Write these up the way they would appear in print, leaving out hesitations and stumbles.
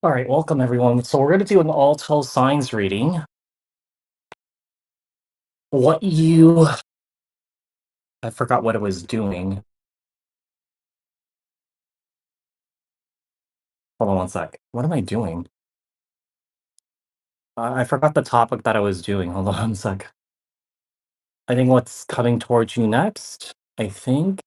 All right, welcome everyone. So we're going to do an all 12 signs reading. What you, I forgot what it was doing. Hold on one sec. What am I doing? I forgot the topic that I was doing. Hold on one sec. I think what's coming towards you next, I think.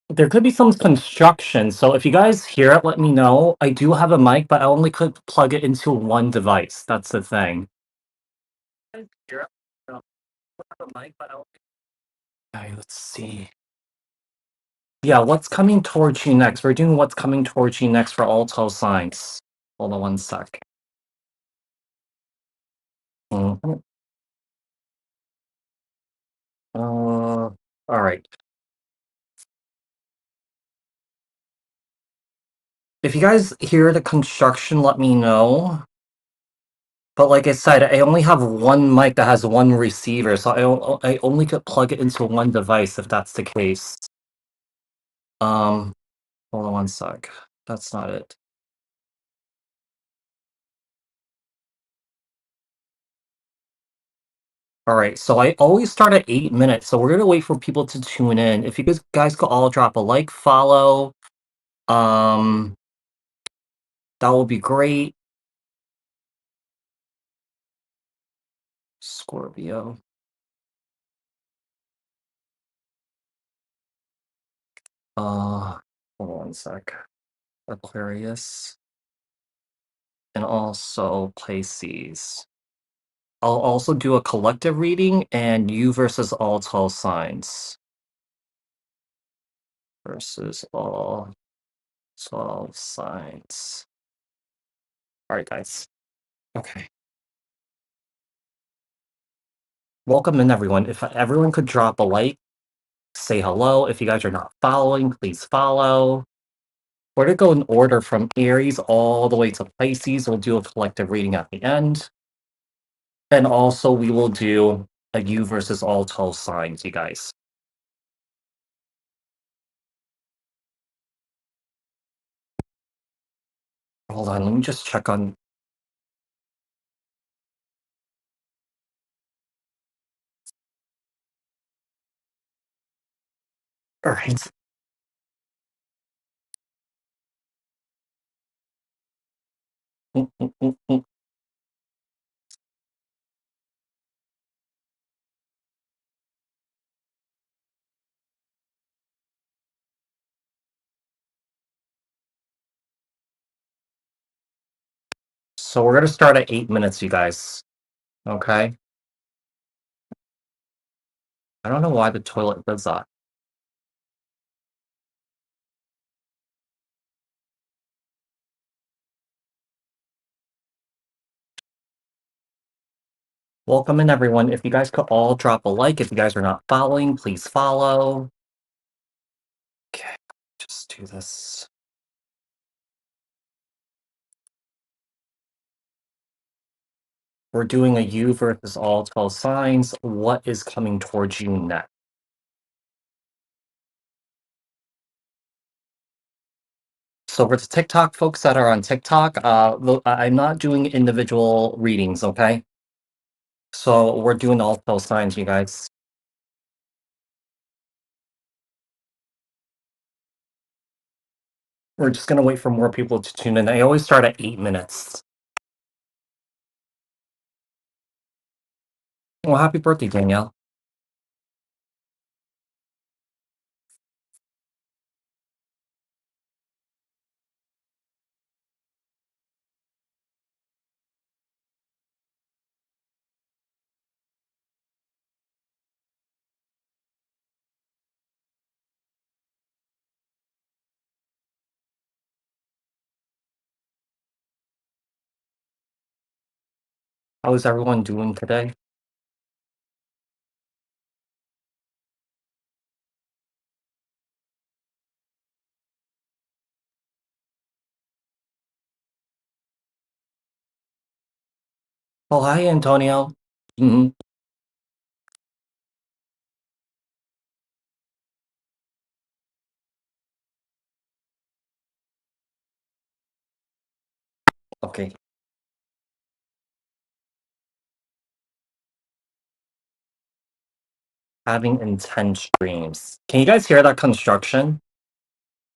There could be some construction. So if you guys hear it, let me know. I do have a mic, but I only could plug it into one device. That's the thing. I hear it. I have a mic, but okay, let's see. Yeah, what's coming towards you next? We're doing what's coming towards you next for all 12 signs. Hold on one sec. Mhm. All right. If you guys hear the construction, let me know. But like I said, I only have one mic that has one receiver, so I only could plug it into one device if that's the case. Um, Hold on one sec. That's not it. All right, so I always start at 8 minutes, so we're gonna wait for people to tune in. If you guys could all drop a like, follow, um, that would be great. Scorpio. Hold on one sec. Aquarius. And also Pisces. I'll also do a collective reading and you versus all 12 signs. Versus all 12 signs. All right, guys. Okay. Welcome in, everyone. If everyone could drop a like, say hello. If you guys are not following, please follow. We're going to go in order from Aries all the way to Pisces. We'll do a collective reading at the end. And also, we will do a you versus all 12 signs, you guys. Hold on, let me just check on. All right. Mm, mm, mm, mm. So we're going to start at 8 minutes, you guys. Okay. I don't know why the toilet does that. Welcome in, everyone. If you guys could all drop a like, if you guys are not following, please follow. Okay, just do this. We're doing a you versus all 12 signs. What is coming towards you next? So for the TikTok folks that are on TikTok, I'm not doing individual readings, okay? So we're doing all 12 signs, you guys. We're just gonna wait for more people to tune in. I always start at 8 minutes. Well, happy birthday, Danielle. How is everyone doing today? Oh, hi, Antonio. Mhm. Okay. Having intense dreams. Can you guys hear that construction?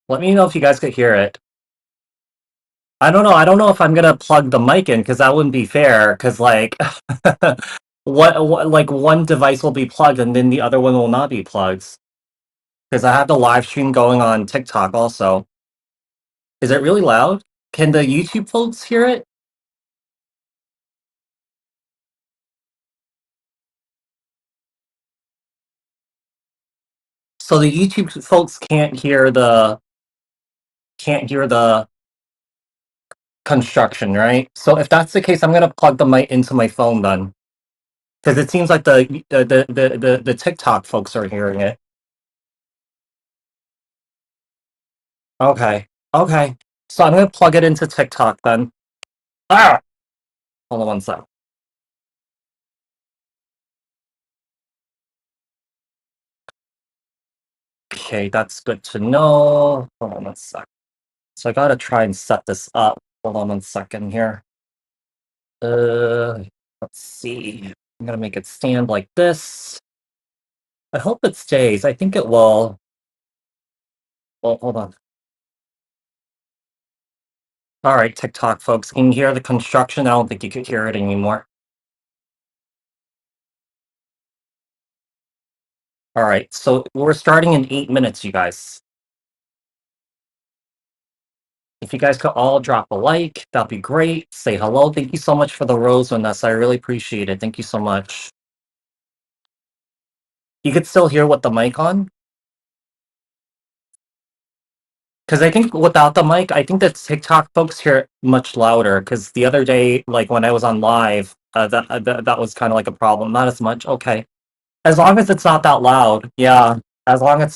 Let me know if you guys could hear it. I don't know. I don't know if I'm gonna plug the mic in because that wouldn't be fair. Because like, what like one device will be plugged and then the other one will not be plugged. Because I have the live stream going on TikTok also. Is it really loud? Can the YouTube folks hear it? So the YouTube folks can't hear the construction, right? So if that's the case, I'm gonna plug the mic into my phone then. Because it seems like the TikTok folks are hearing it. Okay. Okay. So I'm gonna plug it into TikTok then. Ah! Hold on one sec. Okay, that's good to know. Hold on one sec. So I gotta try and set this up. Hold on one second here. Uh, let's see. I'm gonna make it stand like this. I hope it stays. I think it will. Well, hold on. All right, TikTok folks, can you hear the construction? I don't think you could hear it anymore. All right, so we're starting in 8 minutes, you guys. If you guys could all drop a like, that'd be great. Say hello. Thank you so much for the rose on this. I really appreciate it. Thank you so much. You could still hear with the mic on? Because I think without the mic, I think that TikTok folks hear it much louder. Because the other day, like when I was on live, that was kind of like a problem. Not as much. Okay, as long as it's not that loud. Yeah, as long as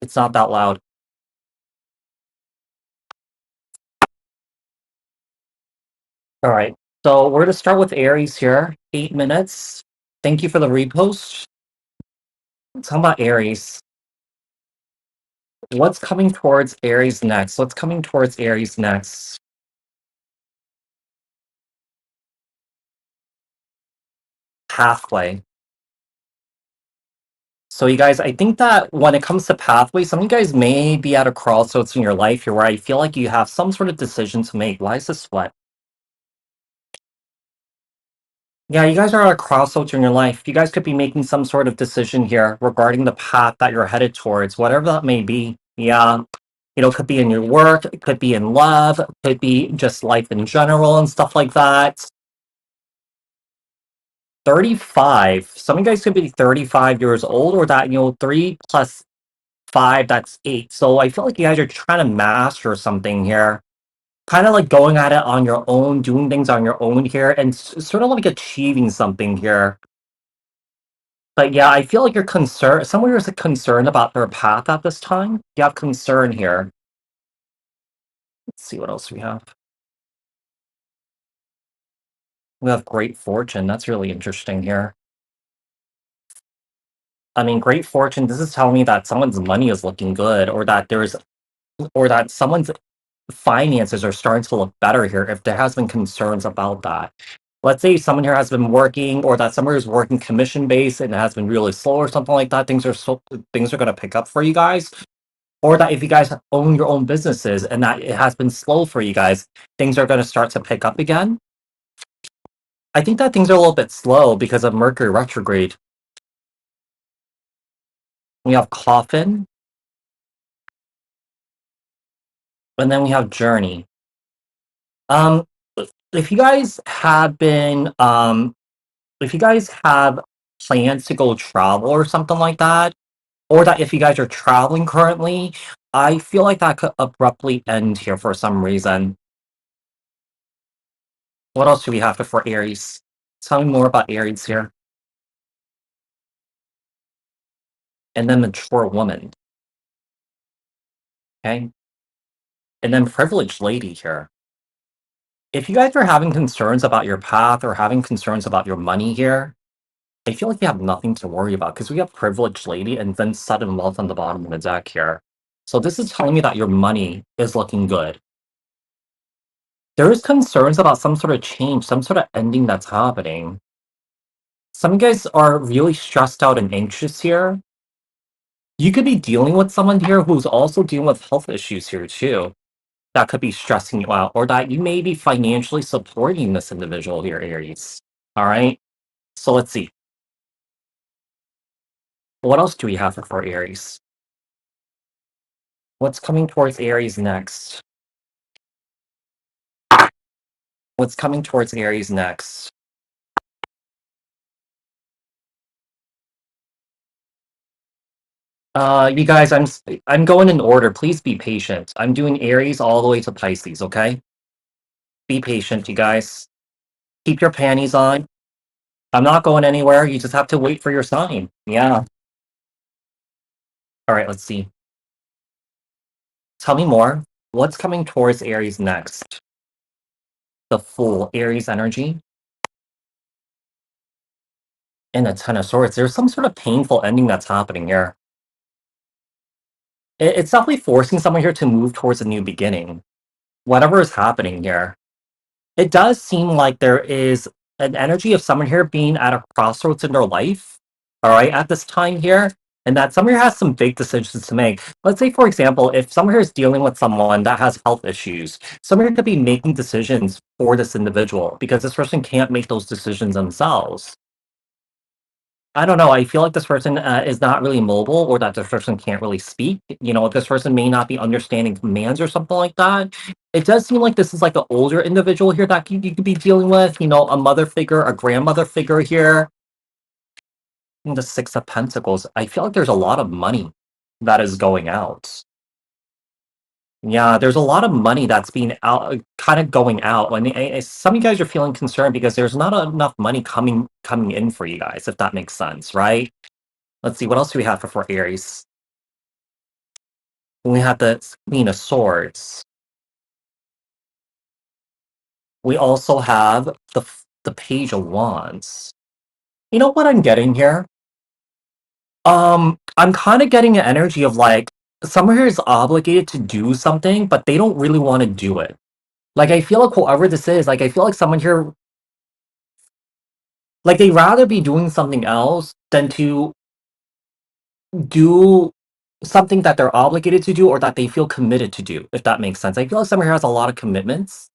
it's not that loud. All right. So we're gonna start with Aries here. 8 minutes. Thank you for the repost. Talk about Aries. What's coming towards Aries next? What's coming towards Aries next? Pathway. So you guys, I think that when it comes to pathway, some of you guys may be at a crossroads in your life here where I feel like you have some sort of decision to make. Why is this sweat? Yeah, you guys are at a crossroads in your life. You guys could be making some sort of decision here regarding the path that you're headed towards, whatever that may be. Yeah. It could be in your work, it could be in love, it could be just life in general and stuff like that. 35. Some of you guys could be 35 years old, or that, 3 plus 5, that's 8. So I feel like you guys are trying to master something here. Kind of like going at it on your own, doing things on your own here, and sort of like achieving something here. But yeah, I feel like you're concerned. Someone is concerned about their path at this time. You have concern here. Let's see what else we have. We have great fortune. That's really interesting here. I mean, great fortune. This is telling me that someone's money is looking good, or that someone's finances are starting to look better here if there has been concerns about that. Let's say someone here has been working, or that someone is working commission based and it has been really slow or something like that. Things are going to pick up for you guys. Or that if you guys own your own businesses and that it has been slow for you guys, things are going to start to pick up again. I think that things are a little bit slow because of Mercury retrograde. We have coffin, and then we have journey. Um, if you guys have been, if you guys have plans to go travel or something like that, or that if you guys are traveling currently, I feel like that could abruptly end here for some reason. What else do we have before Aries? Tell me more about Aries here. And then mature woman. Okay. And then privileged lady here. If you guys are having concerns about your path or having concerns about your money here, I feel like you have nothing to worry about because we have privileged lady and then sudden wealth on the bottom of the deck here. So this is telling me that your money is looking good. There's concerns about some sort of change, some sort of ending that's happening. Some of you guys are really stressed out and anxious here. You could be dealing with someone here who's also dealing with health issues here too. That could be stressing you out, or that you may be financially supporting this individual here, Aries. All right. So let's see. What else do we have for Aries? What's coming towards Aries next? What's coming towards Aries next? You guys, I'm going in order. Please be patient. I'm doing Aries all the way to Pisces, okay? Be patient, you guys. Keep your panties on. I'm not going anywhere. You just have to wait for your sign. Yeah. All right, let's see. Tell me more. What's coming towards Aries next? The Fool, Aries energy, and a Ten of Swords. There's some sort of painful ending that's happening here. It's definitely forcing someone here to move towards a new beginning. Whatever is happening here. It does seem like there is an energy of someone here being at a crossroads in their life, all right, at this time here, and that someone here has some big decisions to make. Let's say, for example, if someone here is dealing with someone that has health issues, someone here could be making decisions for this individual because this person can't make those decisions themselves. I don't know. I feel like this person is not really mobile, or that this person can't really speak. You know, this person may not be understanding commands or something like that. It does seem like this is like an older individual here that you could be dealing with. You know, a mother figure, a grandmother figure here. And the Six of Pentacles. I feel like there's a lot of money that is going out. Yeah, there's a lot of money that's being out, kind of going out, and some of you guys are feeling concerned because there's not enough money coming in for you guys, if that makes sense, right? Let's see, what else do we have for Aries? We have the Queen of Swords. We also have the Page of Wands. You know what I'm getting here? I'm kind of getting an energy of like someone here is obligated to do something, but they don't really want to do it. Like I feel like whoever this is, like I feel like someone here, like they rather be doing something else than to do something that they're obligated to do or that they feel committed to do, if that makes sense. I feel like someone here has a lot of commitments.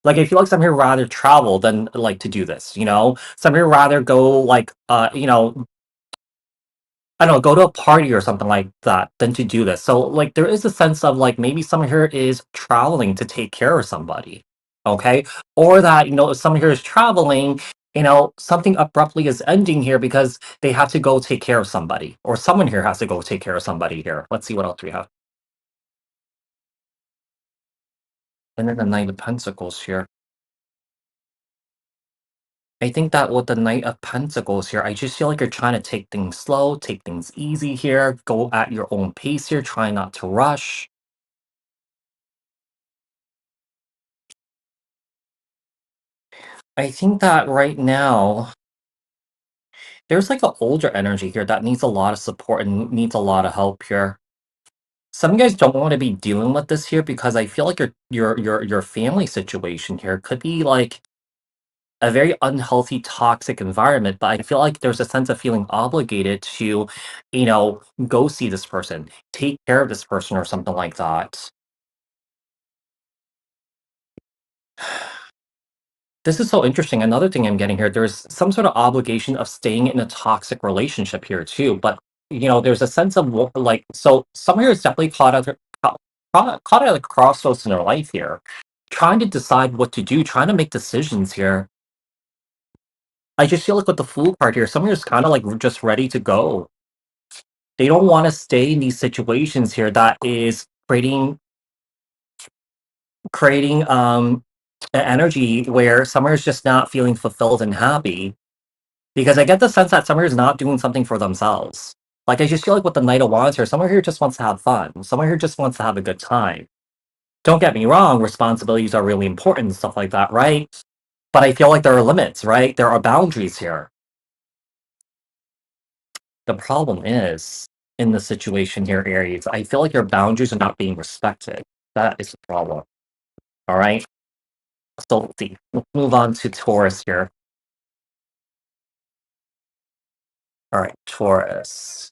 Like, I feel like some here rather travel than, like, to do this, you know? Some here rather go, like, I don't know, go to a party or something like that than to do this. So, like, there is a sense of, like, maybe someone here is traveling to take care of somebody, okay? Or that, you know, if someone here is traveling, you know, something abruptly is ending here because they have to go take care of somebody, or someone here has to go take care of somebody here. Let's see what else we have. And then the Knight of Pentacles here. I think that with the Knight of Pentacles here, I just feel like you're trying to take things slow, take things easy here, go at your own pace here, try not to rush. I think that right now, there's like an older energy here that needs a lot of support and needs a lot of help here. Some of you guys don't want to be dealing with this here because I feel like your family situation here could be like a very unhealthy, toxic environment, but I feel like there's a sense of feeling obligated to, you know, go see this person, take care of this person or something like that. This is so interesting. Another thing I'm getting here, there's some sort of obligation of staying in a toxic relationship here too, but you know, there's a sense of like, so someone here is definitely caught at a crossroads in their life here, trying to decide what to do, trying to make decisions here. I just feel like with the Fool card here, someone is kind of like just ready to go. They don't wanna stay in these situations here that is creating an energy where Summer is just not feeling fulfilled and happy, because I get the sense that Summer is not doing something for themselves. Like, I just feel like with the Knight of Wands here, someone here just wants to have fun. Someone here just wants to have a good time. Don't get me wrong, responsibilities are really important and stuff like that, right? But I feel like there are limits, right? There are boundaries here. The problem is, in the situation here, Aries, I feel like your boundaries are not being respected. That is the problem. All right. So let's see. Let's move on to Taurus here. All right, Taurus.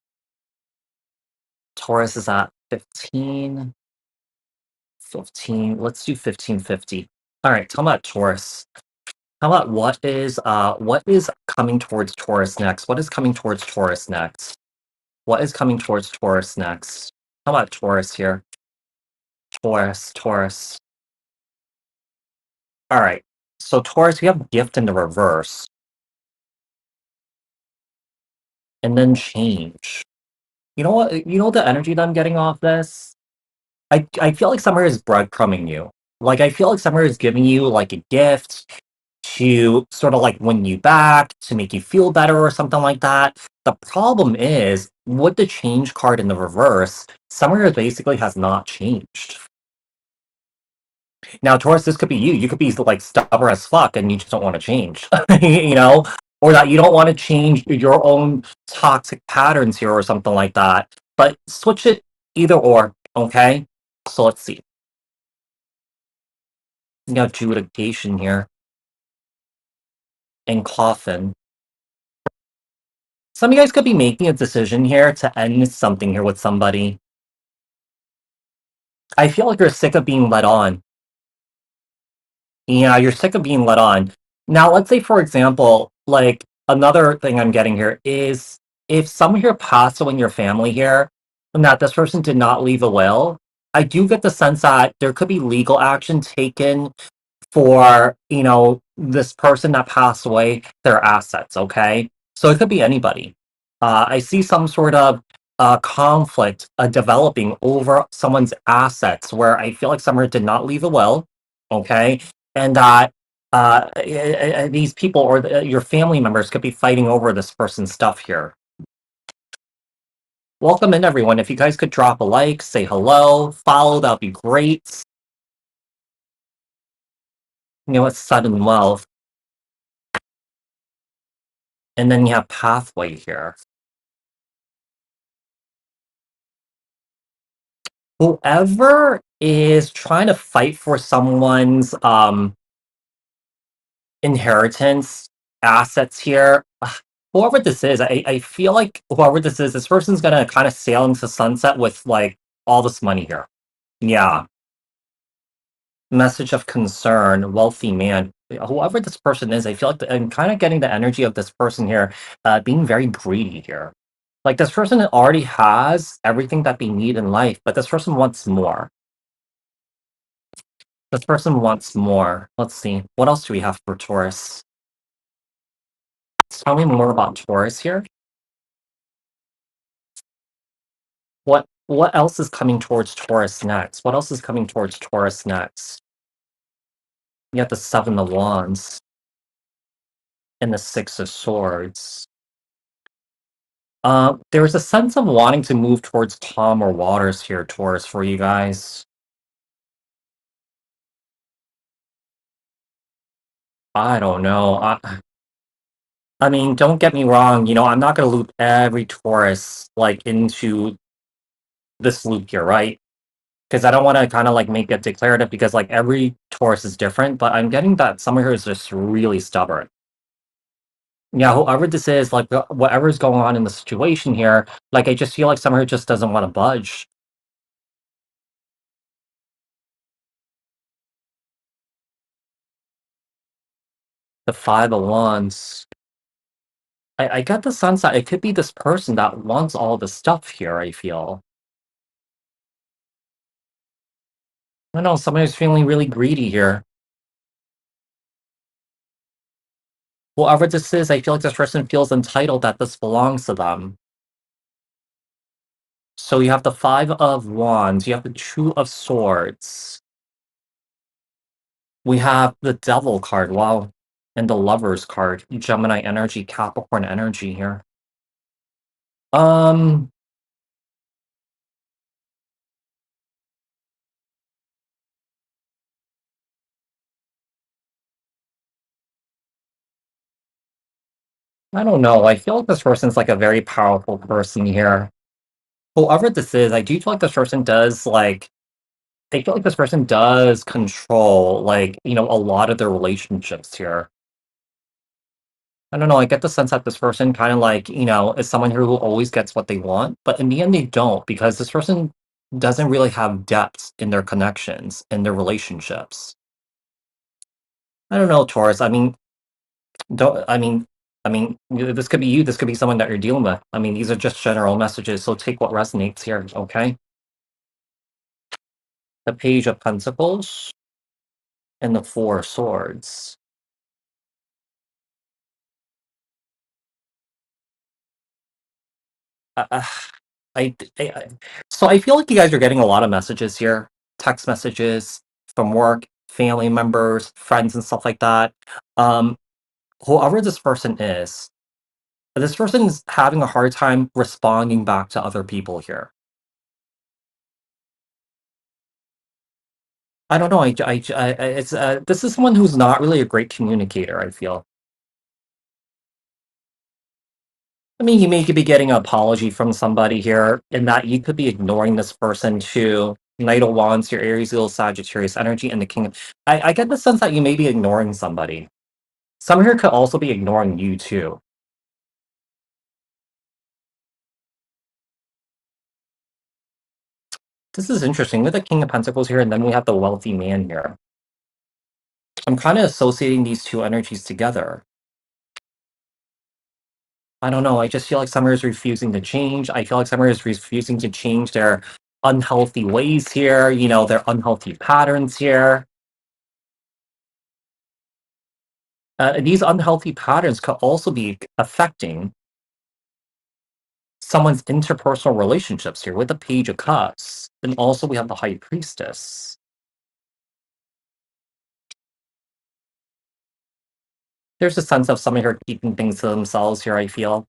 Taurus is at 15. 15. Let's do 1550. All right, tell me about Taurus. How about what is coming towards Taurus next? What is coming towards Taurus next? What is coming towards Taurus next? How about Taurus here? Taurus, Taurus. All right. So Taurus, we have gift in the reverse, and then change. You know what? You know the energy that I'm getting off this? I feel like Summer is breadcrumbing you. Like I feel like Summer is giving you like a gift to sort of like win you back, to make you feel better or something like that. The problem is with the change card in the reverse, Summer basically has not changed. Now, Taurus, this could be you. You could be like stubborn as fuck and you just don't want to change, you know? Or that you don't want to change your own toxic patterns here or something like that. But switch it either or, okay? So let's see. You got judication here and coffin. Some of you guys could be making a decision here to end something here with somebody. I feel like you're sick of being led on. Yeah, you're sick of being led on. Now, let's say, for example, like another thing I'm getting here is if someone here passed away in your family here, and that this person did not leave a will, I do get the sense that there could be legal action taken for, this person that passed away, their assets, okay? So it could be anybody. I see some sort of conflict developing over someone's assets where I feel like someone did not leave a will, okay? And that these people or your family members could be fighting over this person's stuff here. Welcome in, everyone. If you guys could drop a like, say hello, follow, that would be great. It's sudden wealth. And then you have pathway here. Whoever is trying to fight for someone's inheritance assets here, whoever this is, I feel like whoever this is, this person's gonna kind of sail into sunset with like all this money here. Yeah. Message of concern, wealthy man. Whoever this person is, I feel like I'm kind of getting the energy of this person here, being very greedy here. Like this person already has everything that they need in life, but this person wants more. This person wants more. Let's see. What else do we have for Taurus? Tell me more about Taurus here. What else is coming towards Taurus next? What else is coming towards Taurus next? You have the Seven of Wands and the Six of Swords. There's a sense of wanting to move towards calmer waters here, Taurus, for you guys. I don't know. I mean, don't get me wrong, I'm not gonna loop every Taurus like into this loop here, right? Because I don't want to kind of like make it declarative because like every Taurus is different, but I'm getting that someone here is just really stubborn. Yeah, whoever this is, like whatever's going on in the situation here, like I just feel like someone here just doesn't want to budge. The Five of Wands. I get the sense that it could be this person that wants all the stuff here, I feel. I know someone who's feeling really greedy here. Whoever this is, I feel like this person feels entitled that this belongs to them. So you have the Five of Wands, you have the Two of Swords. We have the Devil card, wow, and the Lovers card, Gemini energy, Capricorn energy here. Um, I don't know. I feel like this person's like a very powerful person here. Whoever this is, I do feel like this person does like I feel like this person does control, like, a lot of their relationships here. I don't know, I get the sense that this person kinda, like, is someone who always gets what they want, but in the end, they don't because this person doesn't really have depth in their connections, in their relationships. I don't know, Taurus, don't this could be you, this could be someone that you're dealing with. These are just general messages, so take what resonates here, okay? The Page of Pentacles and the Four of Swords. Uh, uh, I so I feel like you guys are getting a lot of messages here, text messages from work, family members, friends, and stuff like that. Um, Whoever this person is having a hard time responding back to other people here. I don't know. It's this is someone who's not really a great communicator. I feel. You may be getting an apology from somebody here, in that you could be ignoring this person too. Knight of Wands, your Aries, Leo, Sagittarius energy, and the King of. I get the sense that you may be ignoring somebody. Some here could also be ignoring you too. This is interesting. With the King of Pentacles here, and then we have the wealthy man here. I'm kind of associating these two energies together. I don't know. I just feel like Summer is refusing to change. I feel like Summer is refusing to change their unhealthy ways here, their unhealthy patterns here. These unhealthy patterns could also be affecting someone's interpersonal relationships here with the Page of Cups. And also we have the High Priestess. There's a sense of someone here keeping things to themselves here, I feel.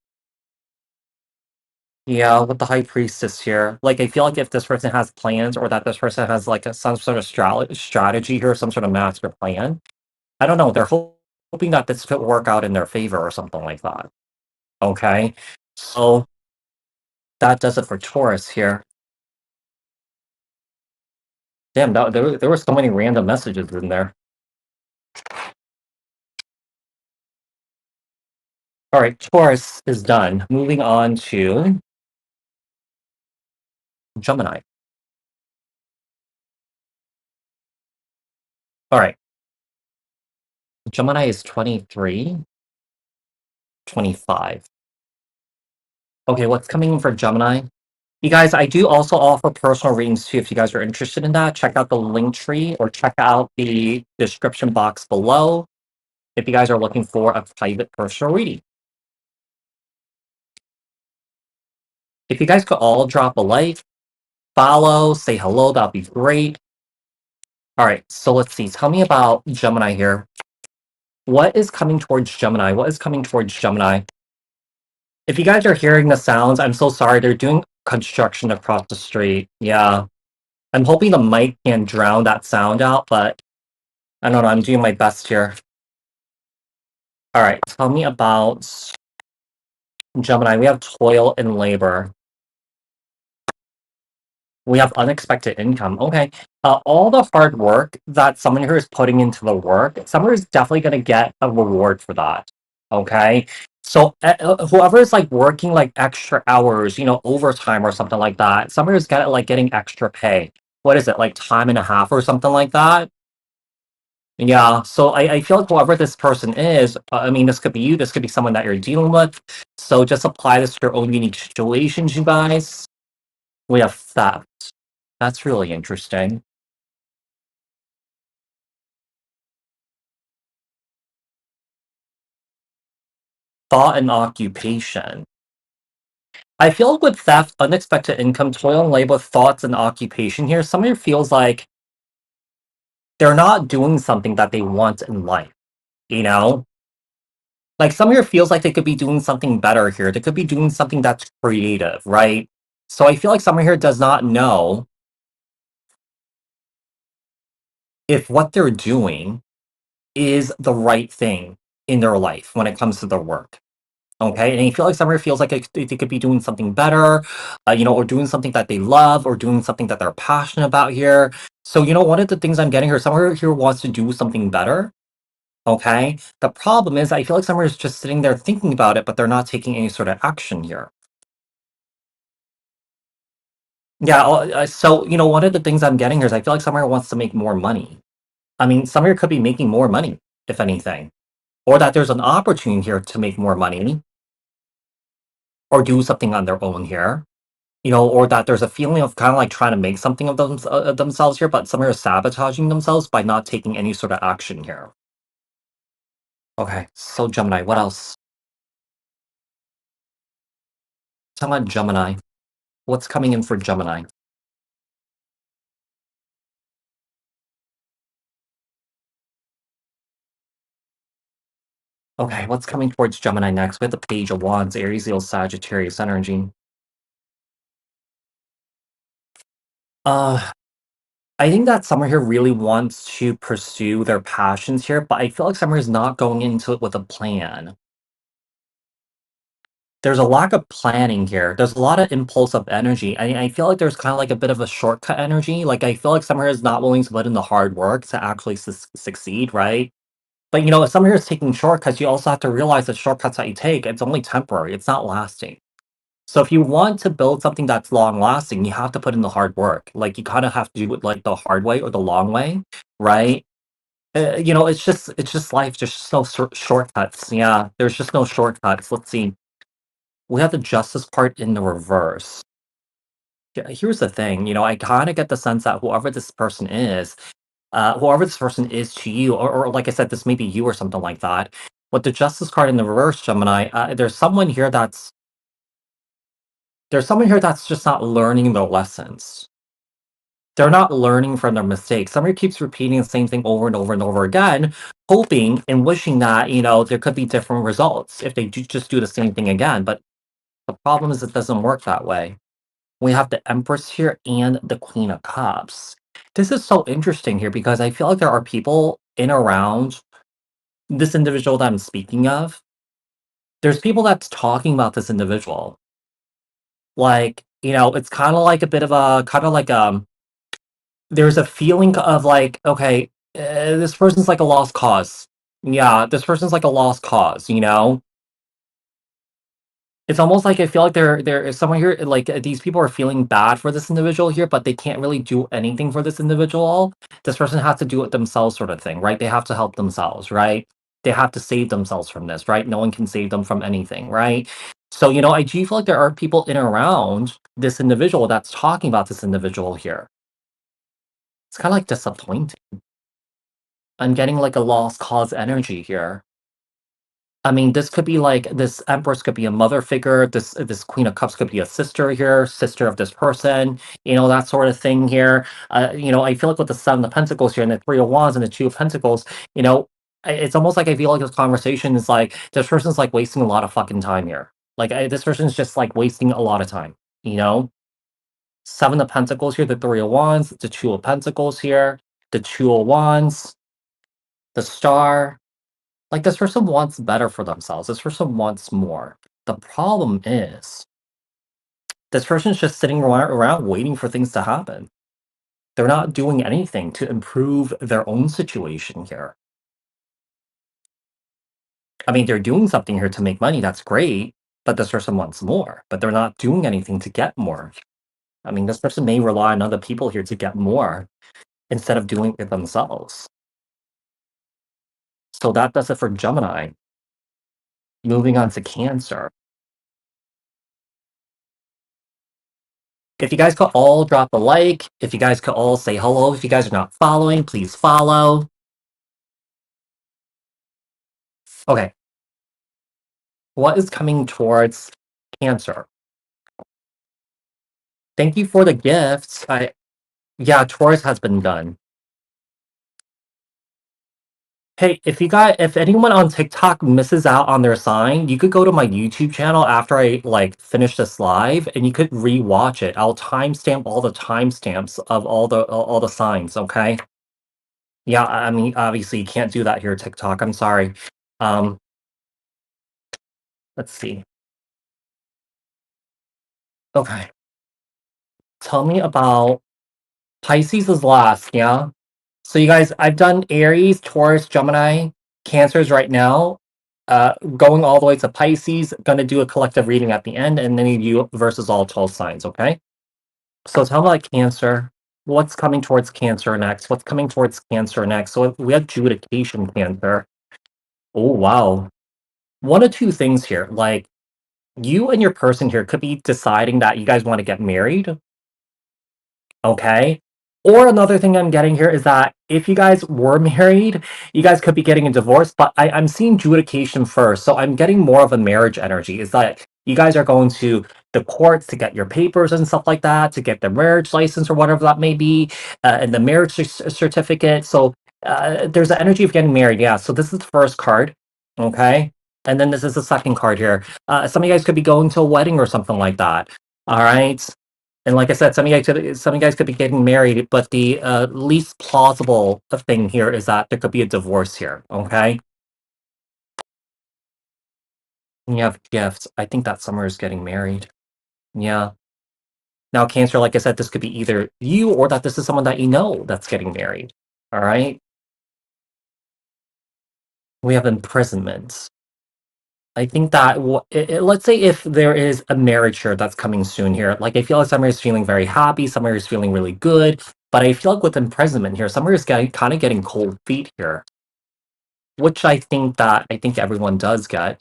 Yeah, with the High Priestess here. Like, I feel like if this person has plans or that this person has, like, some sort of strategy here, some sort of master plan, I don't know, they're hoping that this could work out in their favor or something like that. Okay? So, that does it for Taurus here. Damn, there were so many random messages in there. Alright, Taurus is done. Moving on to Gemini. Alright, Gemini is 23, 25. Okay, what's coming in for Gemini? You guys, I do also offer personal readings too. If you guys are interested in that, check out the link tree or check out the description box below if you guys are looking for a private personal reading. If you guys could all drop a like, follow, say hello, that'd be great. All right, so let's see. Tell me about Gemini here. What is coming towards Gemini? What is coming towards Gemini? If you guys are hearing the sounds, I'm so sorry. They're doing construction across the street. Yeah. I'm hoping the mic can drown that sound out, but I don't know. I'm doing my best here. All right. Tell me about Gemini. We have toil and labor. We have unexpected income. Okay. All the hard work that someone here is putting into the work, someone is definitely going to get a reward for that. Okay. So whoever is like working like extra hours, overtime or something like that, someone is getting extra pay. What is it, like time and a half or something like that? Yeah. So I feel like whoever this person is, this could be you, this could be someone that you're dealing with. So just apply this to your own unique situations, you guys. We have theft. That's really interesting. Thought and occupation. I feel like with theft, unexpected income, toil and labor, thoughts and occupation here, somebody feels like they're not doing something that they want in life, you know? Like some here feels like they could be doing something better here. They could be doing something that's creative, right? So I feel like someone here does not know if what they're doing is the right thing in their life when it comes to their work. Okay, and I feel like somebody feels like they could be doing something better, or doing something that they love, or doing something that they're passionate about here. So, one of the things I'm getting here, somebody here wants to do something better. Okay, the problem is I feel like somebody is just sitting there thinking about it, but they're not taking any sort of action here. Yeah, so one of the things I'm getting here is I feel like somebody wants to make more money. I mean, somebody could be making more money, if anything, or that there's an opportunity here to make more money or do something on their own here. Or that there's a feeling of kind of like trying to make something of themselves here, but some are sabotaging themselves by not taking any sort of action here. Okay, so Gemini, what else? Tell me Gemini. What's coming in for Gemini? Okay, what's coming towards Gemini next? With the Page of Wands, Aries, Leo, Sagittarius energy. Uh, I think that someone here really wants to pursue their passions here, but I feel like someone is not going into it with a plan. There's a lack of planning here. There's a lot of impulsive energy. I feel like there's kind of like a bit of a shortcut energy. Like I feel like someone is not willing to put in the hard work to actually succeed, right? But if someone here is taking shortcuts, you also have to realize that shortcuts that you take, it's only temporary. It's not lasting. So if you want to build something that's long lasting, you have to put in the hard work. Like you kind of have to do it like the hard way or the long way, right? It's just life. Just no shortcuts. Yeah, there's just no shortcuts. Let's see. We have the justice part in the reverse. Yeah, here's the thing. I kind of get the sense that whoever this person is to you, or like I said, this may be you or something like that. But the justice card in the reverse, Gemini, there's someone here that's just not learning the lessons. They're not learning from their mistakes. Somebody keeps repeating the same thing over and over and over again, hoping and wishing that, there could be different results if they just do the same thing again. But the problem is it doesn't work that way. We have the Empress here and the Queen of Cups. This is so interesting here because I feel like there are people in around this individual that I'm speaking of. There's people that's talking about this individual. Like, it's kind of like a bit of a kind of like there's a feeling of like, okay, this person's like a lost cause. Yeah, this person's like a lost cause. It's almost like I feel like there is someone here, like, these people are feeling bad for this individual here, but they can't really do anything for this individual. This person has to do it themselves sort of thing, right? They have to help themselves, right? They have to save themselves from this, right? No one can save them from anything, right? So, I do feel like there are people in and around this individual that's talking about this individual here. It's kinda, like, disappointing. I'm getting, like, a lost cause energy here. I mean, this could be like this Empress could be a mother figure. This Queen of Cups could be a sister here, sister of this person. That sort of thing here. I feel like with the Seven of Pentacles here and the Three of Wands and the Two of Pentacles, it's almost like I feel like this conversation is like this person's like wasting a lot of fucking time here. Like this person's just like wasting a lot of time. You know, Seven of Pentacles here, the Three of Wands, the Two of Pentacles here, the Two of Wands, the Star. Like, this person wants better for themselves. This person wants more. The problem is, this person's just sitting around waiting for things to happen. They're not doing anything to improve their own situation here. I mean, they're doing something here to make money. That's great. But this person wants more. But they're not doing anything to get more. I mean, this person may rely on other people here to get more instead of doing it themselves. So that does it for Gemini. Moving on to Cancer. If you guys could all drop a like, if you guys could all say hello, if you guys are not following, please follow. Okay, what is coming towards Cancer? Thank you for the gifts. Yeah, Taurus has been done. Hey, if anyone on TikTok misses out on their sign, you could go to my YouTube channel after I like finish this live, and you could rewatch it. I'll timestamp all the timestamps of all the signs. Okay. Yeah, I mean, obviously you can't do that here, TikTok. I'm sorry. Um, Let's see. Okay. Tell me about Pisces is last, yeah? So you guys, I've done Aries, Taurus, Gemini, Cancers right now. Going all the way to Pisces, gonna do a collective reading at the end, and then you versus all 12 signs, okay? So tell me like Cancer. What's coming towards Cancer next? What's coming towards Cancer next? So we have Judication Cancer. Oh wow. One of two things here. Like you and your person here could be deciding that you guys want to get married. Okay. Or another thing I'm getting here is that if you guys were married, you guys could be getting a divorce, but I'm seeing judication first. So I'm getting more of a marriage energy. Is that you guys are going to the courts to get your papers and stuff like that, to get the marriage license or whatever that may be, and the marriage certificate. So there's the energy of getting married. Yeah. So this is the first card. Okay. And then this is the second card here. Some of you guys could be going to a wedding or something like that. All right. And like I said, some of you guys could be getting married, but the least plausible thing here is that there could be a divorce here. Okay, and you have gifts. I think that summer is getting married. Yeah. Now, Cancer, like I said, this could be either you or that this is someone that you know that's getting married. All right. We have imprisonment. I think that let's say if there is a marriage here that's coming soon here, like I feel like Summer is feeling very happy, Summer is feeling really good, but I feel like with imprisonment here, Summer is getting kind of getting cold feet here. Which I think everyone does get.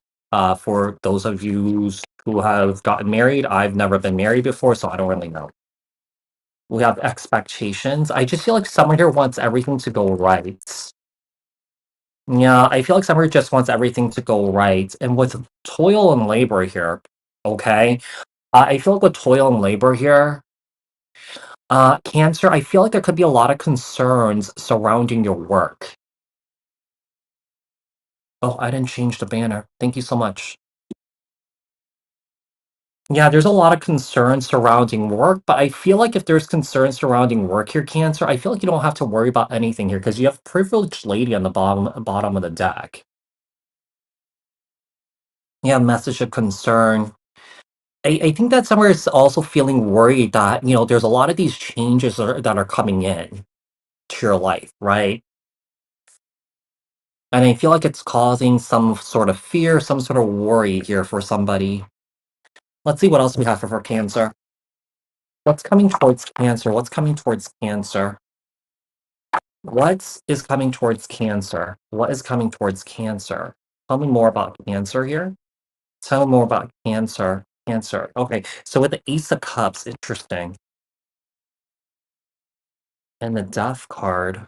For those of you who have gotten married, I've never been married before, so I don't really know. We have expectations. I just feel like someone here wants everything to go right. Yeah, I feel like someone just wants everything to go right. And with toil and labor here, okay? I feel like with toil and labor here, Cancer, I feel like there could be a lot of concerns surrounding your work. Oh, I didn't change the banner. Thank you so much. Yeah, there's a lot of concerns surrounding work, but I feel like if there's concerns surrounding work here, Cancer, I feel like you don't have to worry about anything here because you have privileged lady on the bottom of the deck. Yeah, message of concern. I think that somewhere is also feeling worried that, there's a lot of these changes that are coming in to your life, right? And I feel like it's causing some sort of fear, some sort of worry here for somebody. Let's see what else we have for Cancer. What's coming towards Cancer? What's coming towards Cancer? What is coming towards Cancer? What is coming towards Cancer? Tell me more about Cancer here. Tell me more about Cancer. Cancer. Okay, so with the Ace of Cups, interesting. And the Death card.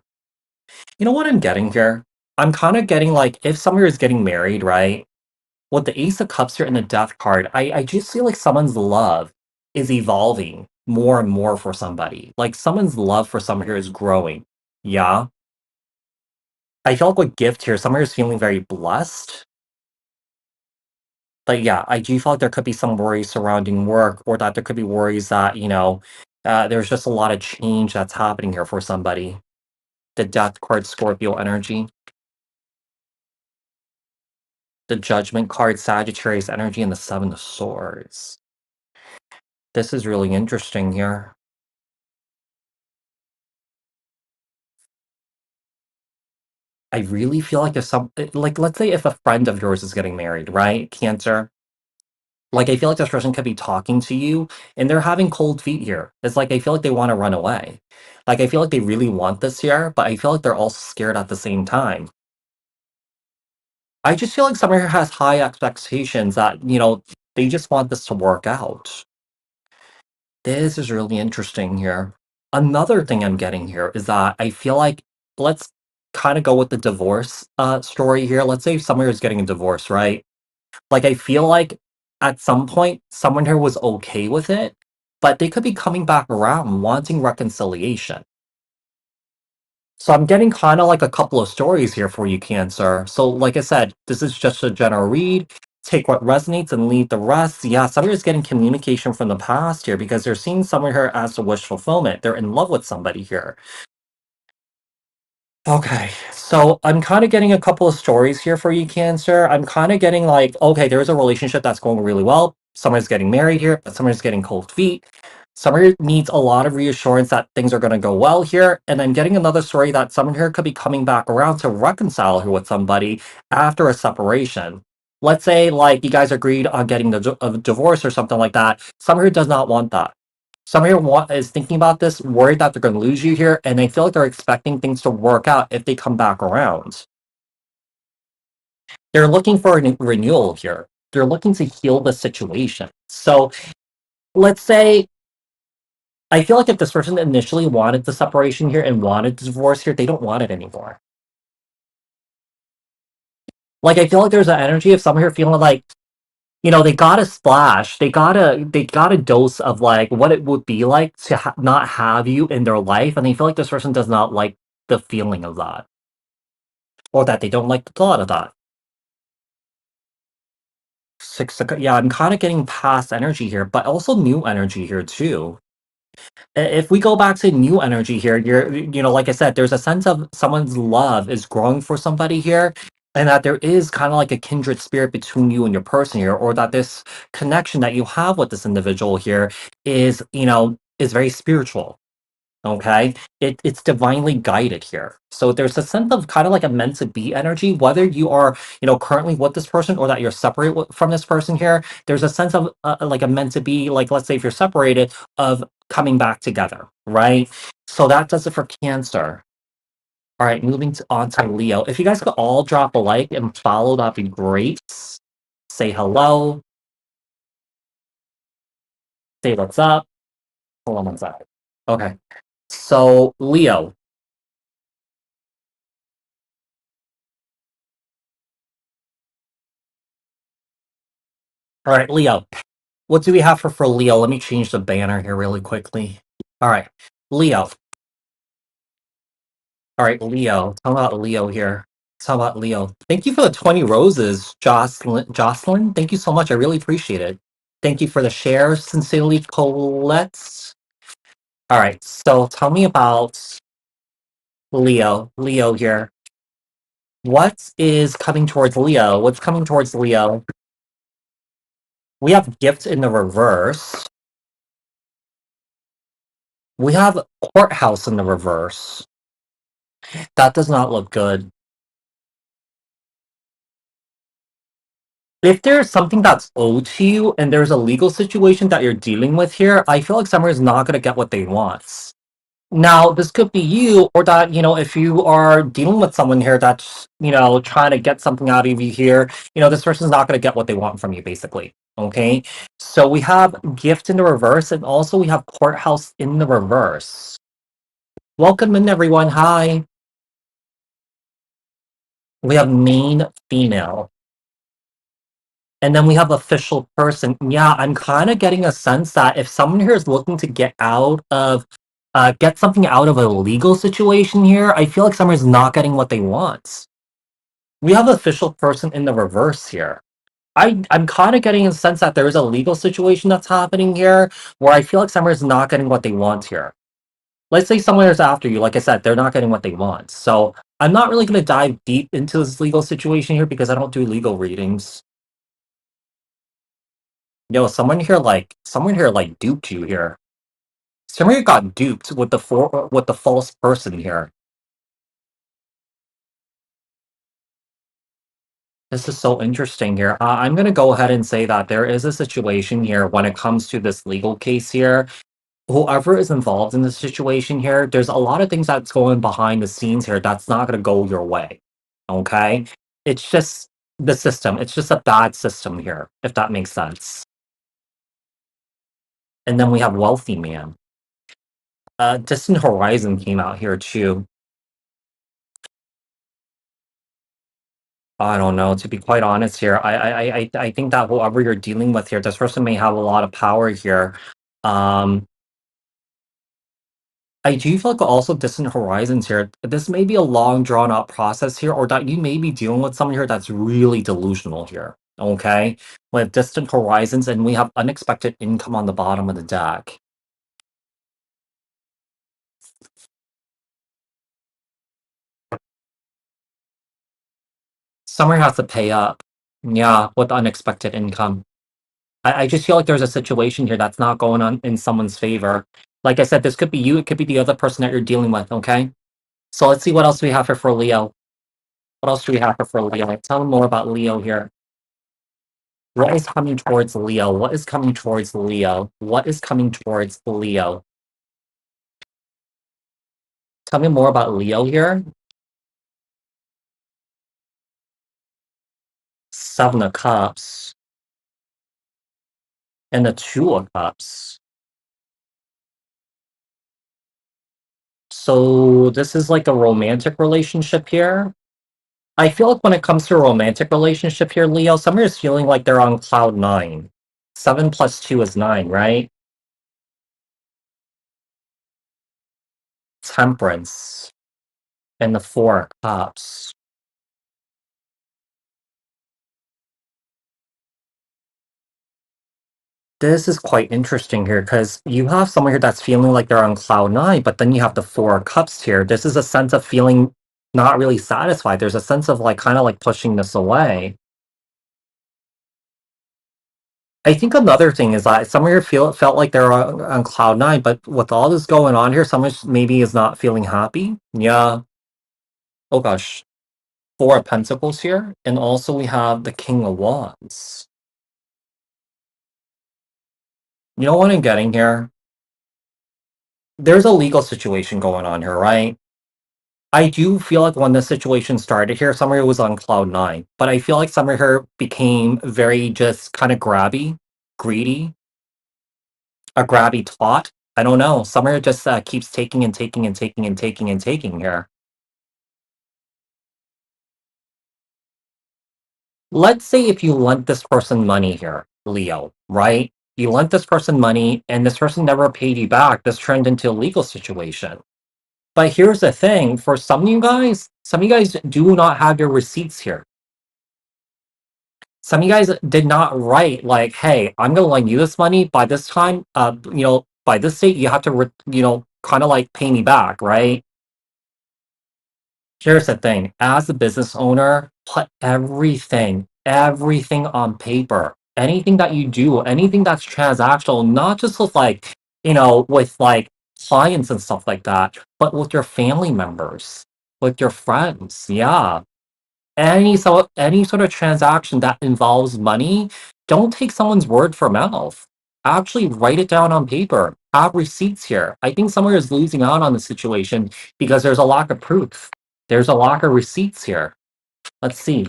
You know what I'm getting here? I'm kind of getting like if someone is getting married, right? With the Ace of Cups here and the Death card, I just feel like someone's love is evolving more and more for somebody. Like someone's love for someone here is growing. Yeah. I feel like with gift here, someone is feeling very blessed. But yeah, I do feel like there could be some worries surrounding work, or that there could be worries that, there's just a lot of change that's happening here for somebody. The Death card, Scorpio energy. The Judgment card, Sagittarius energy, and the Seven of Swords. This is really interesting here. I really feel like if like, let's say if a friend of yours is getting married, right? Cancer. Like, I feel like this person could be talking to you and they're having cold feet here. It's like I feel like they want to run away. Like, I feel like they really want this here, but I feel like they're also scared at the same time. I just feel like someone here has high expectations that, they just want this to work out. This is really interesting here. Another thing I'm getting here is that I feel like let's kind of go with the divorce story here. Let's say someone is getting a divorce, right? Like I feel like at some point someone here was okay with it, but they could be coming back around wanting reconciliation. So I'm getting kind of like a couple of stories here for you, Cancer. So like I said, this is just a general read. Take what resonates and leave the rest. Yeah, somebody is getting communication from the past here because they're seeing someone here as a wish fulfillment. They're in love with somebody here. Okay, so I'm kind of getting a couple of stories here for you, Cancer. I'm kind of getting like, okay, there's a relationship that's going really well. Someone's getting married here, but someone's getting cold feet. Someone needs a lot of reassurance that things are going to go well here. And I'm getting another story that someone here could be coming back around to reconcile here with somebody after a separation. Let's say, like, you guys agreed on getting a divorce or something like that. Someone here does not want that. Some here is thinking about this, worried that they're going to lose you here, and they feel like they're expecting things to work out if they come back around. They're looking for a renewal here. They're looking to heal the situation. So let's say I feel like if this person initially wanted the separation here and wanted the divorce here, they don't want it anymore. Like I feel like there's an energy of someone here feeling like they got a splash. They got a dose of like what it would be like to not have you in their life, and they feel like this person does not like the feeling of that, or that they don't like the thought of that. Yeah, I'm kind of getting past energy here, but also new energy here too. If we go back to new energy here, like I said, there's a sense of someone's love is growing for somebody here, and that there is kind of like a kindred spirit between you and your person here, or that this connection that you have with this individual here is very spiritual. Okay, it's divinely guided here. So there's a sense of kind of like a meant to be energy, whether you are currently with this person or that you're separate from this person here. There's a sense of like a meant to be, like let's say if you're separated, of coming back together, right? So that does it for Cancer. All right, moving on to Leo. If you guys could all drop a like and follow, that'd be great. Say hello, say what's up. Hold on one sec. Okay, so Leo. All right, Leo. What do we have for Leo? Let me change the banner here really quickly. All right, Leo. All right, Leo. Talk about Leo here. Talk about Leo. Thank you for the 20 roses, Jocelyn. Jocelyn, thank you so much. I really appreciate it. Thank you for the share, sincerely, Colette. All right, so tell me about Leo. Leo here. What is coming towards Leo? What's coming towards Leo? We have gift in the reverse. We have courthouse in the reverse. That does not look good. If there's something that's owed to you and there's a legal situation that you're dealing with here, I feel like Summer is not going to get what they want. Now, this could be you, or that, if you are dealing with someone here that's, trying to get something out of you here, this person's not going to get what they want from you, basically. Okay? So we have gift in the reverse, and also we have courthouse in the reverse. Welcome in, everyone. Hi. We have main female. And then we have official person. Yeah, I'm kind of getting a sense that if someone here is looking to get something out of a legal situation here, I feel like someone is not getting what they want. We have official person in the reverse here. I'm kind of getting a sense that there is a legal situation that's happening here where I feel like someone is not getting what they want here. Let's say someone is after you, like I said, they're not getting what they want. So I'm not really going to dive deep into this legal situation here because I don't do legal readings. Yo, someone here like duped you here. Someone here got duped with the false person here. This is so interesting here. I'm gonna go ahead and say that there is a situation here when it comes to this legal case here. Whoever is involved in this situation here, there's a lot of things that's going behind the scenes here that's not gonna go your way. Okay? It's just the system. It's just a bad system here, if that makes sense. And then we have wealthy man. Distant Horizon came out here too. I don't know. To be quite honest here, I think that whoever you're dealing with here, this person may have a lot of power here. Um, I do feel like also distant horizons here. This may be a long drawn out process here, or that you may be dealing with someone here that's really delusional here. Okay, with distant horizons, and we have unexpected income on the bottom of the deck. Somewhere has to pay up. Yeah, with unexpected income. I just feel like there's a situation here that's not going on in someone's favor. Like I said, this could be you, it could be the other person that you're dealing with, okay? So let's see what else we have here for Leo. What else do we have here for Leo? Tell me more about Leo here. What is coming towards Leo? What is coming towards Leo? What is coming towards Leo? Tell me more about Leo here. Seven of Cups and the Two of Cups. So this is like a romantic relationship here. I feel like when it comes to a romantic relationship here, Leo, somebody is feeling like they're on cloud nine. 7 plus 2 is 9, right? Temperance and the Four of Cups. This is quite interesting here because you have someone here that's feeling like they're on cloud nine, but then you have the Four of Cups here. This is a sense of feeling not really satisfied. There's a sense of like kind of like pushing this away. I think another thing is that some of your felt like they're on cloud nine, but with all this going on here, someone maybe is not feeling happy. Yeah. Oh gosh. Four of Pentacles here, and also we have the King of Wands. You know what I'm getting here? There's a legal situation going on here, right? I do feel like when this situation started here, Summer was on cloud nine, but I feel like Summer here became very just kind of grabby, greedy, a grabby twat. I don't know. Summer just keeps taking and taking and taking and taking and taking here. Let's say if you lent this person money here, Leo, right? You lent this person money and this person never paid you back. This turned into a legal situation. But here's the thing, for some of you guys do not have your receipts here. Some of you guys did not write like, "Hey, I'm gonna lend you this money by this time. By this date, you have to, kind of like pay me back, right?" Here's the thing, as a business owner, put everything on paper. Anything that you do, anything that's transactional, not just with like, with like clients and stuff like that, but with your family members, with your friends. Yeah. Any sort of transaction that involves money, don't take someone's word for mouth. Actually write it down on paper. Have receipts here. I think someone is losing out on the situation because there's a lack of proof. There's a lack of receipts here. Let's see.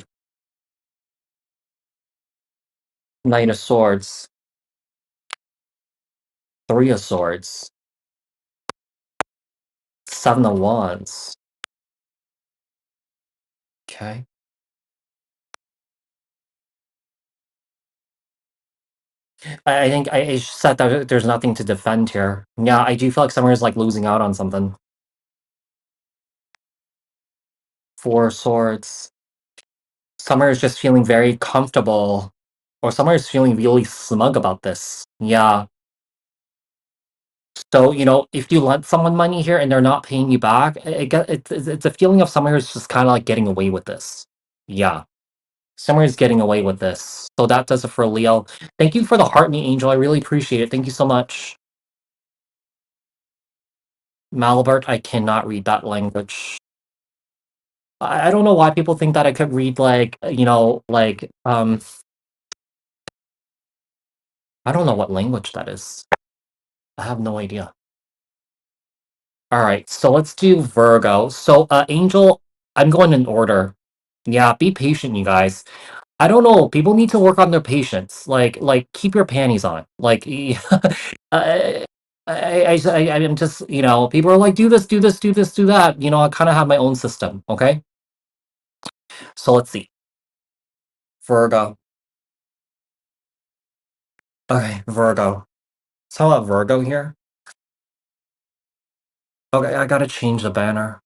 Knight of Swords, Three of Swords, Seven of Wands. Okay. I think I said that there's nothing to defend here. Yeah, I do feel like someone is like losing out on something. Four of Swords. Summer is just feeling very comfortable, or Summer is feeling really smug about this. Yeah. So, if you lent someone money here and they're not paying you back, it's a feeling of Summer is just kind of like getting away with this. Yeah. Summer is getting away with this. So that does it for Leo. Thank you for the heart me, Angel. I really appreciate it. Thank you so much. Malbert, I cannot read that language. I don't know why people think that I could read like, I don't know what language that is. I have no idea. All right, so let's do Virgo. So, Angel, I'm going in order. Yeah, be patient, you guys. I don't know. People need to work on their patience. Like, keep your panties on. Like, I, I'm just, people are like, do this, do this, do this, do that. I kind of have my own system. Okay, so let's see. Virgo. Okay, Virgo. So, Virgo here. Okay, I gotta change the banner.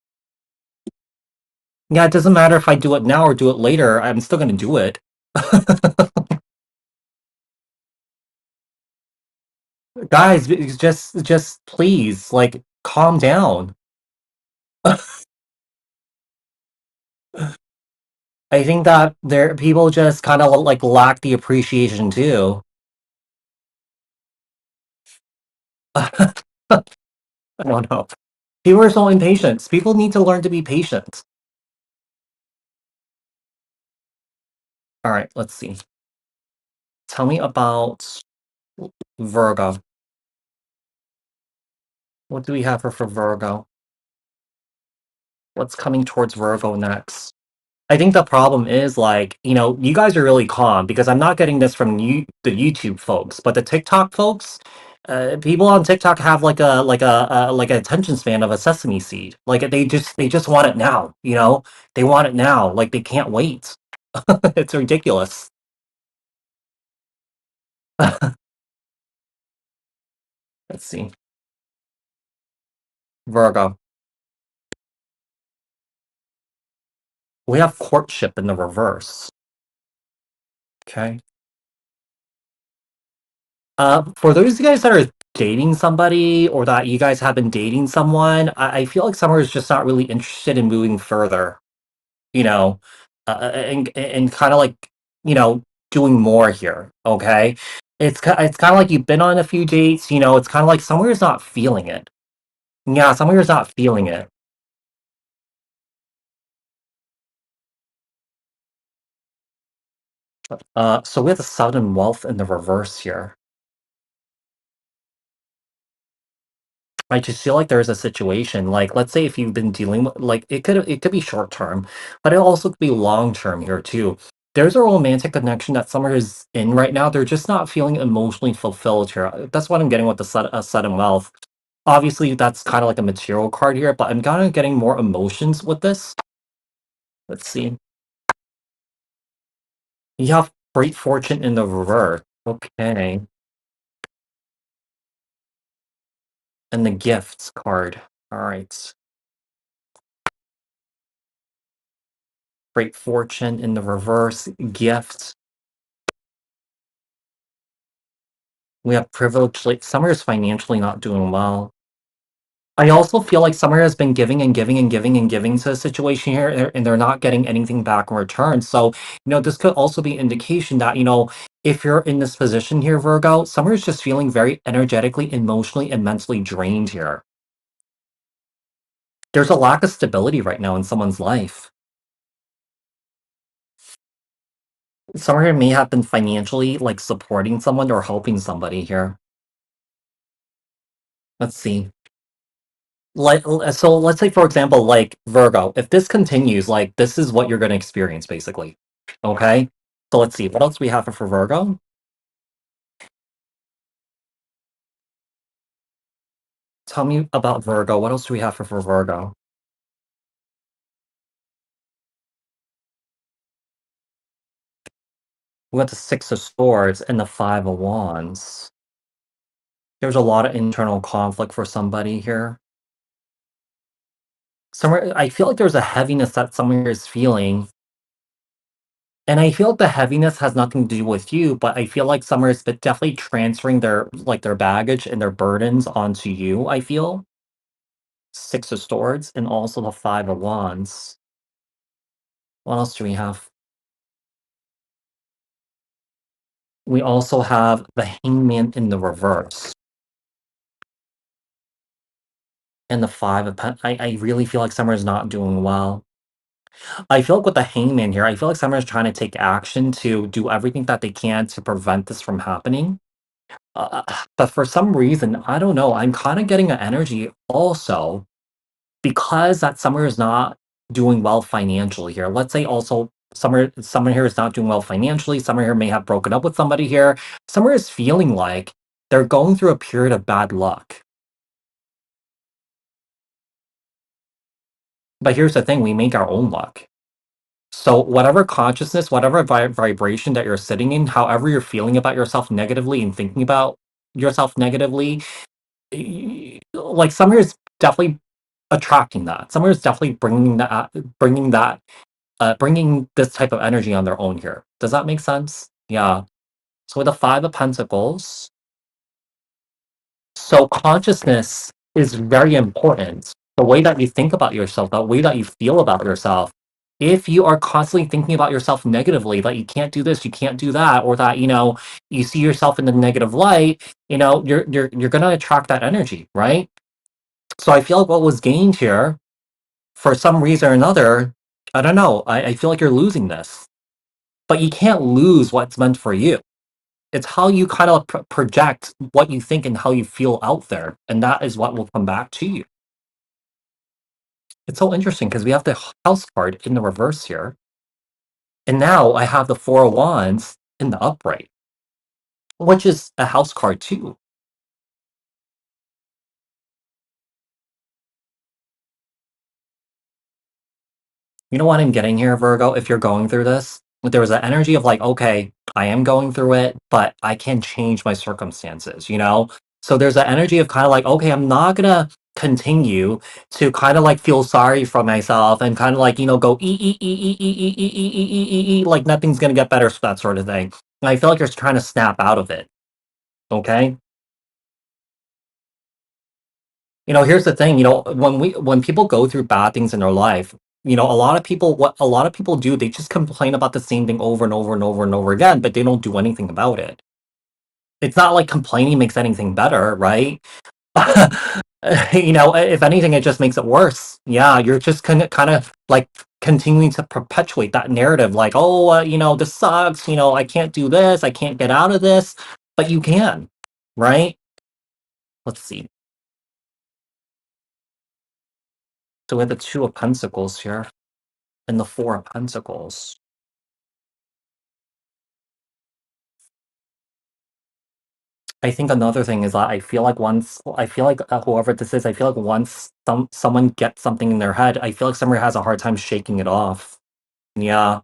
Yeah, it doesn't matter if I do it now or do it later. I'm still gonna do it. Guys, just please, like, calm down. I think that there people just kind of like lack the appreciation too. I don't know. People are so impatient. People need to learn to be patient. All right, let's see. Tell me about Virgo. What do we have for Virgo? What's coming towards Virgo next? I think the problem is like, you guys are really calm because I'm not getting this from the YouTube folks, but the TikTok folks, people on TikTok have like a attention span of a sesame seed. Like they just want it now, They want it now. Like they can't wait. It's ridiculous. Let's see. Virgo. We have courtship in the reverse. Okay. For those of you guys that are dating somebody or that you guys have been dating someone, I feel like Summer is just not really interested in moving further, you know, and kind of like, you know, doing more here. Okay. It's kind of like you've been on a few dates, it's kind of like Summer is not feeling it. Yeah, Summer is not feeling it. So we have the sudden wealth in the reverse here. I just feel like there's a situation, like, let's say if you've been dealing with like, it could be short term, but it also could be long term here too. There's a romantic connection that Summer is in right now. They're just not feeling emotionally fulfilled here. That's what I'm getting with the sudden wealth. Obviously, that's kind of like a material card here, but I'm kind of getting more emotions with this. Let's see. You have great fortune in the reverse. Okay. And the gifts card. All right. Great fortune in the reverse. Gift. We have privilege. Like Summer is financially not doing well. I also feel like Summer has been giving and giving and giving and giving to a situation here, and they're not getting anything back in return. So, this could also be indication that, if you're in this position here, Virgo, Summer is just feeling very energetically, emotionally, and mentally drained here. There's a lack of stability right now in someone's life. Summer here may have been financially like supporting someone or helping somebody here. Let's see. So let's say, for example, like Virgo, if this continues, like this is what you're going to experience basically. Okay. So let's see. What else we have for Virgo? Tell me about Virgo. What else do we have for Virgo? We got the Six of Swords and the Five of Wands. There's a lot of internal conflict for somebody here. Somewhere, I feel like there's a heaviness that someone here is feeling. And I feel like the heaviness has nothing to do with you, but I feel like Summer is definitely transferring their baggage and their burdens onto you, I feel. Six of Swords and also the Five of Wands. What else do we have? We also have the Hangman in the reverse and the Five of I really feel like Summer is not doing well. I feel like with the Hangman here, I feel like Summer is trying to take action to do everything that they can to prevent this from happening. But for some reason, I don't know, I'm kind of getting an energy also because that Summer is not doing well financially here. Let's say also Summer here is not doing well financially. Summer here may have broken up with somebody here. Summer is feeling like they're going through a period of bad luck. But here's the thing, we make our own luck. So whatever consciousness, whatever vibration that you're sitting in, however you're feeling about yourself negatively and thinking about yourself negatively, like Summer is definitely attracting that. Summer is definitely bringing this type of energy on their own here. Does that make sense? Yeah. So with the Five of Pentacles, so consciousness is very important. The way that you think about yourself, the way that you feel about yourself. If you are constantly thinking about yourself negatively, that you can't do this, you can't do that, or that, you see yourself in the negative light, you're gonna attract that energy, right? So I feel like what was gained here, for some reason or another, I don't know, I feel like you're losing this. But you can't lose what's meant for you. It's how you kind of project what you think and how you feel out there, and that is what will come back to you. It's so interesting because we have the house card in the reverse here, and now I have the Four of Wands in the upright, which is a house card too. You know what I'm getting here, Virgo? If you're going through this, there was an energy of like, okay, I am going through it, but I can change my circumstances, you know? So there's an energy of kind of like, okay, I'm not gonna continue to kind of like feel sorry for myself and kind of like, go like nothing's gonna get better, that sort of thing. And I feel like you're trying to snap out of it. Okay. Here's the thing, when people go through bad things in their life, a lot of people what a lot of people do, they just complain about the same thing over and over and over and over again, but they don't do anything about it. It's not like complaining makes anything better, right? If anything, it just makes it worse. Yeah, you're just kind of like continuing to perpetuate that narrative, like, oh, this sucks. I can't do this. I can't get out of this, but you can, right? Let's see. So we have the Two of Pentacles here and the Four of Pentacles. I think another thing is that I feel like whoever this is, I feel like once someone gets something in their head, I feel like somebody has a hard time shaking it off. Yeah,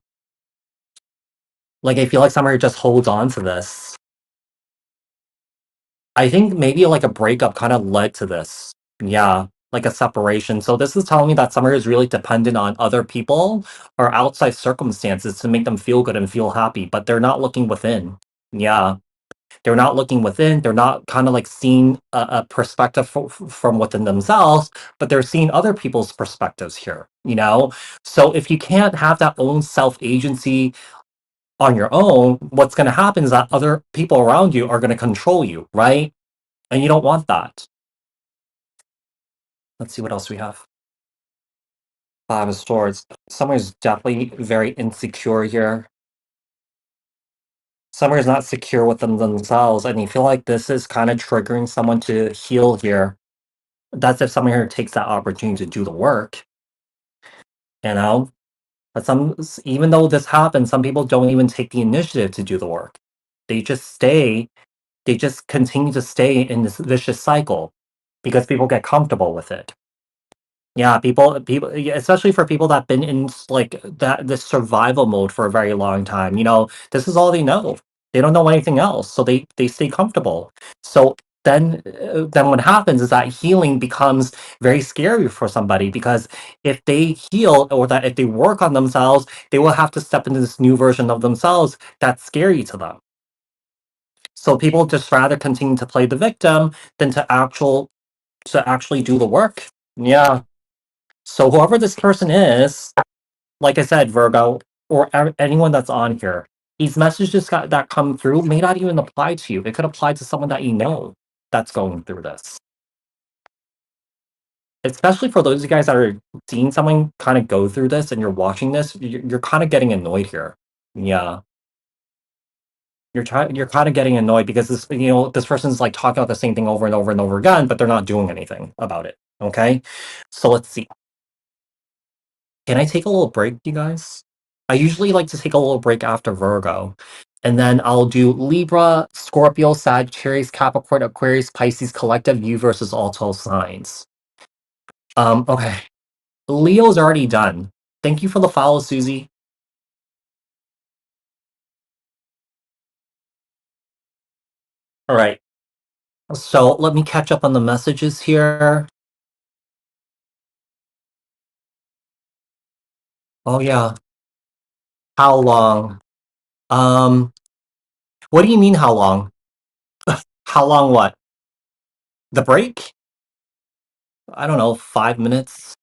like I feel like somebody just holds on to this. I think maybe like a breakup kind of led to this. Yeah, like a separation. So this is telling me that somebody is really dependent on other people or outside circumstances to make them feel good and feel happy, but they're not looking within. Yeah. They're not looking within. They're not kind of like seeing a perspective from within themselves, but they're seeing other people's perspectives here, So if you can't have that own self agency on your own, what's going to happen is that other people around you are going to control you, right? And you don't want that. Let's see what else we have. Five of Swords. Someone's definitely very insecure here. Someone's not secure with themselves, and you feel like this is kind of triggering someone to heal here. That's if someone here takes that opportunity to do the work, you know? But even though this happens, some people don't even take the initiative to do the work. They just stay, they just continue to stay in this vicious cycle because people get comfortable with it. Yeah, yeah, especially for people that been in like that this survival mode for a very long time. This is all they know. They don't know anything else, so they stay comfortable. So then what happens is that healing becomes very scary for somebody because if they heal or that if they work on themselves, they will have to step into this new version of themselves that's scary to them. So people just rather continue to play the victim than to actually do the work. Yeah. So whoever this person is, like I said, Virgo, or anyone that's on here, these messages that come through may not even apply to you. It could apply to someone that you know that's going through this. Especially for those of you guys that are seeing someone kind of go through this and you're watching this, you're kind of getting annoyed here. Yeah. You're kind of getting annoyed because this person's like talking about the same thing over and over and over again, but they're not doing anything about it. Okay. So let's see. Can I take a little break, you guys? I usually like to take a little break after Virgo, and then I'll do Libra, Scorpio, Sagittarius, Capricorn, Aquarius, Pisces, collective you versus all 12 signs. Okay. Leo's already done. Thank you for the follow, Susie. All right. So let me catch up on the messages here. Oh yeah. How long? Um, what do you mean how long? How long what? The break? I don't know, 5 minutes.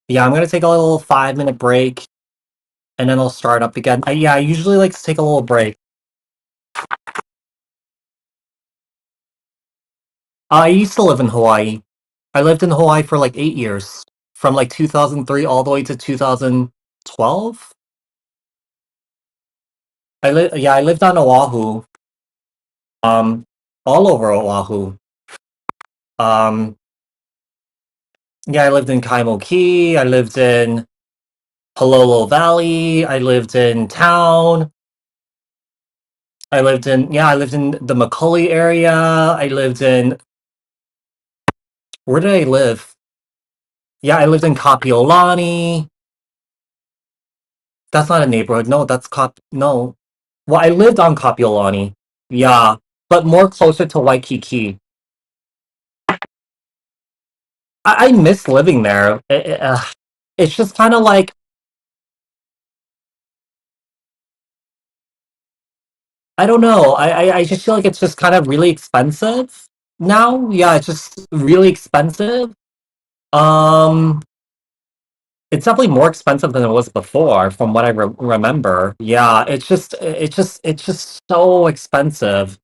Yeah, I'm gonna take a little 5-minute break, and then I'll start up again. Yeah, I usually like to take a little break. I used to live in Hawaii. I lived in Hawaii for like 8 years, from like 2003 all the way to 2012. Yeah, I lived on Oahu, um, all over Oahu. Um, yeah, I lived in Kaimoki. I lived in Palolo Valley. I lived in town. I lived in the Macaulay area. I lived in, where did I live? Yeah, I lived in Kapiolani. That's not a neighborhood. No, no. Well, I lived on Kapiolani. Yeah, but more closer to Waikiki. I miss living there. It's just kind of like, I don't know. I just feel like it's just kind of really expensive now. Yeah, it's just really expensive. Um, it's definitely more expensive than it was before, from what I remember. Yeah, it's just so expensive.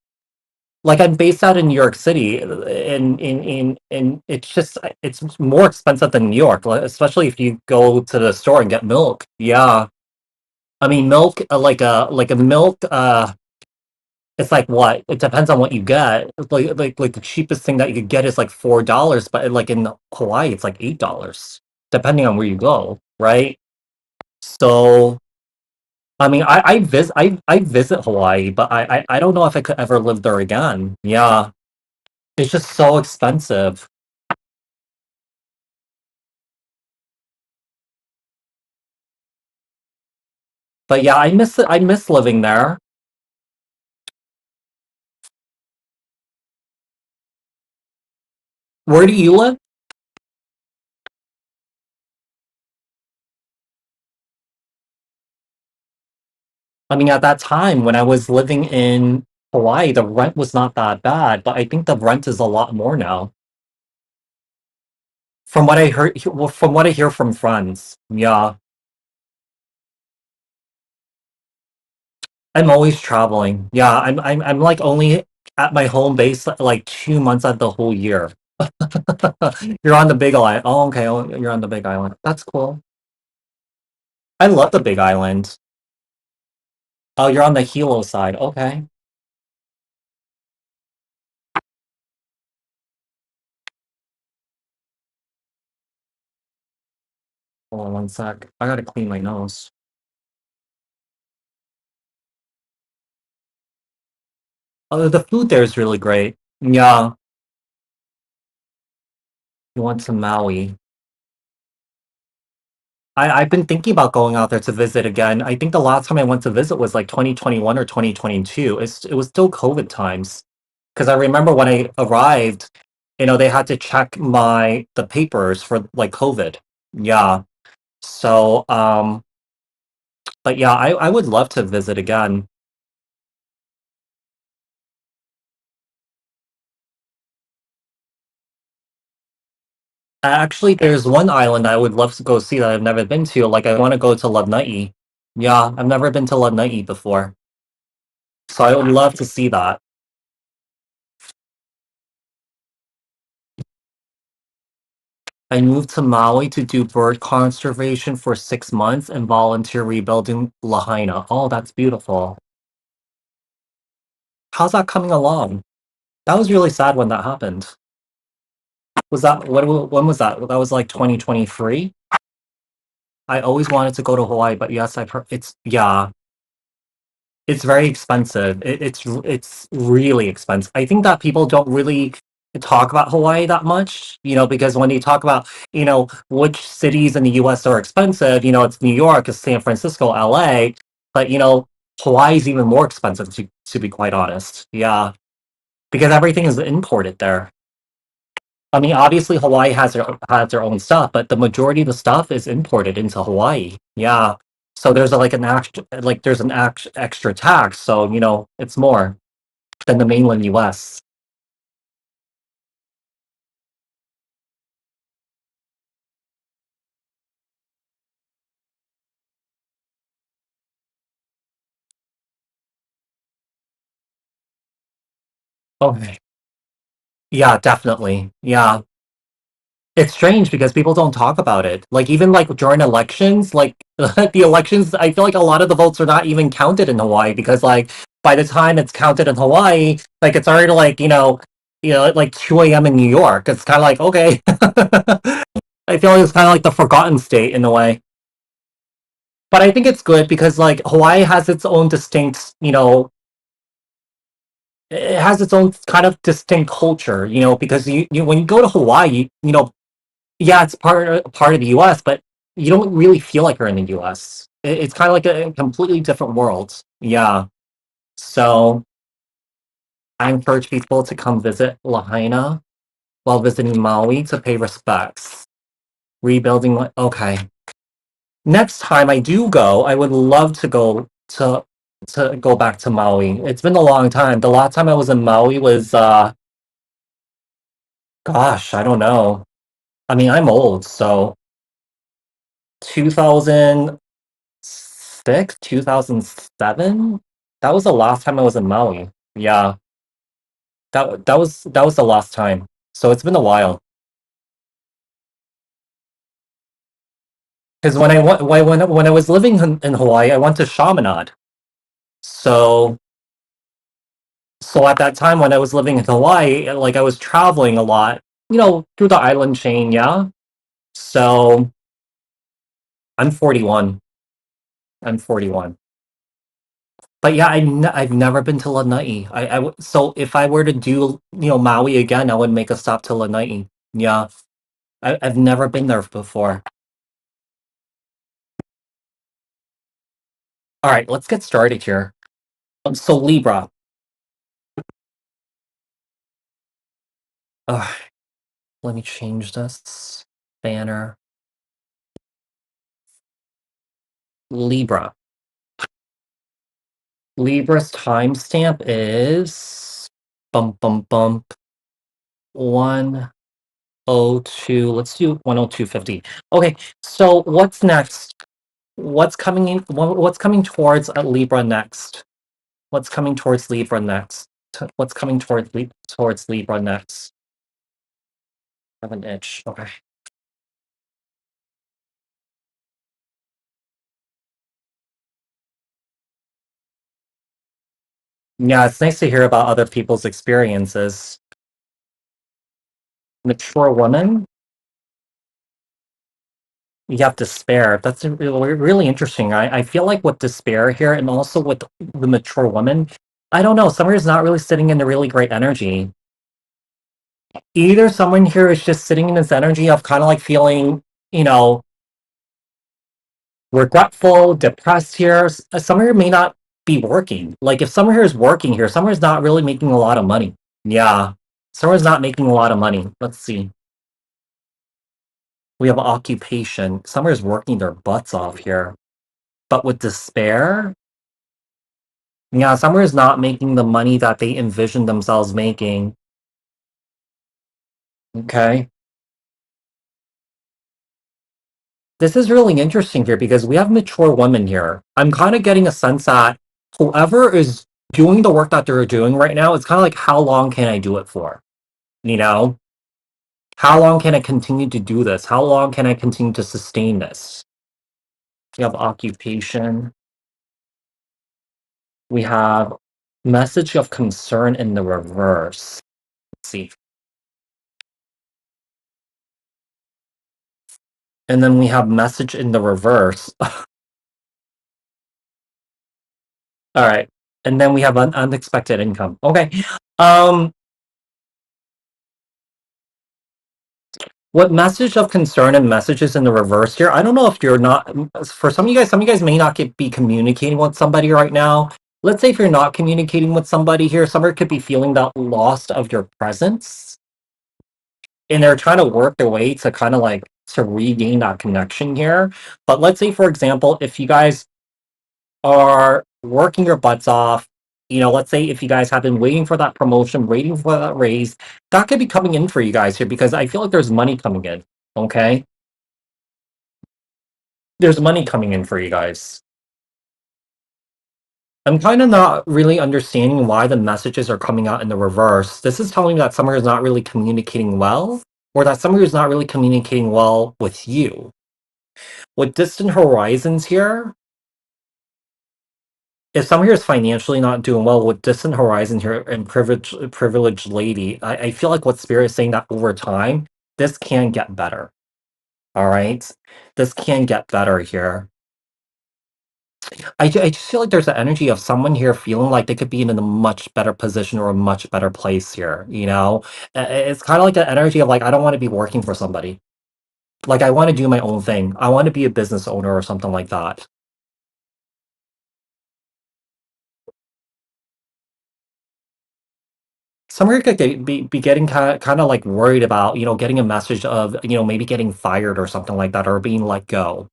Like, I'm based out in New York City, and it's more expensive than New York, like, especially if you go to the store and get milk. Yeah, I mean milk, like a milk. It's like what? It depends on what you get. Like the cheapest thing that you could get is like $4, but like in Hawaii, it's like $8, depending on where you go, right? So, I mean, I visit Hawaii, but I don't know if I could ever live there again. Yeah, it's just so expensive. But yeah, I miss it. I miss living there. Where do you live? I mean, at that time when I was living in Hawaii, the rent was not that bad, but I think the rent is a lot more now. From what I heard, well, from what I hear from friends. Yeah, I'm always traveling. Yeah, I'm like only at my home base like 2 months out of the whole year. You're on the Big Island. Oh, okay. Oh, you're on the Big Island. That's cool. I love the Big Island. Oh, you're on the Hilo side. Okay. Hold on one sec. I gotta clean my nose. Oh, the food there is really great. Yeah, you want some Maui. I've been thinking about going out there to visit again. I think the last time I went to visit was like 2021 or 2022. It was still COVID times. Because I remember when I arrived, they had to check the papers for like COVID. Yeah. So, but yeah, I would love to visit again. Actually, there's one island I would love to go see that I've never been to. Like, I want to go to Lanai. Yeah, I've never been to Lanai before. So I would love to see that. I moved to Maui to do bird conservation for 6 months and volunteer rebuilding Lahaina. Oh, that's beautiful. How's that coming along? That was really sad when that happened. When was that? That was like 2023. I always wanted to go to Hawaii, but yes, I've heard yeah, it's very expensive. It's really expensive. I think that people don't really talk about Hawaii that much, because when you talk about, which cities in the US are expensive, it's New York, it's San Francisco, LA, but Hawaii is even more expensive to be quite honest. Yeah, because everything is imported there. I mean, obviously Hawaii has their own stuff, but the majority of the stuff is imported into Hawaii. Yeah. So there's extra tax, so it's more than the mainland US. Okay. Yeah, definitely. Yeah. It's strange because people don't talk about it. Like even like during elections, like the elections, I feel like a lot of the votes are not even counted in Hawaii because like by the time it's counted in Hawaii, like it's already like, like 2 a.m. in New York. It's kind of like, okay. I feel like it's kind of like the forgotten state in a way. But I think it's good because like Hawaii has its own distinct, it has its own kind of distinct culture, because you when you go to Hawaii, yeah, it's part of the U.S., but you don't really feel like you're in the U.S. It's kind of like a completely different world. Yeah. So I encourage people to come visit Lahaina while visiting Maui to pay respects. Rebuilding. Okay. Next time I do go, I would love to go to go back to Maui. It's been a long time. The last time I was in Maui was gosh, I don't know. I mean, I'm old, so 2006, 2007. That was the last time I was in Maui. Yeah, that was the last time. So it's been a while. Because when I was living in Hawaii, I went to Chaminade. So so at that time when I was living in Hawaii, like I was traveling a lot, through the island chain. Yeah. So I'm 41. I'm 41. But yeah, I've never been to Lanai. So if I were to do Maui again, I would make a stop to Lanai. Yeah, I've never been there before. All right, let's get started here. So Libra. Ugh, let me change this banner. Libra. Libra's timestamp is bump bump bump 102. Let's do 102.50. Okay, so what's next? What's coming in? What's coming towards Libra next? What's coming towards Libra next? What's coming towards Libra next? I have an itch. Okay. Yeah, it's nice to hear about other people's experiences. Mature woman, you have despair. That's really interesting. I feel like with despair here and also with the mature woman, I don't know. Somebody's not really sitting in a really great energy. Either someone here is just sitting in this energy of kind of like feeling, you know, regretful, depressed here. Somewhere may not be working. Like if someone here is working here, somewhere's not really making a lot of money. Yeah. Someone's not making a lot of money. Let's see. We have occupation. Somewhere's working their butts off here. But with despair, yeah, somewhere's not making the money that they envisioned themselves making. Okay. This is really interesting here because we have mature women here. I'm kind of getting a sense that whoever is doing the work that they're doing right now, it's kind of like, how long can I do it for? You know, how long can I continue to do this? How long can I continue to sustain this? We have occupation. We have message of concern in the reverse. Let's see. And then we have message in the reverse. All right. And then we have unexpected income. Okay. Um, what message of concern and messages in the reverse here? I don't know if you're not, for some of you guys may not be communicating with somebody right now. Let's say if you're not communicating with somebody here, somebody could be feeling that lost of your presence. And they're trying to work their way to kind of like to regain that connection here. But let's say, for example, if you guys are working your butts off, let's say if you guys have been waiting for that promotion, waiting for that raise, that could be coming in for you guys here because I feel like there's money coming in. Okay. There's money coming in for you guys. I'm kind of not really understanding why the messages are coming out in the reverse. This is telling me that someone is not really communicating well, or that someone is not really communicating well with you. With distant horizons here, if someone here is financially not doing well with distant horizon here and privileged lady, I feel like what Spirit is saying that over time, this can get better. All right, this can get better here. I just feel like there's an energy of someone here feeling like they could be in a much better position or a much better place here. You know, it's kind of like the energy of like I don't want to be working for somebody. Like I want to do my own thing. I want to be a business owner or something like that. Somewhere could be getting kind of like worried about, getting a message of, maybe getting fired or something like that or being let go.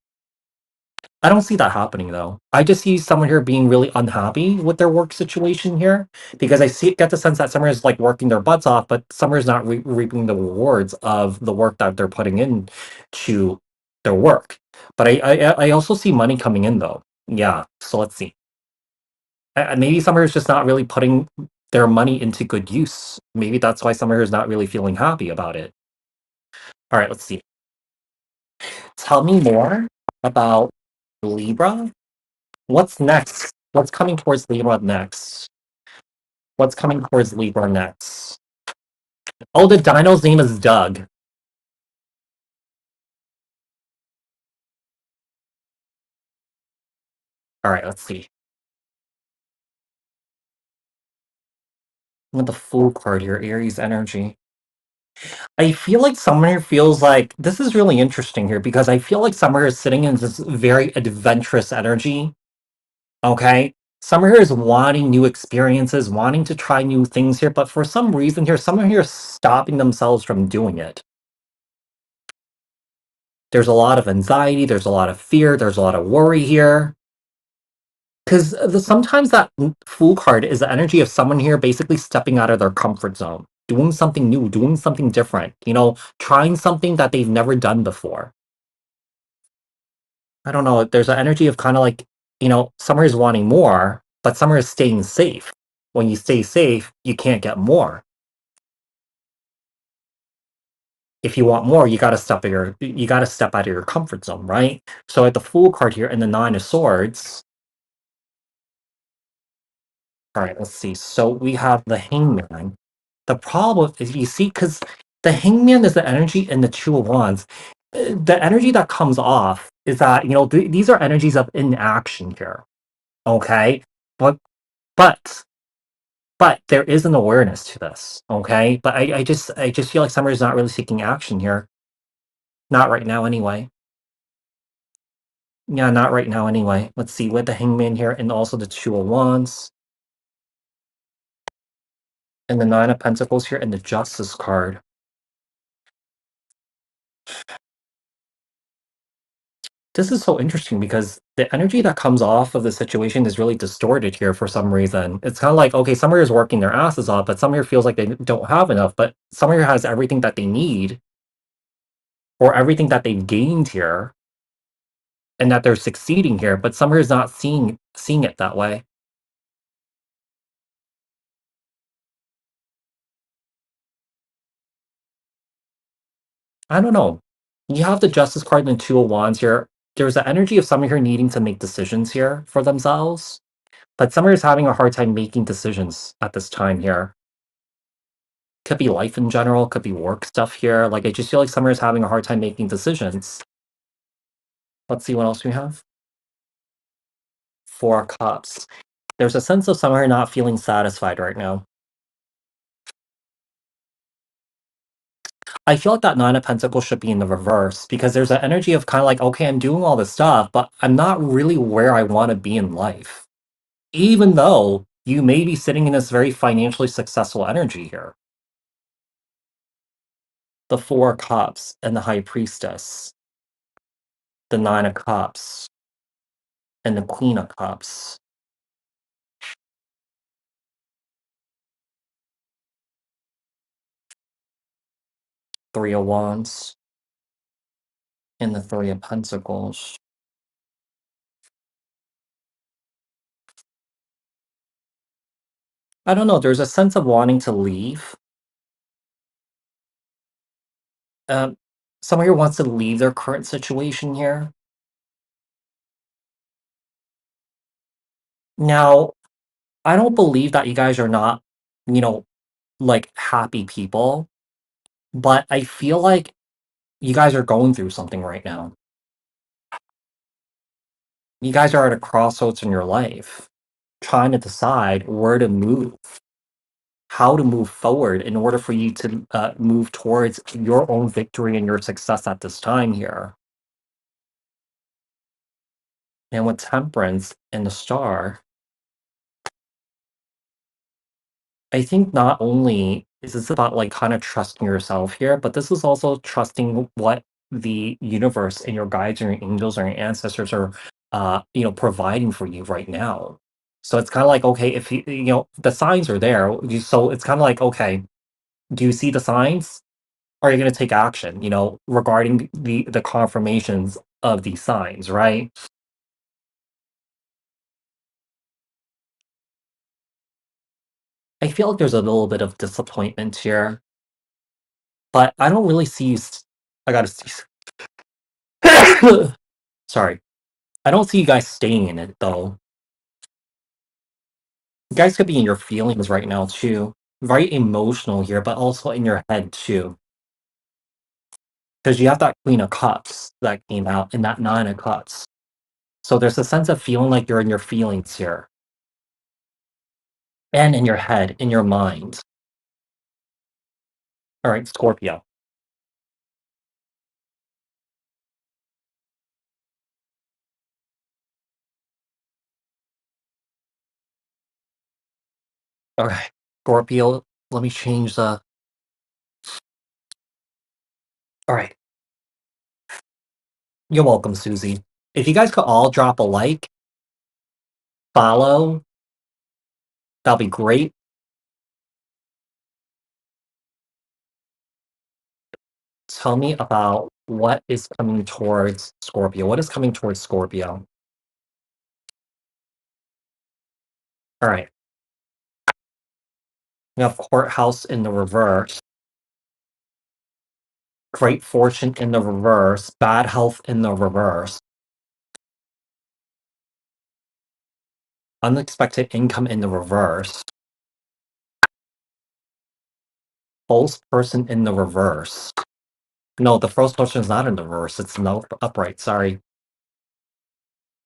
I don't see that happening though. I just see someone here being really unhappy with their work situation here because get the sense that Summer is like working their butts off, but Summer is not reaping the rewards of the work that they're putting in to their work. But I also see money coming in though. Yeah. So let's see. Maybe Summer is just not really putting their money into good use. Maybe that's why Summer is not really feeling happy about it. All right, let's see. Tell me more about Libra. What's next? What's coming towards Libra next? What's coming towards Libra next? Oh, the dino's name is Doug. All right, let's see. With the Fool card here, Aries energy. I feel like Summer here feels like this is really interesting here because I feel like Summer is sitting in this very adventurous energy. Okay. Summer here is wanting new experiences, wanting to try new things here, but for some reason here, Summer here is stopping themselves from doing it. There's a lot of anxiety, there's a lot of fear, there's a lot of worry here. Because sometimes that Fool card is the energy of someone here basically stepping out of their comfort zone, doing something new, doing something different, trying something that they've never done before. I don't know. There's an energy of kind of like, Summer is wanting more, but Summer is staying safe. When you stay safe, you can't get more. If you want more, you gotta step out of your comfort zone, right? So at the Fool card here and the Nine of Swords, all right, let's see. So we have the Hangman. The problem is, you see, because the Hangman is the energy and the Two of Wands. The energy that comes off is that, these are energies of inaction here. Okay. But, but, but there is an awareness to this. Okay. But I just feel like Summer is not really seeking action here. Not right now, anyway. Yeah, not right now, anyway. Let's see, with the Hangman here and also the Two of Wands and the Nine of Pentacles here and the Justice card. This is so interesting because the energy that comes off of the situation is really distorted here for some reason. It's kind of like, okay, Summer is working their asses off, but Summer feels like they don't have enough, but Summer has everything that they need or everything that they've gained here and that they're succeeding here, but Summer is not seeing it that way. I don't know. You have the Justice card and the Two of Wands here. There's the energy of Summer here needing to make decisions here for themselves, but Summer is having a hard time making decisions at this time here. Could be life in general, could be work stuff here. Like, I just feel like Summer is having a hard time making decisions. Let's see what else we have. Four of Cups. There's a sense of Summer not feeling satisfied right now. I feel like that Nine of Pentacles should be in the reverse because there's an energy of kind of like, okay, I'm doing all this stuff, but I'm not really where I want to be in life. Even though you may be sitting in this very financially successful energy here. The Four of Cups and the High Priestess, the Nine of Cups, and the Queen of Cups. Three of Wands, and the Three of Pentacles. I don't know, there's a sense of wanting to leave. Um, Someone here wants to leave their current situation here. Now, I don't believe that you guys are not, you know, like, happy people, but I feel like you guys are going through something right now. You guys are at a crossroads in your life, trying to decide where to move, how to move forward in order for you to move towards your own victory and your success at this time here. And with temperance and the star, I think not only is this about like kind of trusting yourself here, but this is also trusting what the universe and your guides and your angels or your ancestors are, providing for you right now. So it's kind of like, okay, if the signs are there, so it's kind of like, okay, do you see the signs? Are you going to take action? Regarding the confirmations of these signs, right? I feel like there's a little bit of disappointment here, but I don't really see you. I gotta see. Sorry. I don't see you guys staying in it though. You guys could be in your feelings right now too. Very emotional here, but also in your head too. Because you have that Queen of Cups that came out and that Nine of Cups. So there's a sense of feeling like you're in your feelings here. And in your head, in your mind. Alright, Scorpio. Alright. Scorpio, let me change the alright. You're welcome, Susie. If you guys could all drop a like, follow, that'll be great. Tell me about what is coming towards Scorpio. What is coming towards Scorpio? All right. We have Courthouse in the reverse, Great Fortune in the reverse, Bad Health in the reverse, Unexpected Income in the reverse, False Person in the reverse. No, the first person is not in the reverse. It's no upright. Sorry.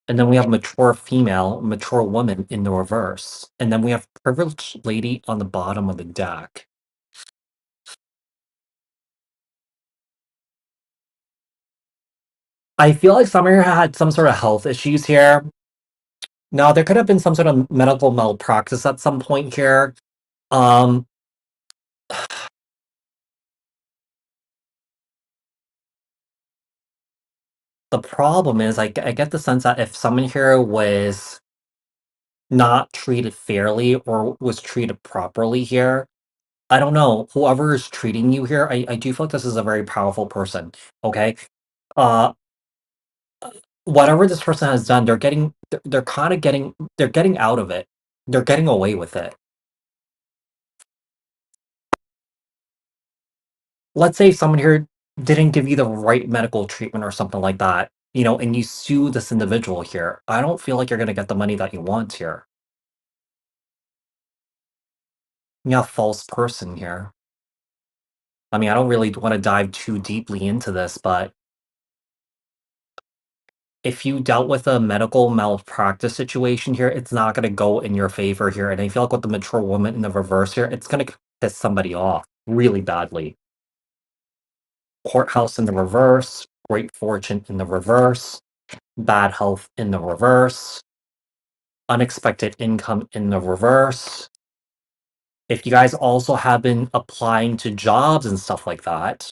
And then we have mature female, mature woman in the reverse. And then we have privileged lady on the bottom of the deck. I feel like Summer had some sort of health issues here. Now, there could have been some sort of medical malpractice at some point here. Um, the problem is, I get the sense that if someone here was not treated fairly or was treated properly here, I don't know, whoever is treating you here, I do feel like this is a very powerful person. Okay, uh, whatever this person has done, they're kind of they're getting out of it. They're getting away with it. Let's say someone here didn't give you the right medical treatment or something like that, and you sue this individual here. I don't feel like you're going to get the money that you want here. You have false person here. I mean, I don't really want to dive too deeply into this, but if you dealt with a medical malpractice situation here, it's not going to go in your favor here. And I feel like with the mature woman in the reverse here, it's going to piss somebody off really badly. Courthouse in the reverse, great fortune in the reverse, bad health in the reverse, unexpected income in the reverse. If you guys also have been applying to jobs and stuff like that,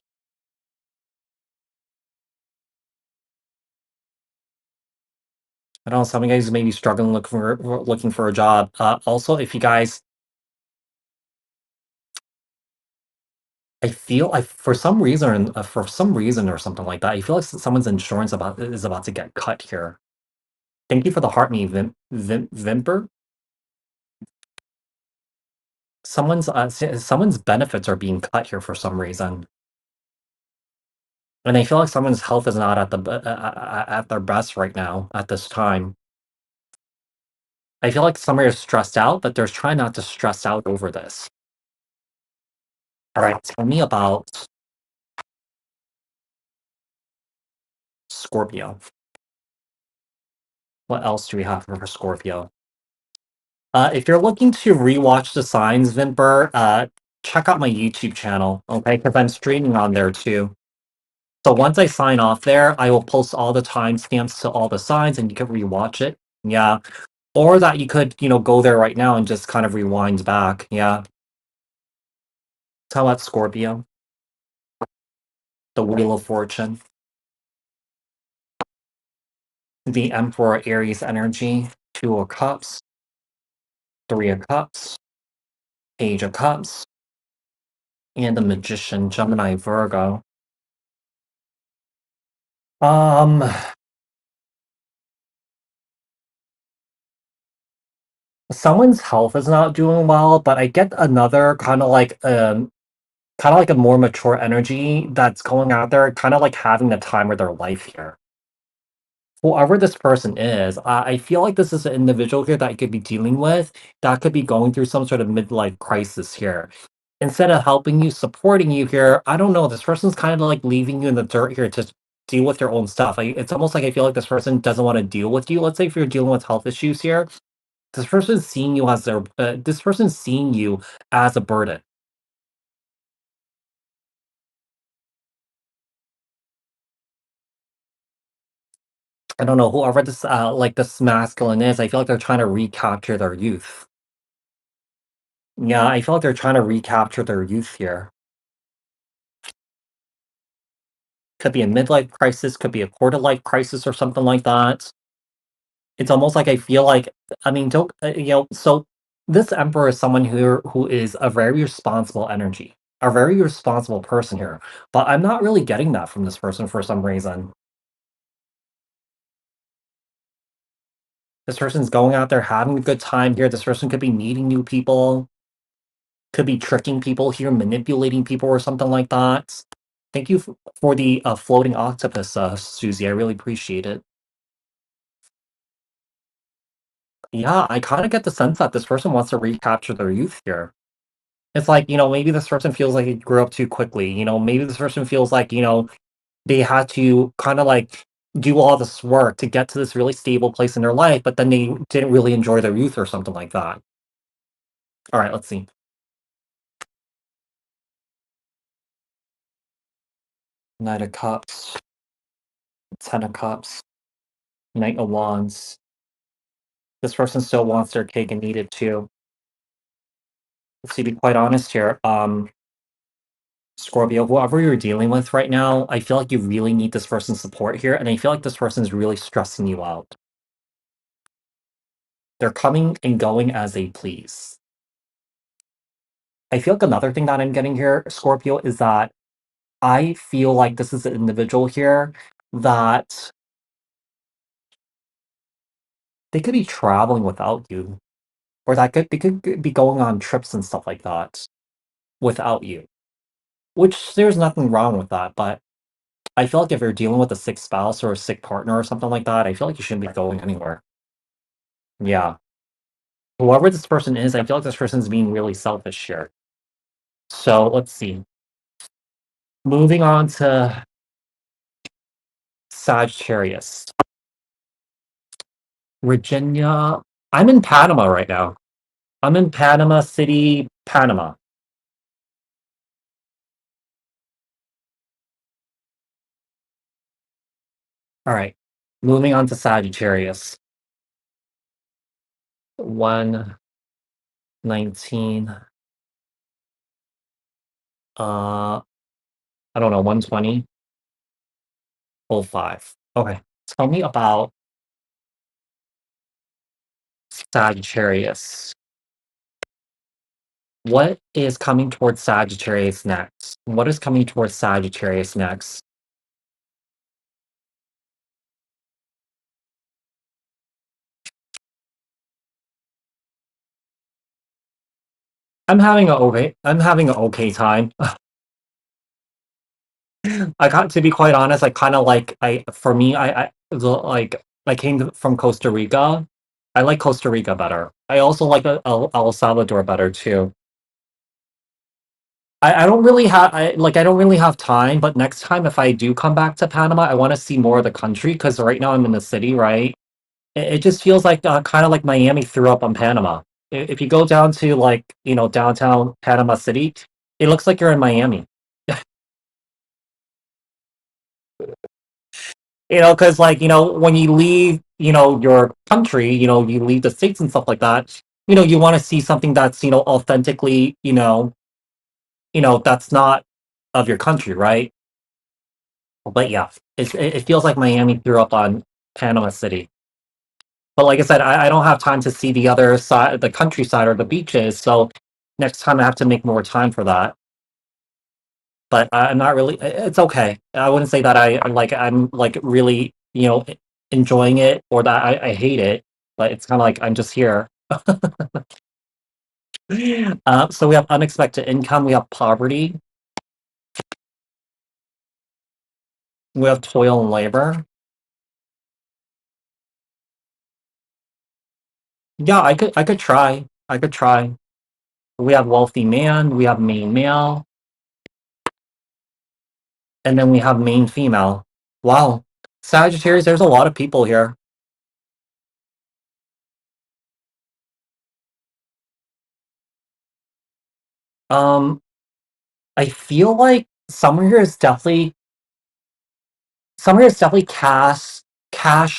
I don't know, some of you guys may be struggling looking for a job. Also, if you guys, I feel I for some reason or something like that, I feel like someone's insurance is about to get cut here. Thank you for the heart me, Vimper. someone's benefits are being cut here for some reason, and I feel like someone's health is not at their best right now at this time. I feel like somebody is stressed out, but they're trying not to stress out over this. All right, tell me about Scorpio. What else do we have for Scorpio? If you're looking to rewatch the signs, Vimper, check out my YouTube channel, okay? Because I'm streaming on there too. So once I sign off there, I will post all the timestamps to all the signs, and you can rewatch it. Yeah, or that you could, go there right now and just kind of rewind back. Yeah. Tell about Scorpio, the Wheel of Fortune, the Emperor Aries energy, Two of Cups, Three of Cups, Page of Cups, and the Magician, Gemini, Virgo. Um, Someone's health is not doing well, but I get another kind of like a more mature energy that's going out there, kind of like having the time of their life here. Whoever this person is, I feel like this is an individual here that I could be dealing with that could be going through some sort of midlife crisis here. Instead of helping you, supporting you here, I don't know. This person's kind of like leaving you in the dirt here to deal with your own stuff. It's almost like I feel like this person doesn't want to deal with you. Let's say if you're dealing with health issues here, this person's seeing you as a burden. I don't know, whoever this masculine is, I feel like they're trying to recapture their youth. Yeah, I feel like they're trying to recapture their youth here. Could be a midlife crisis, could be a quarter life crisis or something like that. It's almost like I feel like, I mean, don't so this emperor is someone who is a very responsible energy, a very responsible person here. But I'm not really getting that from this person for some reason. This person's going out there having a good time here. This person could be meeting new people, could be tricking people here, manipulating people or something like that. Thank you for the floating octopus, Susie. I really appreciate it. Yeah, I kind of get the sense that this person wants to recapture their youth here. It's like, maybe this person feels like it grew up too quickly. Maybe this person feels like, they had to kind of like do all this work to get to this really stable place in their life, but then they didn't really enjoy their youth or something like that. All right, let's see. Knight of Cups, Ten of Cups, Knight of Wands. This person still wants their cake and eat it too. To be quite honest here, Scorpio, whoever you're dealing with right now, I feel like you really need this person's support here, and I feel like this person's really stressing you out. They're coming and going as they please. I feel like another thing that I'm getting here, Scorpio, is that I feel like this is an individual here that they could be traveling without you, or that they could be going on trips and stuff like that without you. Which there's nothing wrong with that, but I feel like if you're dealing with a sick spouse or a sick partner or something like that, I feel like you shouldn't be going anywhere. Yeah. Whoever this person is, I feel like this person's being really selfish here. So let's see. Moving on to Sagittarius. Virginia. I'm in Panama right now. I'm in Panama City, Panama. All right. Moving on to Sagittarius. 119. Uh, I don't know, 120. Oh, 5. Okay. Tell me about Sagittarius. What is coming towards Sagittarius next? What is coming towards Sagittarius next? I'm having an okay time. I got to be quite honest, I kinda like I for me, like, I came from Costa Rica. I like Costa Rica better. I also like, El Salvador better too. I don't really have I don't really have time, but next time if I do come back to Panama, I wanna see more of the country because right now I'm in the city, right? It just feels like, kinda like Miami threw up on Panama. If you go down to, like, downtown Panama City, it looks like you're in Miami. Because like, when you leave, your country, you leave the States and stuff like that, you wanna see something that's, authentically, that's not of your country, right? But yeah, it feels like Miami threw up on Panama City. But like I said, I don't have time to see the other side, the countryside or the beaches, so next time I have to make more time for that. But I'm not really it's okay. I wouldn't say that I'm, like, really, enjoying it or that I hate it, but it's kinda like I'm just here. So we have unexpected income, we have poverty, we have toil and labor. Yeah, I could try. I could try. We have wealthy man, we have main male, and then we have main female. Wow. Sagittarius, there's a lot of people here. Um, I feel like summer here is definitely cash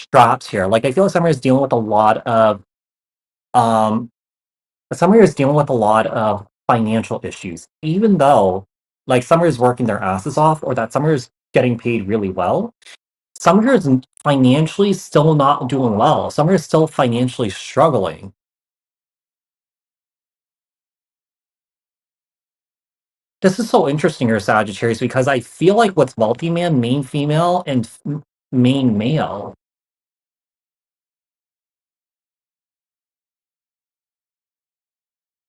straps here. Like I feel like summer is dealing with a lot of um summer is dealing with a lot of financial issues, even though like summer is working their asses off or that summer is getting paid really well. Summer is financially still not doing well. Summer is still financially struggling. This is so interesting here, Sagittarius, because I feel like with wealthy man, main female, and main male,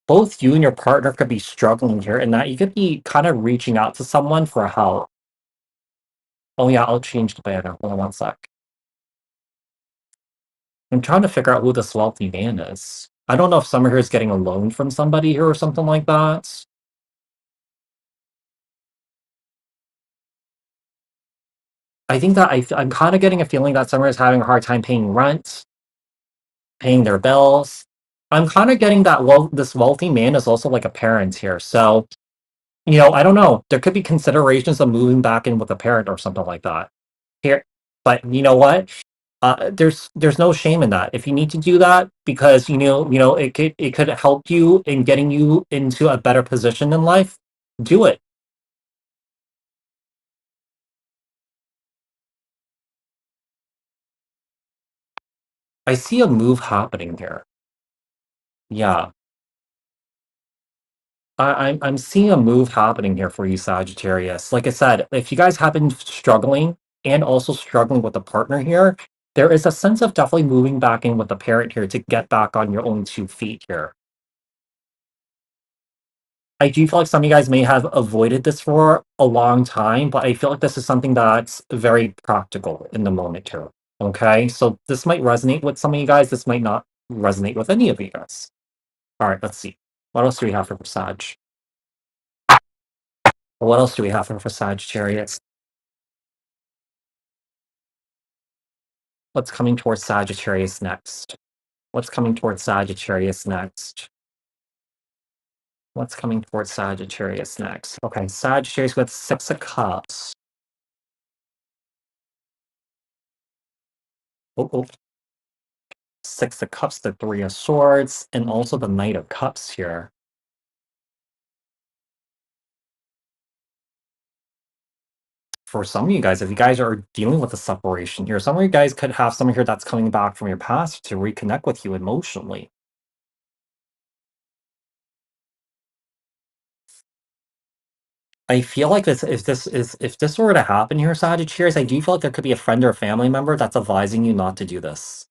both you and your partner could be struggling here, and that you could be kind of reaching out to someone for help. Oh yeah, I'll change the banner. Hold on one sec. I'm trying to figure out who this wealthy man is. I don't know if someone here is getting a loan from somebody here or something like that. I think that I'm kind of getting a feeling that someone is having a hard time paying rent, paying their bills. I'm kind of getting that this wealthy man is also like a parent here. So, I don't know. There could be considerations of moving back in with a parent or something like that. Here, but you know what? There's no shame in that. If you need to do that because it could help you in getting you into a better position in life, do it. I see a move happening here. Yeah, I'm seeing a move happening here for you, Sagittarius. Like I said, if you guys have been struggling and also struggling with a partner here, there is a sense of definitely moving back in with a parent here to get back on your own 2 feet here. I do feel like some of you guys may have avoided this for a long time, but I feel like this is something that's very practical in the moment here. Okay, so this might resonate with some of you guys. This might not resonate with any of you guys. All right, let's see. What else do we have for Sag? What else do we have for Sagittarius? What's coming towards Sagittarius next? What's coming towards Sagittarius next? What's coming towards Sagittarius next? Okay, Sagittarius with Six of Cups. Oh, oh. Six of Cups, the Three of Swords, and also the Knight of Cups here. For some of you guys, if you guys are dealing with a separation here, some of you guys could have someone here that's coming back from your past to reconnect with you emotionally. I feel like if this were to happen here, Sagittarius, I do feel like there could be a friend or a family member that's advising you not to do this.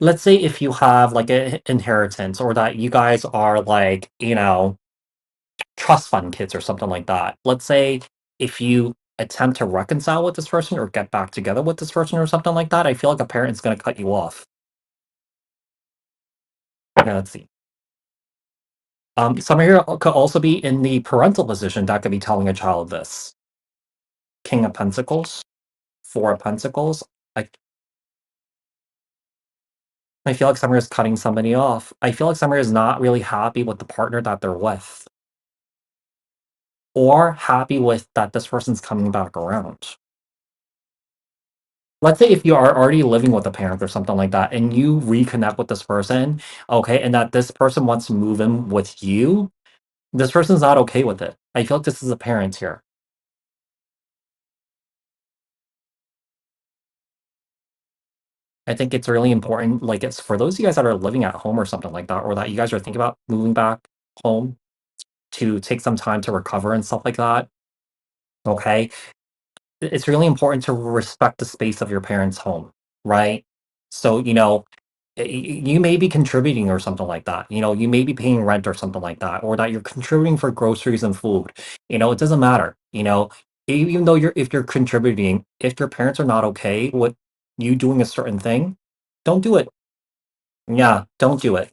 let's say if you have like a inheritance or that you guys are like, trust fund kids or something like that. Let's say if you attempt to reconcile with this person or get back together with this person or something like that, I feel like a parent's going to cut you off. Yeah, let's see. Some here could also be in the parental position that could be telling a child this. King of Pentacles, Four of Pentacles. I, I feel like Summer is cutting somebody off. I feel like Summer is not really happy with the partner that they're with, or happy with that this person's coming back around. Let's say if you are already living with a parent or something like that, and you reconnect with this person, okay, and that this person wants to move in with you, this person's not okay with it. I feel like this is a parent here. I think it's really important, like, it's for those of you guys that are living at home or something like that, or that you guys are thinking about moving back home to take some time to recover and stuff like that, okay? It's really important to respect the space of your parents' home, right? So, you may be contributing or something like that. You may be paying rent or something like that, or that you're contributing for groceries and food. It doesn't matter. Even though if you're contributing, if your parents are not okay with you doing a certain thing, don't do it. Yeah, don't do it.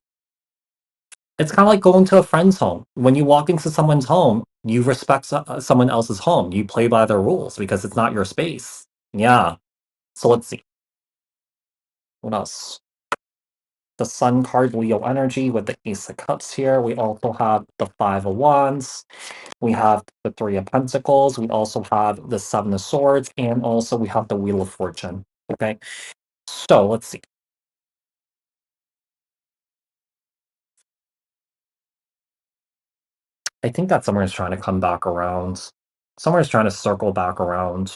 It's kind of like going to a friend's home. When you walk into someone's home, you respect someone else's home. You play by their rules because it's not your space. Yeah. So let's see. What else? The Sun card, Leo energy with the Ace of Cups here. We also have the Five of Wands. We have the Three of Pentacles. We also have the Seven of Swords. And also we have the Wheel of Fortune. Okay. So let's see. I think that Summer is trying to come back around. Summer is trying to circle back around.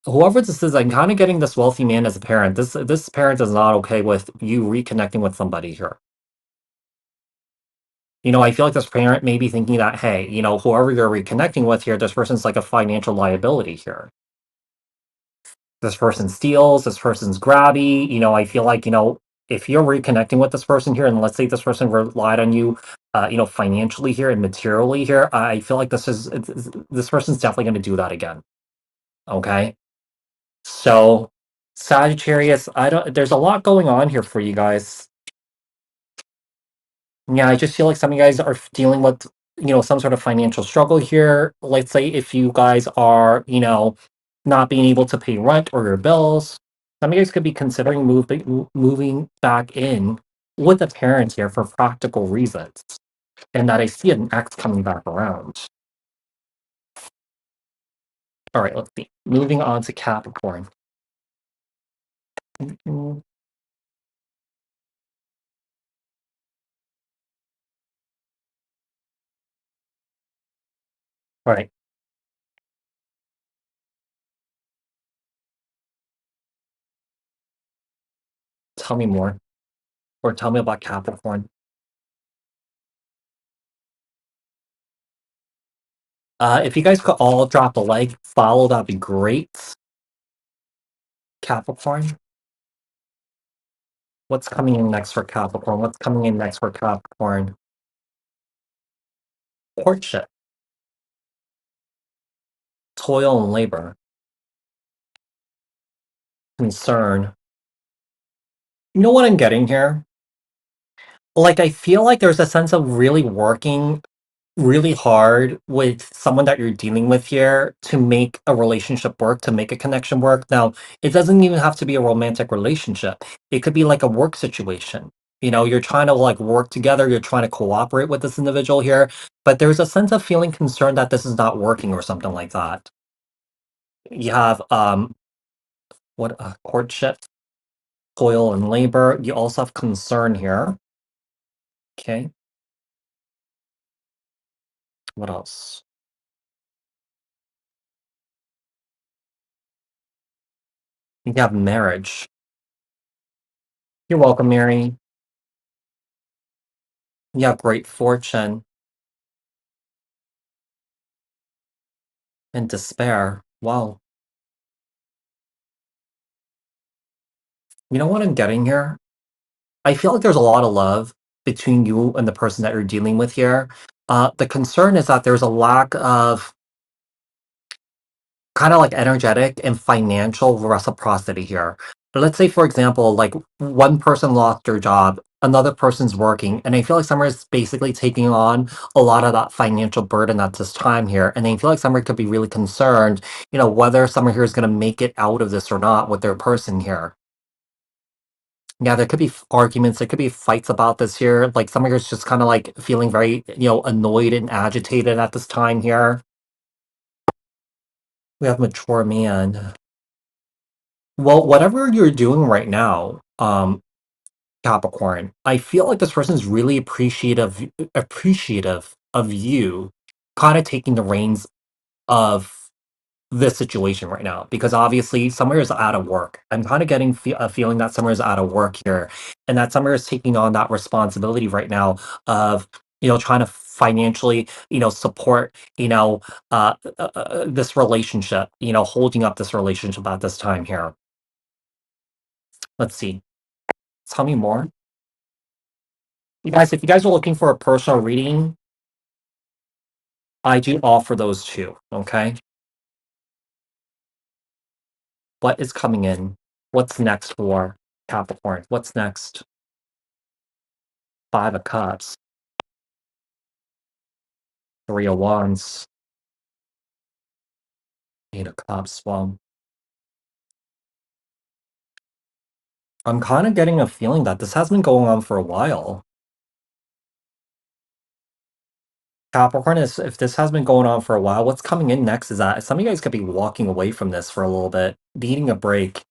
Whoever this is, I'm kind of getting this wealthy man as a parent. This parent is not okay with you reconnecting with somebody here. I feel like this parent may be thinking that, hey, whoever you're reconnecting with here, this person's like a financial liability here. This person steals, this person's grabby. I feel like, if you're reconnecting with this person here, and let's say this person relied on you, financially here and materially here, I feel like this person's definitely going to do that again. Okay. So, Sagittarius, I don't, there's a lot going on here for you guys. Yeah, I just feel like some of you guys are dealing with, some sort of financial struggle here. Let's say if you guys are, not being able to pay rent or your bills, some of you guys could be considering moving back in with a parent here for practical reasons. And that I see an ex coming back around. All right, let's see. Moving on to Capricorn. Mm, All right, tell me more, or tell me about Capricorn. If you guys could all drop a like, follow, that'd be great. Capricorn. What's coming in next for Capricorn? What's coming in next for Capricorn? Courtship, toil and labor, concern. You know what I'm getting here? Like, I feel like there's a sense of really working really hard with someone that you're dealing with here to make a relationship work, to make a connection work. Now, it doesn't even have to be a romantic relationship. It could be like a work situation. You're trying to like work together, you're trying to cooperate with this individual here, but there's a sense of feeling concerned that this is not working or something like that. You have what courtship, toil and labor. You also have concern here. Okay. What else? You have marriage. You're welcome, Mary. You have great fortune and despair. Wow. You know what I'm getting here? I feel like there's a lot of love between you and the person that you're dealing with here. The concern is that there's a lack of kind of like energetic and financial reciprocity here. But let's say, for example, like one person lost their job, another person's working, and I feel like Summer is basically taking on a lot of that financial burden at this time here. And I feel like Summer could be really concerned, whether Summer here is going to make it out of this or not with their person here. Yeah, there could be arguments, there could be fights about this here. Like Summer is just kind of like feeling very, annoyed and agitated at this time here. We have mature man. Well, whatever you're doing right now, Capricorn, I feel like this person's really appreciative of you kind of taking the reins of this situation right now because obviously Summer is out of work. I'm kind of getting a feeling that Summer is out of work here and that Summer is taking on that responsibility right now of trying to financially support this relationship, holding up this relationship at this time here. Let's see. Tell me more. You guys, if you guys are looking for a personal reading, I do offer those too. Okay. What is coming in? What's next for Capricorn? What's next? Five of Cups, Three of Wands, Eight of Cups. Well, I'm kind of getting a feeling that this has been going on for a while. Capricorn is if this has been going on for a while, what's coming in next is that some of you guys could be walking away from this for a little bit, needing a break.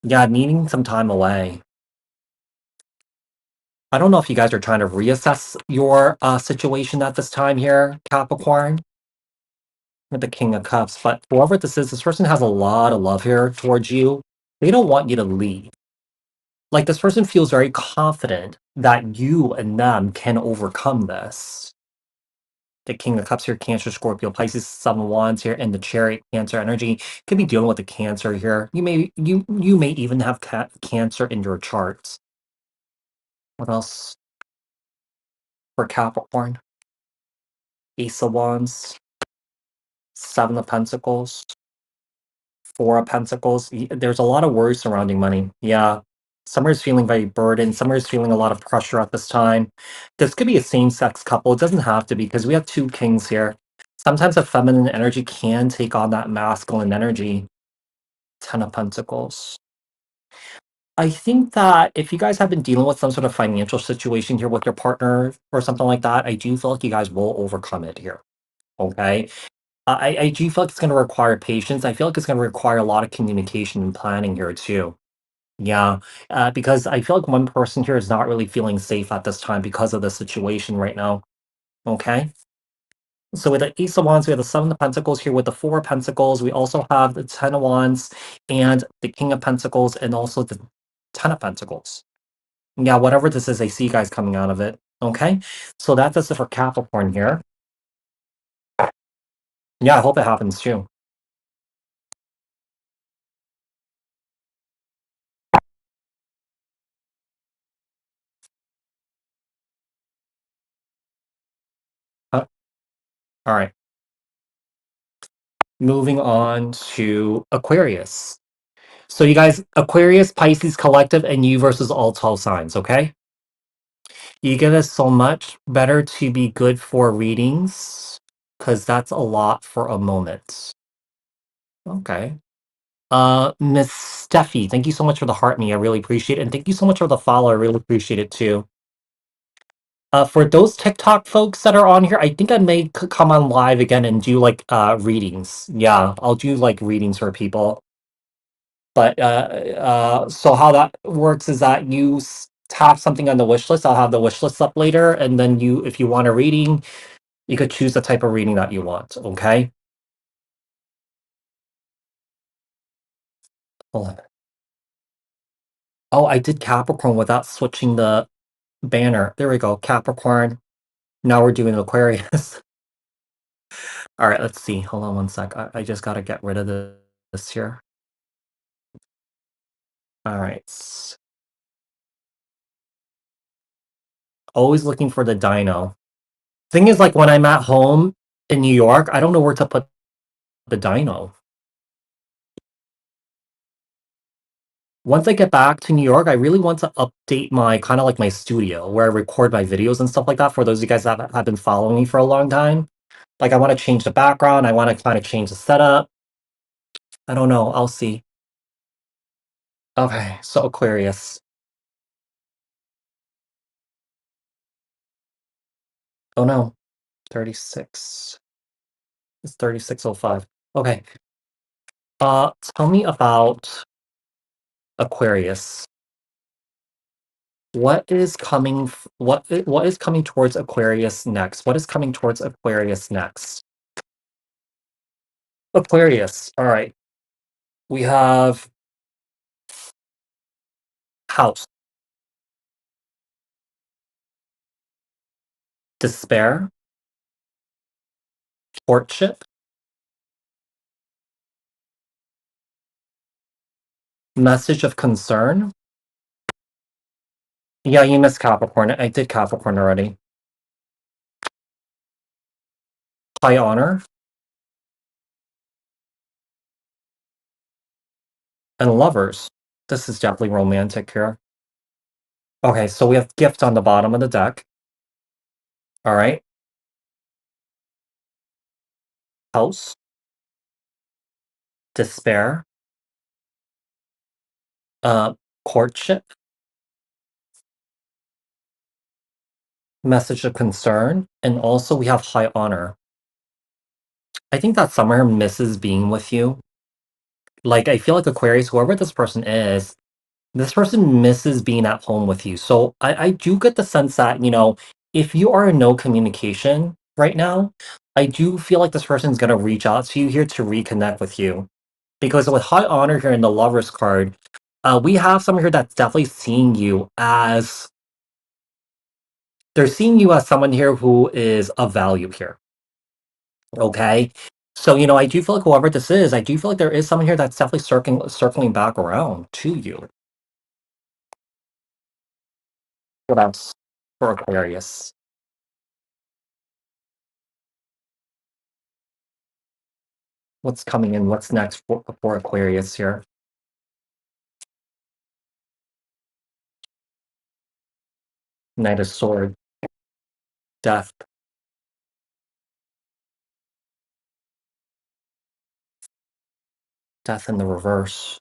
Yeah, needing some time away. I don't know if you guys are trying to reassess your situation at this time here, Capricorn, with the King of Cups, but whoever this is, this person has a lot of love here towards you. They don't want you to leave. Like this person feels very confident that you and them can overcome this. The King of Cups here, Cancer, Scorpio, Pisces, Seven of Wands here, and the Chariot, Cancer energy could be dealing with the Cancer here. You may even have Cancer in your charts. What else for Capricorn? Ace of Wands, Seven of Pentacles, Four of Pentacles. There's a lot of worries surrounding money. Yeah. Summer's feeling very burdened. Summer's feeling a lot of pressure at this time. This could be a same-sex couple. It doesn't have to be because we have two kings here. Sometimes a feminine energy can take on that masculine energy. Ten of Pentacles. I think that if you guys have been dealing with some sort of financial situation here with your partner or something like that, I do feel like you guys will overcome it here. Okay. I do feel like it's going to require patience. I feel like it's going to require a lot of communication and planning here too. Yeah, because I feel like one person here is not really feeling safe at this time because of the situation right now. Okay. So with the Ace of Wands, we have the Seven of Pentacles here with the Four of Pentacles. We also have the Ten of Wands and the King of Pentacles and also the Ten of Pentacles. Yeah, whatever this is, I see you guys coming out of it. Okay. So that's it for Capricorn here. Yeah, I hope it happens too. All right. Moving on to Aquarius. So you guys, Aquarius, Pisces collective, and you versus all 12 signs, okay? You give us so much better to be good for readings, because that's a lot for a moment. Okay. Miss Steffi, thank you so much for the heart me. I really appreciate it. And thank you so much for the follow. I really appreciate it too. For those TikTok folks that are on here, I think I may come on live again and do like readings. Yeah, I'll do like readings for people. But so how that works is that you tap something on the wish list. I'll have the wish list up later, and then if you want a reading, you could choose the type of reading that you want. Okay. Hold on. Oh, I did Capricorn without switching the banner. There we go, Capricorn. Now we're doing Aquarius. All right, let's see. Hold on one sec. I just got to get rid of this here. All right. Always looking for the dino. Thing is, like when I'm at home in New York, I don't know where to put the dino. Once I get back to New York, I really want to update my kind of like my studio where I record my videos and stuff like that. For those of you guys that have been following me for a long time, like I want to change the background. I want to kind of change the setup. I don't know. I'll see. Okay, so Aquarius. Oh no, 36. It's 3605. Okay. Tell me about Aquarius. What is coming towards Aquarius next? What is coming towards Aquarius next? Aquarius. All right. We have house, despair, courtship, message of concern. Yeah, you missed Capricorn. I did Capricorn already. High honor and lovers. This is definitely romantic here. Okay, so we have gift on the bottom of the deck. All right. House, despair, uh, courtship, message of concern, and also we have high honor. I think that summer misses being with you. Like, I feel like Aquarius, whoever this person misses being at home with you. So I do get the sense that, if you are in no communication right now, I do feel like this person is going to reach out to you here to reconnect with you. Because with high honor here in the lovers card, we have someone here that's definitely seeing you as they're seeing you as someone here who is of value here. Okay. So, I do feel like whoever this is, I do feel like there is someone here that's definitely circling back around to you. What else for Aquarius? What's coming in? What's next for Aquarius here? Knight of Sword, Death, Death in the reverse.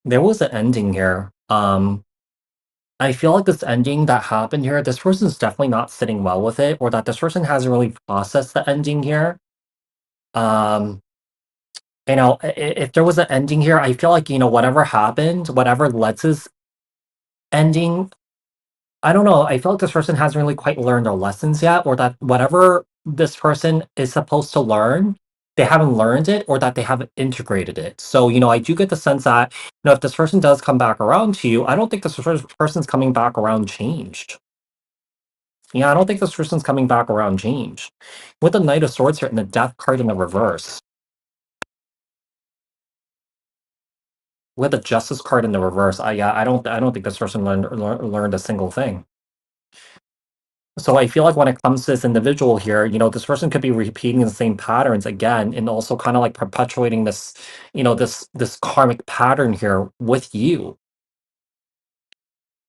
There was an ending here. I feel like this ending that happened here, this person's definitely not sitting well with it, or that this person hasn't really processed the ending here. Um, if there was an ending here, I feel like, whatever happened, whatever led to this ending, I don't know. I feel like this person hasn't really quite learned their lessons yet, or that whatever this person is supposed to learn, they haven't learned it, or that they haven't integrated it. So, I do get the sense that, if this person does come back around to you, I don't think this person's coming back around changed. Yeah, I don't think this person's coming back around changed. With the Knight of Swords here and the Death card in the reverse, with the Justice card in the reverse, I don't think this person learned a single thing. So I feel like when it comes to this individual here, this person could be repeating the same patterns again and also kind of like perpetuating this, this karmic pattern here with you.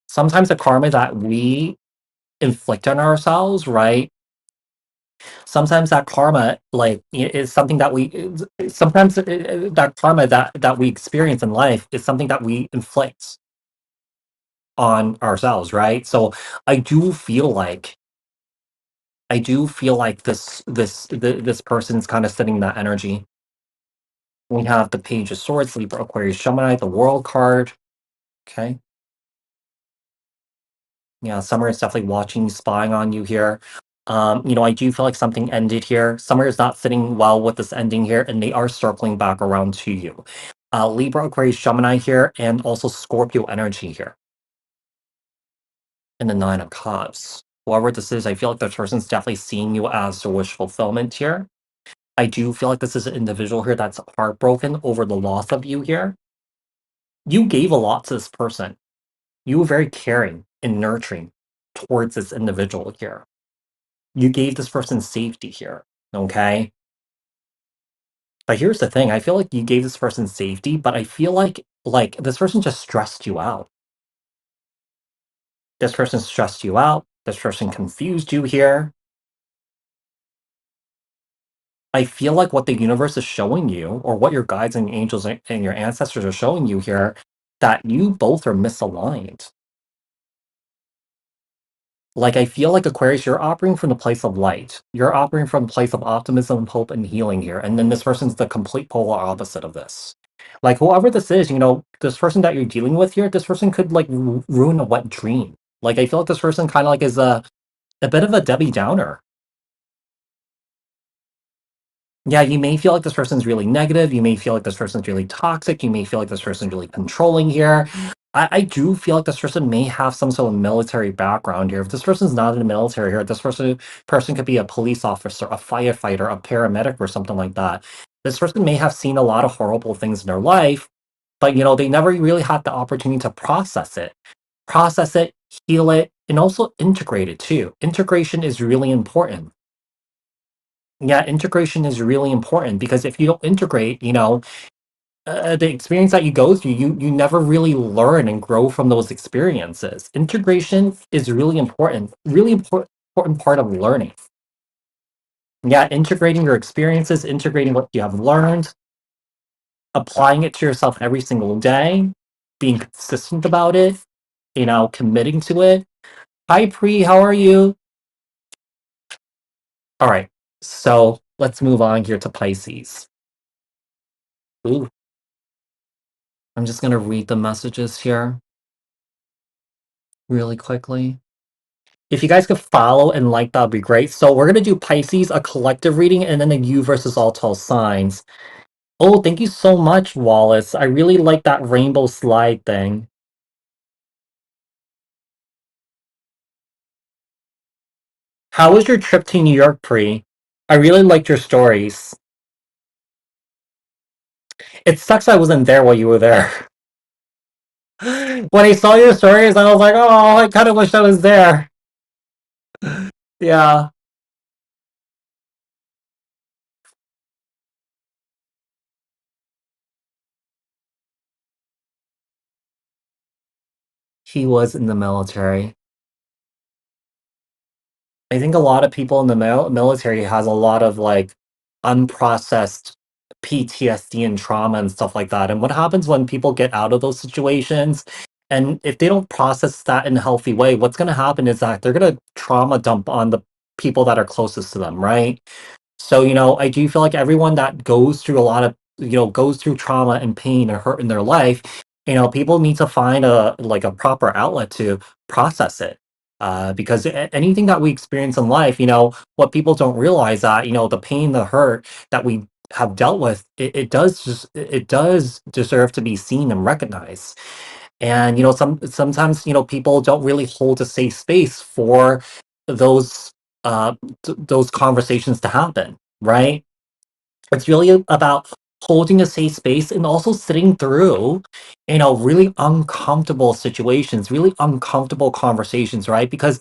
Sometimes the karma that we inflict on ourselves, right? Sometimes that karma like is something that sometimes that karma that we experience in life is something that we inflict on ourselves, right? So I do feel like this person's kind of sitting in that energy. We have the Page of Swords, Libra, Aquarius, Gemini, the World card. Okay. Yeah, Summer is definitely watching, spying on you here. I do feel like something ended here. Summer is not sitting well with this ending here, and they are circling back around to you. Libra, Aquarius, Gemini here, and also Scorpio energy here. And the Nine of Cups. Whoever this is, I feel like this person's definitely seeing you as the wish fulfillment here. I do feel like this is an individual here that's heartbroken over the loss of you here. You gave a lot to this person. You were very caring and nurturing towards this individual here. You gave this person safety here, okay? But here's the thing, I feel like you gave this person safety, but I feel like this person just stressed you out. This person stressed you out. This person confused you here. I feel like what the universe is showing you, or what your guides and angels and your ancestors are showing you here, that you both are misaligned. Like, I feel like Aquarius, you're operating from the place of light. You're operating from a place of optimism, hope, and healing here. And then this person's the complete polar opposite of this. Like, whoever this is, this person that you're dealing with here, this person could like ruin a wet dream. Like, I feel like this person kind of like is a bit of a Debbie Downer. Yeah, you may feel like this person's really negative. You may feel like this person's really toxic. You may feel like this person's really controlling here. I do feel like this person may have some sort of military background here. If this person's not in the military here, this person could be a police officer, a firefighter, a paramedic, or something like that. This person may have seen a lot of horrible things in their life, but they never really had the opportunity to process it, heal it, and also integrate it too. Integration is really important. Yeah, integration is really important because if you don't integrate, the experience that you go through, you never really learn and grow from those experiences. Integration is really important part of learning. Yeah, integrating your experiences, integrating what you have learned, applying it to yourself every single day, being consistent about it, committing to it. Hi, Pri, how are you? All right, so let's move on here to Pisces. Ooh, I'm just gonna read the messages here really quickly. If you guys could follow and like, that'd be great. So we're gonna do Pisces, a collective reading, and then a you versus all 12 signs. Oh, thank you so much, Wallace. I really like that rainbow slide thing. How was your trip to New York, Pri? I really liked your stories. It sucks I wasn't there while you were there. When I saw your stories, I was like, oh, I kind of wish I was there. Yeah, he was in the military. I think a lot of people in the military has a lot of like unprocessed PTSD and trauma and stuff like that. And what happens when people get out of those situations, and if they don't process that in a healthy way, what's going to happen is that they're going to trauma dump on the people that are closest to them, right? So, I do feel like everyone that goes through a lot of, goes through trauma and pain and hurt in their life, people need to find a proper outlet to process it. Because anything that we experience in life, what people don't realize that, the pain, the hurt that we have dealt with, it does deserve to be seen and recognized. And sometimes people don't really hold a safe space for those those conversations to happen, right? It's really about holding a safe space and also sitting through, really uncomfortable situations, really uncomfortable conversations, right? Because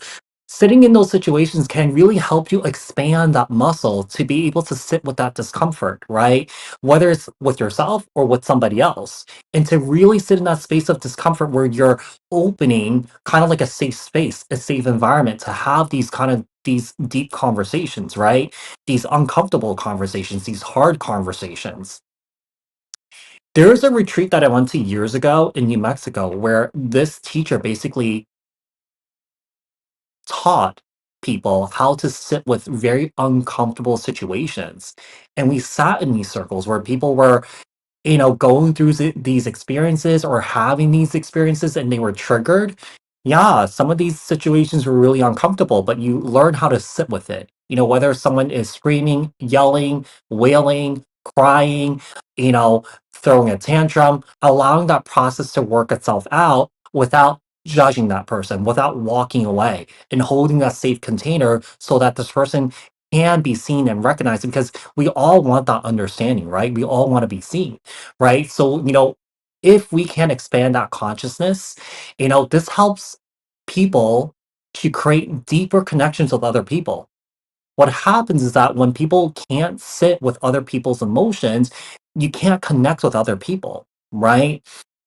sitting in those situations can really help you expand that muscle to be able to sit with that discomfort, right? Whether it's with yourself or with somebody else. And to really sit in that space of discomfort where you're opening kind of like a safe space, a safe environment to have these deep conversations, right? These uncomfortable conversations, these hard conversations. There's a retreat that I went to years ago in New Mexico where this teacher basically taught people how to sit with very uncomfortable situations. And we sat in these circles where people were going through these experiences or having these experiences and they were triggered. Yeah, some of these situations were really uncomfortable, but you learn how to sit with it. Whether someone is screaming, yelling, wailing, crying, you know, throwing a tantrum, allowing that process to work itself out without judging that person, without walking away and holding that safe container so that this person can be seen and recognized because we all want that understanding, right? We all want to be seen, right? So, if we can expand that consciousness, this helps people to create deeper connections with other people. What happens is that when people can't sit with other people's emotions, you can't connect with other people, right?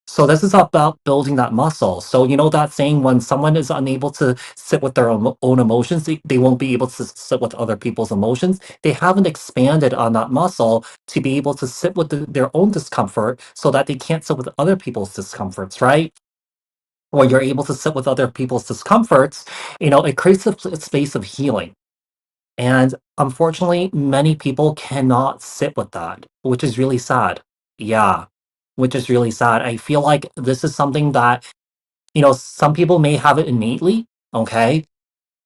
So this is about building that muscle. So you know that saying, when someone is unable to sit with their own emotions, they won't be able to sit with other people's emotions. They haven't expanded on that muscle to be able to sit with their own discomfort so that they can't sit with other people's discomforts, right? When you're able to sit with other people's discomforts, it creates a space of healing. And unfortunately, many people cannot sit with that, which is really sad. Yeah, which is really sad. I feel like this is something that, some people may have it innately, okay?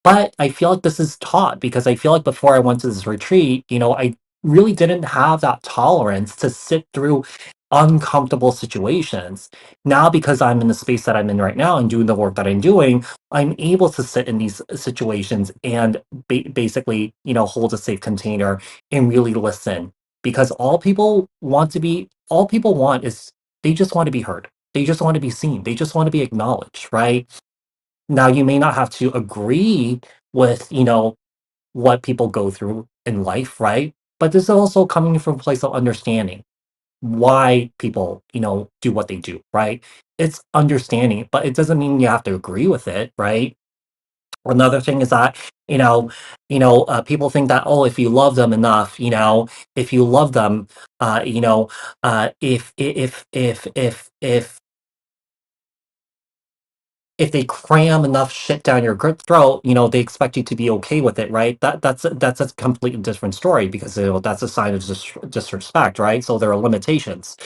But I feel like this is taught because I feel like before I went to this retreat, I really didn't have that tolerance to sit through uncomfortable situations. Now, because I'm in the space that I'm in right now and doing the work that I'm doing, I'm able to sit in these situations and basically, hold a safe container and really listen. Because all people want is they just want to be heard. They just want to be seen. They just want to be acknowledged, right? Now, you may not have to agree with, what people go through in life, right? But this is also coming from a place of understanding why people, do what they do, right? It's understanding, but it doesn't mean you have to agree with it, right? Another thing is that, people think that, oh, if you love them enough, if you love them, if they cram enough shit down your throat, they expect you to be okay with it, right? That's a completely different story because that's a sign of disrespect, right? So there are limitations.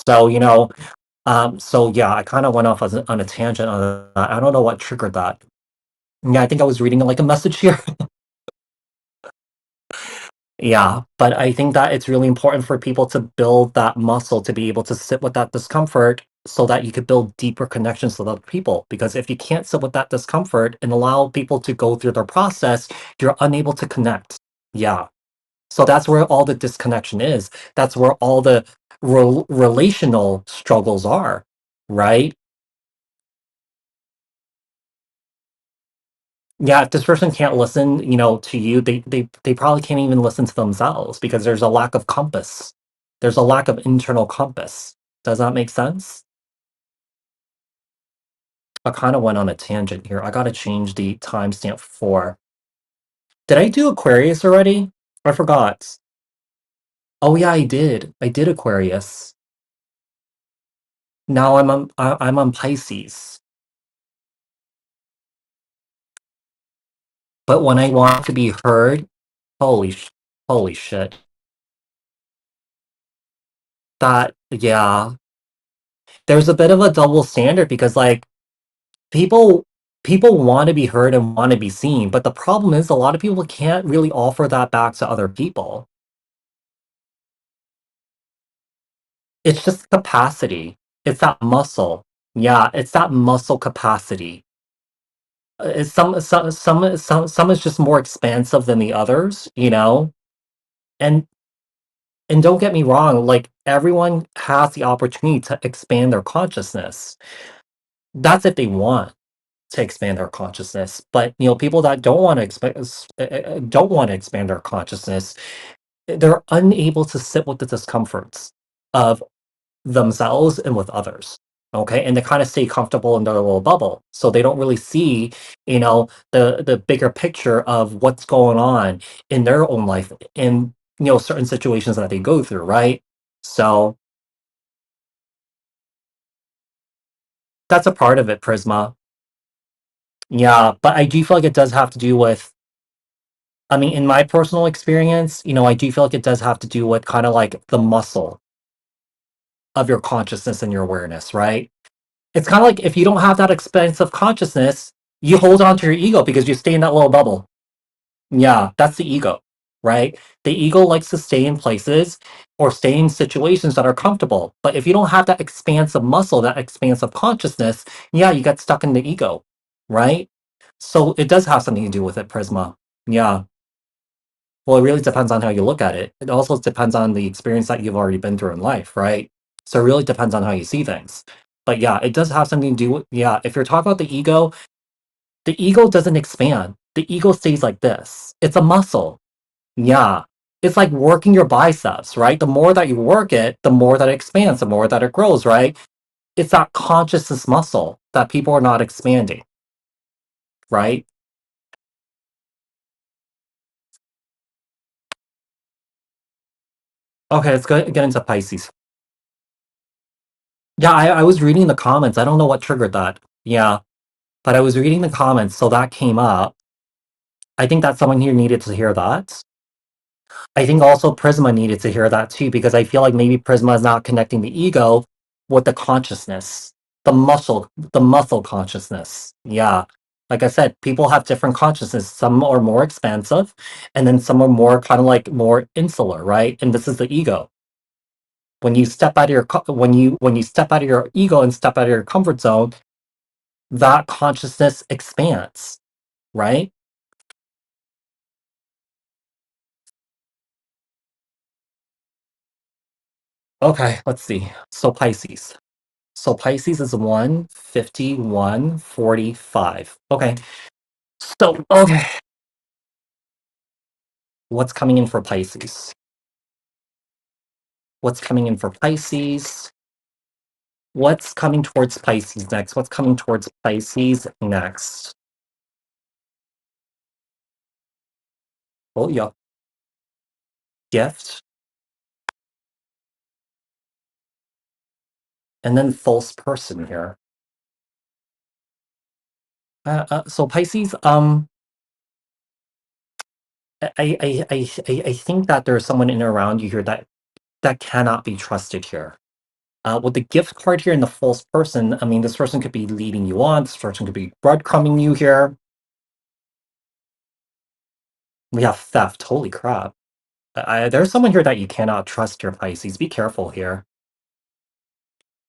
So so yeah, I kind of went off on a tangent on that. I don't know what triggered that. Yeah, I think I was reading like a message here. Yeah, but I think that it's really important for people to build that muscle to be able to sit with that discomfort so that you could build deeper connections with other people. Because if you can't sit with that discomfort and allow people to go through their process, you're unable to connect. Yeah. So that's where all the disconnection is. That's where all the relational struggles are, right? Yeah, if this person can't listen, to you, they probably can't even listen to themselves because there's a lack of compass. There's a lack of internal compass. Does that make sense? I kind of went on a tangent here. I gotta change the timestamp for. Did I do Aquarius already? I forgot. Oh yeah, I did. I did Aquarius. Now I'm on Pisces. But when I want to be heard, holy holy shit. That yeah. There's a bit of a double standard because people people want to be heard and want to be seen, but the problem is a lot of people can't really offer that back to other people. It's just capacity. It's that muscle. Yeah, it's that muscle capacity. It's some is just more expansive than the others, And don't get me wrong, like everyone has the opportunity to expand their consciousness. That's if they want to expand their consciousness. But people that don't want to expand their consciousness, they're unable to sit with the discomforts of themselves and with others. Okay, and they kind of stay comfortable in their little bubble, so they don't really see, the bigger picture of what's going on in their own life in certain situations that they go through, right? So that's a part of it, Prisma. Yeah, but I do feel like it does have to do with. I mean, in my personal experience, I do feel like it does have to do with kind of like the muscle of your consciousness and your awareness, right? It's kind of like if you don't have that expansive consciousness, you hold on to your ego because you stay in that little bubble. Yeah, that's the ego, right? The ego likes to stay in places or stay in situations that are comfortable. But if you don't have that expansive muscle, that expansive consciousness, yeah, you get stuck in the ego, right? So it does have something to do with it, Prisma. Yeah. Well, it really depends on how you look at it. It also depends on the experience that you've already been through in life, right? So it really depends on how you see things. But yeah, it does have something to do with, yeah, if you're talking about the ego doesn't expand. The ego stays like this. It's a muscle. Yeah. It's like working your biceps, right? The more that you work it, the more that it expands, the more that it grows, right? It's that consciousness muscle that people are not expanding, right? Okay, let's go get into Pisces. Yeah, I was reading the comments. I don't know what triggered that. Yeah, but I was reading the comments, so that came up. I think that someone here needed to hear that. I think also Prisma needed to hear that too, because I feel like maybe Prisma is not connecting the ego with the consciousness, the muscle consciousness. Yeah. Like I said, people have different consciousness. Some are more expansive, and then some are more kind of like more insular, right? And this is the ego. When you step out of your when you step out of your ego and step out of your comfort zone, that consciousness expands, right? Okay, let's see. So Pisces. So Pisces is 15145. Okay. So, okay. What's coming in for Pisces? What's coming in for Pisces? What's coming towards Pisces next? What's coming towards Pisces next? Oh, yeah. Gift. And then false person here. So Pisces, I think that there's someone in and around you here that cannot be trusted here. With the gift card here and the false person, I mean, this person could be leading you on. This person could be breadcrumbing you here. We have theft. Holy crap. There's someone here that you cannot trust here, Pisces. Be careful here.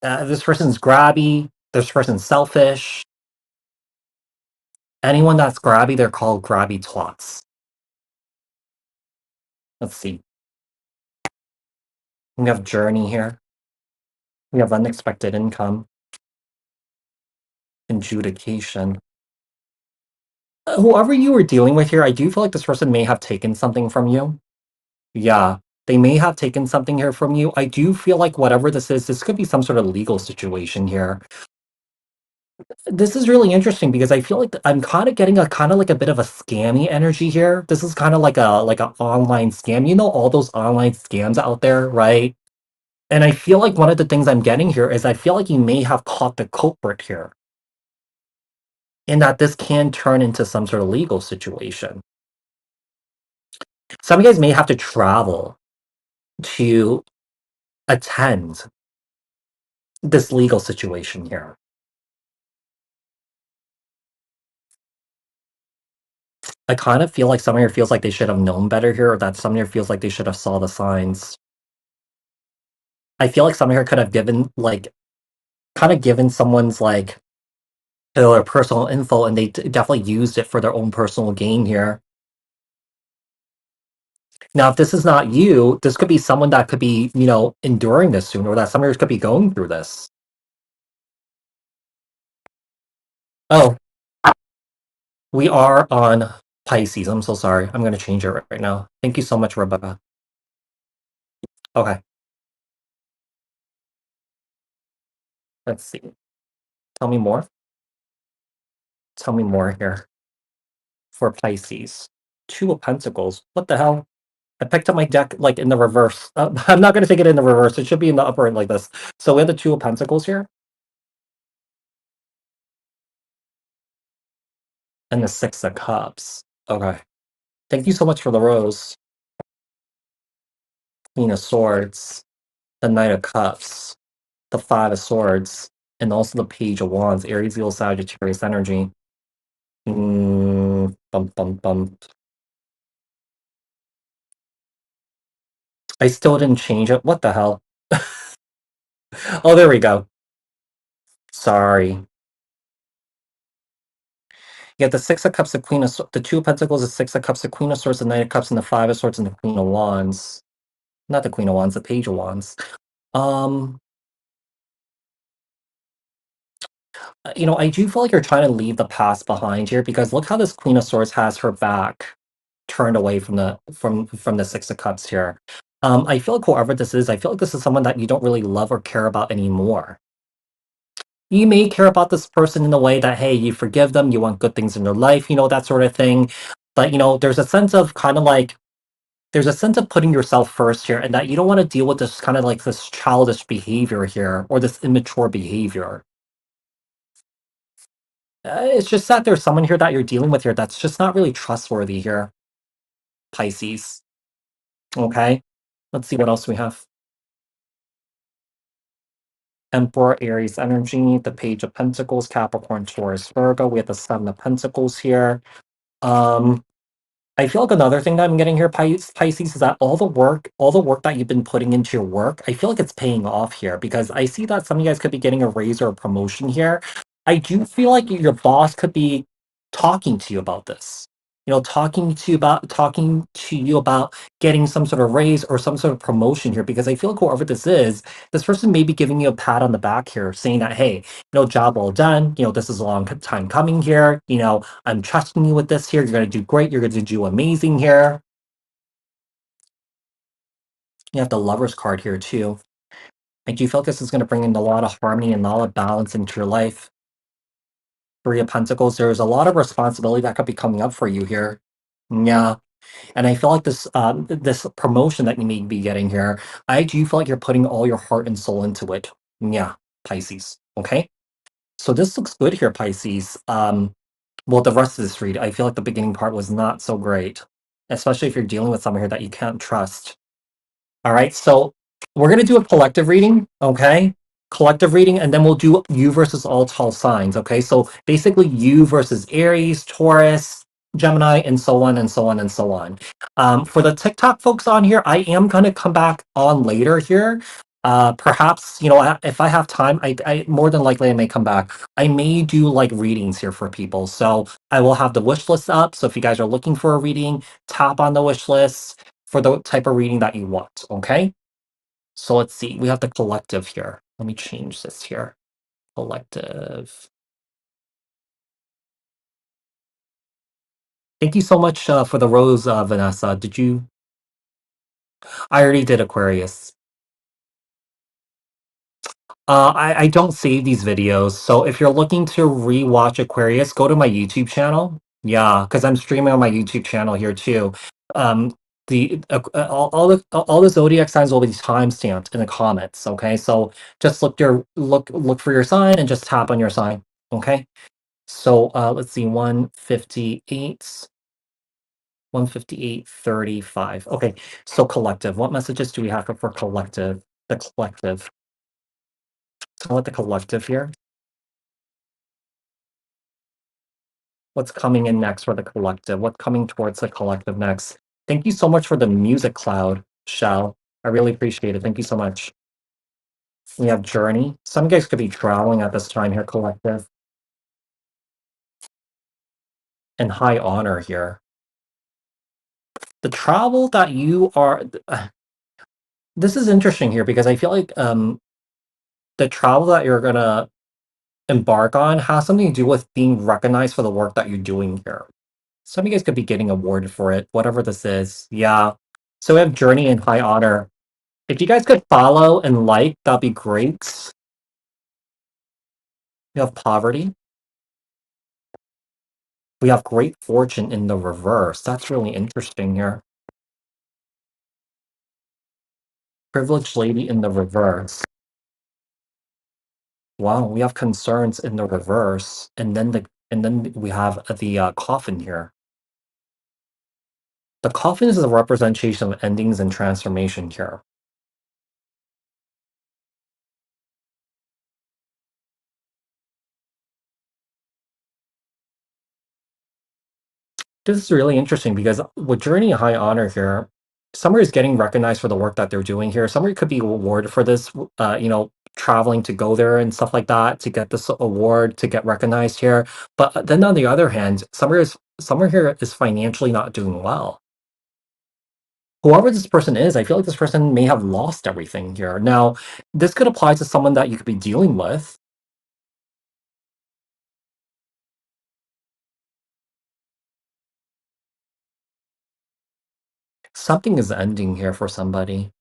This person's grabby. This person's selfish. Anyone that's grabby, they're called grabby twats. Let's see. We have journey here. We have unexpected income. Adjudication. Whoever you were dealing with here, I do feel like this person may have taken something from you. Yeah, they may have taken something here from you. I do feel like whatever this is, this could be some sort of legal situation here. This is really interesting because I feel like I'm kind of getting a kind of like a bit of a scammy energy here. This is kind of like an online scam. You know, all those online scams out there, right? And I feel like one of the things I'm getting here is I feel like you may have caught the culprit here, and that this can turn into some sort of legal situation. Some of you guys may have to travel to attend this legal situation here. I kind of feel like some here feels like they should have known better here, or that some here feels like they should have saw the signs. I feel like some here could have given like kind of given someone's like their personal info, and they definitely used it for their own personal gain here. Now, if this is not you, this could be someone that could be, enduring this soon, or that some here could be going through this. Oh, we are on Pisces. I'm so sorry. I'm going to change it right now. Thank you so much, Rebecca. Okay, let's see. Tell me more. Tell me more here for Pisces. Two of Pentacles. What the hell? I picked up my deck like in the reverse. I'm not going to take it in the reverse. It should be in the upper end like this. So we have the Two of Pentacles here and the Six of Cups. Okay. Thank you so much for the rose. Queen of Swords, the Knight of Cups, the Five of Swords, and also the Page of Wands, Aries, Leo, Sagittarius energy. Bump, bump, bump. I still didn't change it. What the hell? Oh, there we go. Sorry. You have the Six of Cups, the Queen of the Two of Pentacles, the Six of Cups, the Queen of Swords, the Knight of Cups, and the Five of Swords, and the Queen of Wands. Not the Queen of Wands, the Page of Wands. Um, I do feel like you're trying to leave the past behind here because look how this Queen of Swords has her back turned away from the Six of Cups here. I feel like whoever this is, I feel like this is someone that you don't really love or care about anymore. You may care about this person in a way that, hey, you forgive them, you want good things in their life, that sort of thing. But, there's a sense of kind of like, there's a sense of putting yourself first here and that you don't want to deal with this kind of like this childish behavior here or this immature behavior. It's just that there's someone here that you're dealing with here that's just not really trustworthy here, Pisces. Okay? Let's see what else we have. Emperor, Aries energy, the Page of Pentacles, Capricorn, Taurus, Virgo. We have the Seven of Pentacles here. Um, I feel like another thing that I'm getting here, Pisces, is that all the work that you've been putting into your work, I feel like it's paying off here because I see that some of you guys could be getting a raise or a promotion here. I do feel like your boss could be talking to you about this. Talking to you about getting some sort of raise or some sort of promotion here because I feel like whoever this is, this person may be giving you a pat on the back here, saying that, hey, job well done. This is a long time coming here. I'm trusting you with this here. You're going to do great. You're going to do amazing here. You have the Lover's card here too. I do feel like this is going to bring in a lot of harmony and a lot of balance into your life. Three of Pentacles, there's a lot of responsibility that could be coming up for you here. Yeah. And I feel like this promotion that you may be getting here, I do feel like you're putting all your heart and soul into it. Yeah, Pisces. Okay. So this looks good here, Pisces. Well, the rest of this read, I feel like the beginning part was not so great, especially if you're dealing with someone here that you can't trust. All right, so we're gonna do a collective reading, okay? Collective reading, and then we'll do you versus all tall signs, okay? So basically, you versus Aries, Taurus, Gemini, and so on and so on and so on. For the TikTok folks on here, I am gonna come back on later here. Perhaps if I have time, I more than likely I may come back. I may do like readings here for people, so I will have the wish list up. So if you guys are looking for a reading, tap on the wish list for the type of reading that you want, okay? So let's see, we have the collective here. Let me change this here. Collective. Thank you so much for the rose, Vanessa. Did you? I already did Aquarius. I don't save these videos, so if you're looking to rewatch Aquarius, go to my YouTube channel. Yeah, because I'm streaming on my YouTube channel here too. Um, all the zodiac signs will be time stamped in the comments. Okay, so just look for your sign and just tap on your sign. Okay, so let's see, 158, 158.35. Okay, so collective. What messages do we have for collective? The collective. So what the collective here? What's coming in next for the collective? What's coming towards the collective next? Thank you so much for the music cloud, Shell. I really appreciate it. Thank you so much. We have Journey. Some guys could be traveling at this time here, collective. And High Honor here. The travel that you are... This is interesting here because I feel like the travel that you're going to embark on has something to do with being recognized for the work that you're doing here. Some of you guys could be getting awarded for it, whatever this is. Yeah. So we have Journey and High Honor. If you guys could follow and like, that'd be great. We have Poverty. We have Great Fortune in the reverse. That's really interesting here. Privileged Lady in the reverse. Wow, we have Concerns in the reverse, and then we have the Coffin here. The Coffin is a representation of endings and transformation here. This is really interesting because with Journey and High Honor here, somebody is getting recognized for the work that they're doing here. Somebody could be awarded for this, traveling to go there and stuff like that to get this award, to get recognized here. But then on the other hand, someone here is financially not doing well. Whoever this person is, I feel like this person may have lost everything here. Now, this could apply to someone that you could be dealing with. Something is ending here for somebody.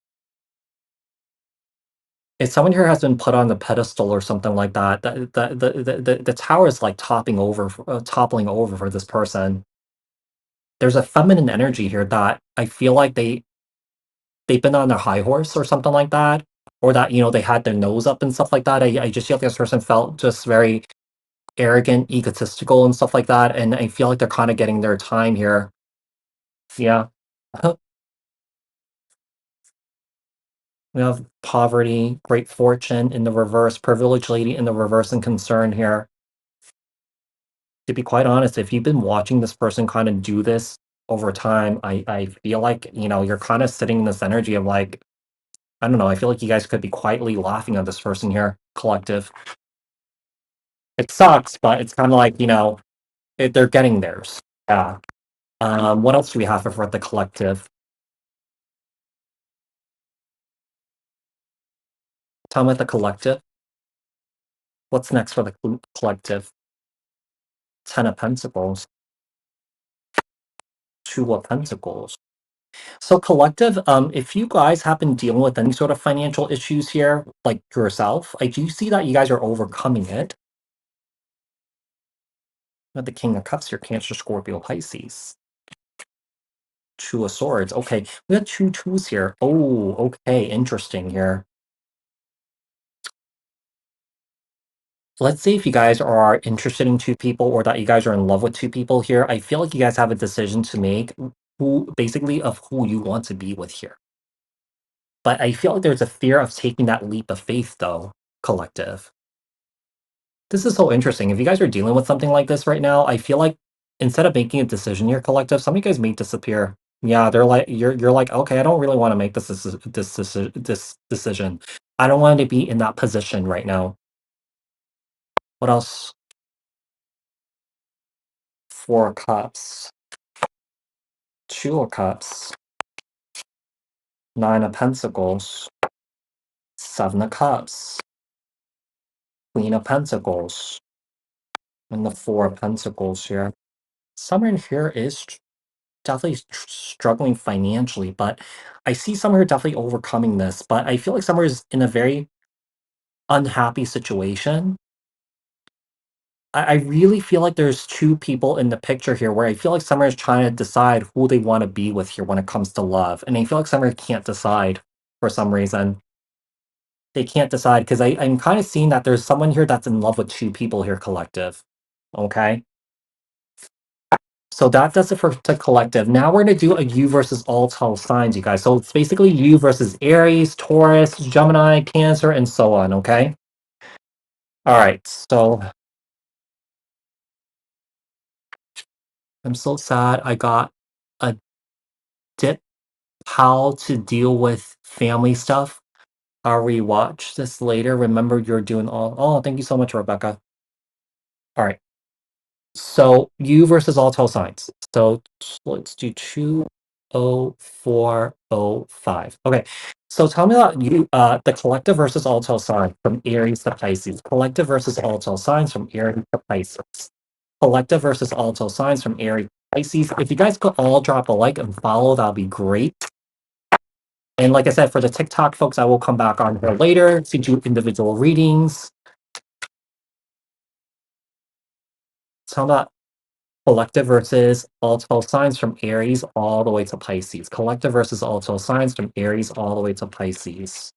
If someone here has been put on the pedestal or something like that, the tower is like toppling over for this person. There's a feminine energy here that I feel like they've been on their high horse or something like that, or that they had their nose up and stuff like that. I just feel like this person felt just very arrogant, egotistical, and stuff like that, and I feel like they're kind of getting their time here. Yeah. We have poverty, great fortune in the reverse, privileged lady in the reverse, and concern here. To be quite honest, if you've been watching this person kind of do this over time, I feel like, you're kind of sitting in this energy of like, I don't know, I feel like you guys could be quietly laughing at this person here, collective. It sucks, but it's kind of like, they're getting theirs. Yeah. What else do we have for the collective? Tell me the collective. What's next for the collective? Ten of Pentacles, Two of Pentacles. So collective, if you guys have been dealing with any sort of financial issues here, like yourself, I do see that you guys are overcoming it. We have the King of Cups here, Cancer, Scorpio, Pisces. Two of Swords. Okay, we have two twos here. Oh, okay, interesting here. Let's say if you guys are interested in two people or that you guys are in love with two people here, I feel like you guys have a decision to make who you want to be with here. But I feel like there's a fear of taking that leap of faith though, collective. This is so interesting. If you guys are dealing with something like this right now, I feel like instead of making a decision here, collective, some of you guys may disappear. Yeah, they're like you're like, okay, I don't really want to make this decision. I don't want to be in that position right now. What else? Four of Cups, Two of Cups, Nine of Pentacles, Seven of Cups, Queen of Pentacles, and the Four of Pentacles here. Someone here is definitely struggling financially, but I see someone here definitely overcoming this. But I feel like someone is in a very unhappy situation. I really feel like there's two people in the picture here where I feel like someone is trying to decide who they want to be with here when it comes to love. And I feel like someone can't decide for some reason. They can't decide because I'm kind of seeing that there's someone here that's in love with two people here, collective. Okay. So that does it for the collective. Now we're going to do a you versus all 12 signs, you guys. So it's basically you versus Aries, Taurus, Gemini, Cancer, and so on, okay? All right, so I'm so sad I got a dip how to deal with family stuff. I'll rewatch this later. Remember, you're doing all. Oh, thank you so much, Rebecca. All right. So you versus all 12 signs. So let's do 20405. Okay. So tell me about you the collective versus all 12 signs from Aries to Pisces. Collective versus all 12 signs from Aries to Pisces. Collective versus all 12 signs from Aries to Pisces. If you guys could all drop a like and follow, that'll be great. And like I said, for the TikTok folks, I will come back on here later to do individual readings. Tell me about collective versus all 12 signs from Aries all the way to Pisces. Collective versus all 12 signs from Aries all the way to Pisces.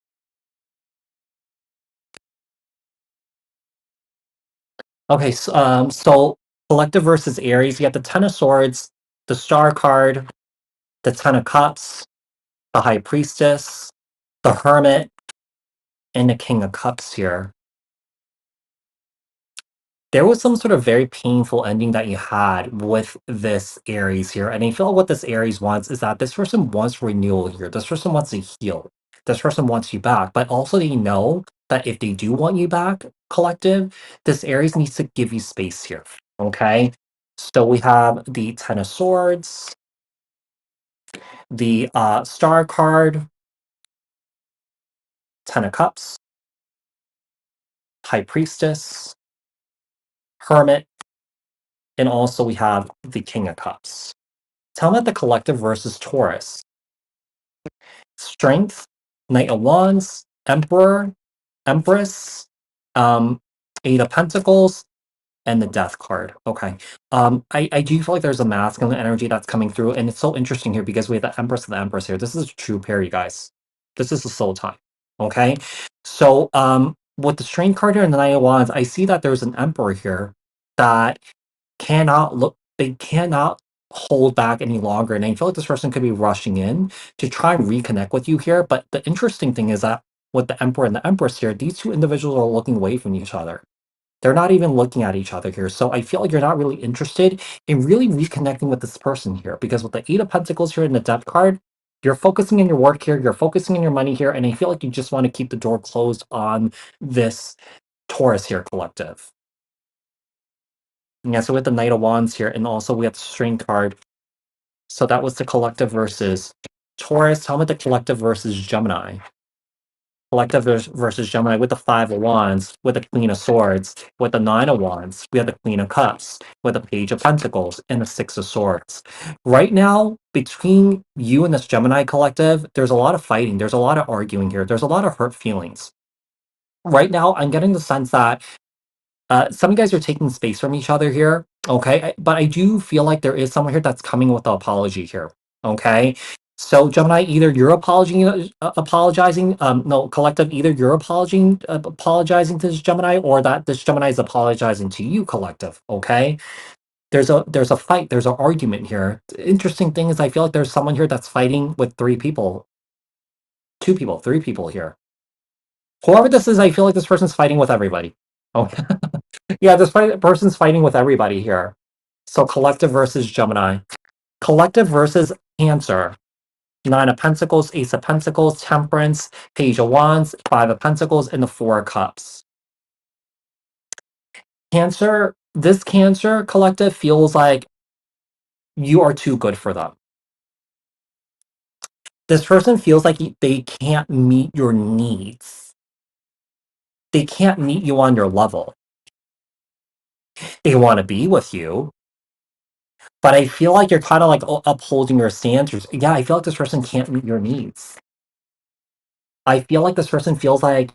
Okay, so collective versus Aries, you got the Ten of Swords, the Star card, the Ten of Cups, the High Priestess, the Hermit, and the King of Cups here. There was some sort of very painful ending that you had with this Aries here, and I feel like what this Aries wants is that this person wants renewal here. This person wants to heal. This person wants you back, but also they know that if they do want you back, collective, this Aries needs to give you space here. Okay. So we have the Ten of Swords, the Star card, Ten of Cups, High Priestess, Hermit, and also we have the King of Cups. Tell me about the collective versus Taurus. Strength, Knight of Wands, Emperor, Empress, um, Eight of Pentacles, and the Death card. Okay. I do feel like there's a masculine energy that's coming through, and it's so interesting here because we have the Empress and the Empress here. This is a true pair, you guys. This is the soul time. Okay. So with the Strength card here and the Knight of Wands, I see that there's an Emperor here that they cannot hold back any longer. And I feel like this person could be rushing in to try and reconnect with you here. But the interesting thing is that with the Emperor and the Empress here, these two individuals are looking away from each other. They're not even looking at each other here. So I feel like you're not really interested in really reconnecting with this person here. Because with the Eight of Pentacles here in the Death card, you're focusing on your work here, you're focusing on your money here, and I feel like you just want to keep the door closed on this Taurus here collective. Yeah, so we have the Knight of Wands here, and also we have the Strength card. So that was the collective versus Taurus. Tell me the collective versus Gemini. Collective versus Gemini with the Five of Wands, with the Queen of Swords, with the Nine of Wands, we have the Queen of Cups, with the Page of Pentacles, and the Six of Swords. Right now, between you and this Gemini collective, there's a lot of fighting. There's a lot of arguing here. There's a lot of hurt feelings. Right now, I'm getting the sense that some of you guys are taking space from each other here, okay? But I do feel like there is someone here that's coming with an apology here, okay? So Gemini, either you're apologizing, no, collective, either you're apologizing to this Gemini, or that this Gemini is apologizing to you, collective, okay? There's a fight, there's an argument here. The interesting thing is I feel like there's someone here that's fighting with three people, two people, three people here. Whoever this is, I feel like this person's fighting with everybody. Okay. Yeah, person's fighting with everybody here. So collective versus Gemini. Collective versus Cancer. Nine of Pentacles, Ace of Pentacles, Temperance, Page of Wands, Five of Pentacles, and the Four of Cups. Cancer, this Cancer collective feels like you are too good for them. This person feels like they can't meet your needs. They can't meet you on your level. They want to be with you, but I feel like you're kind of like upholding your standards. Yeah, I feel like this person can't meet your needs. I feel like this person feels like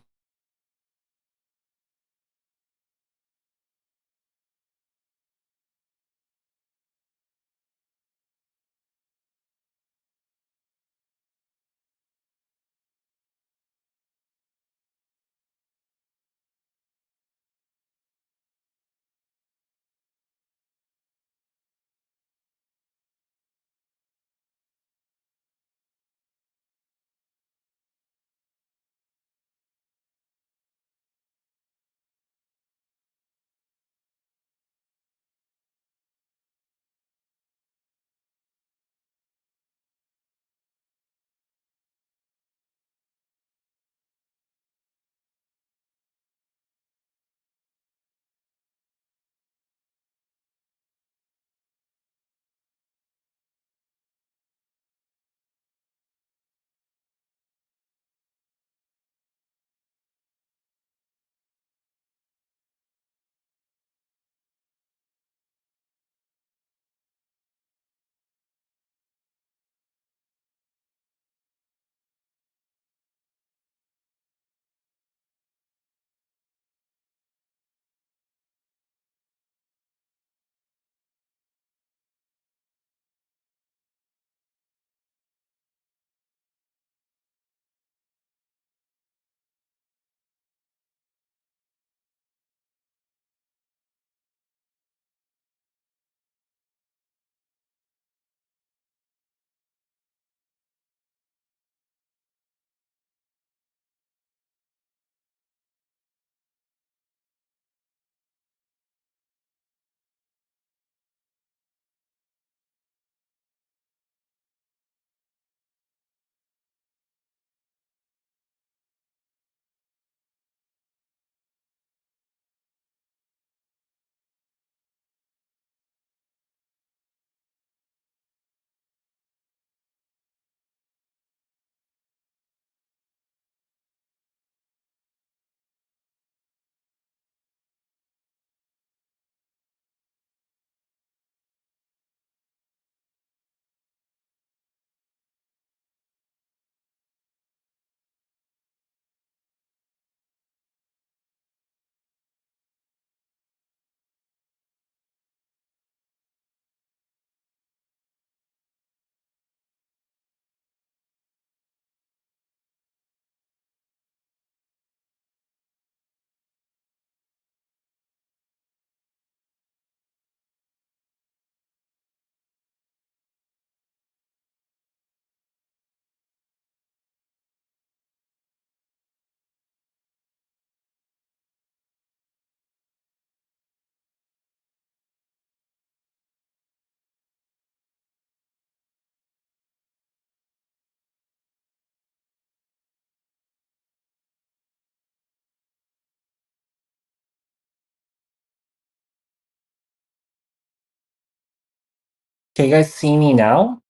Can you guys see me now?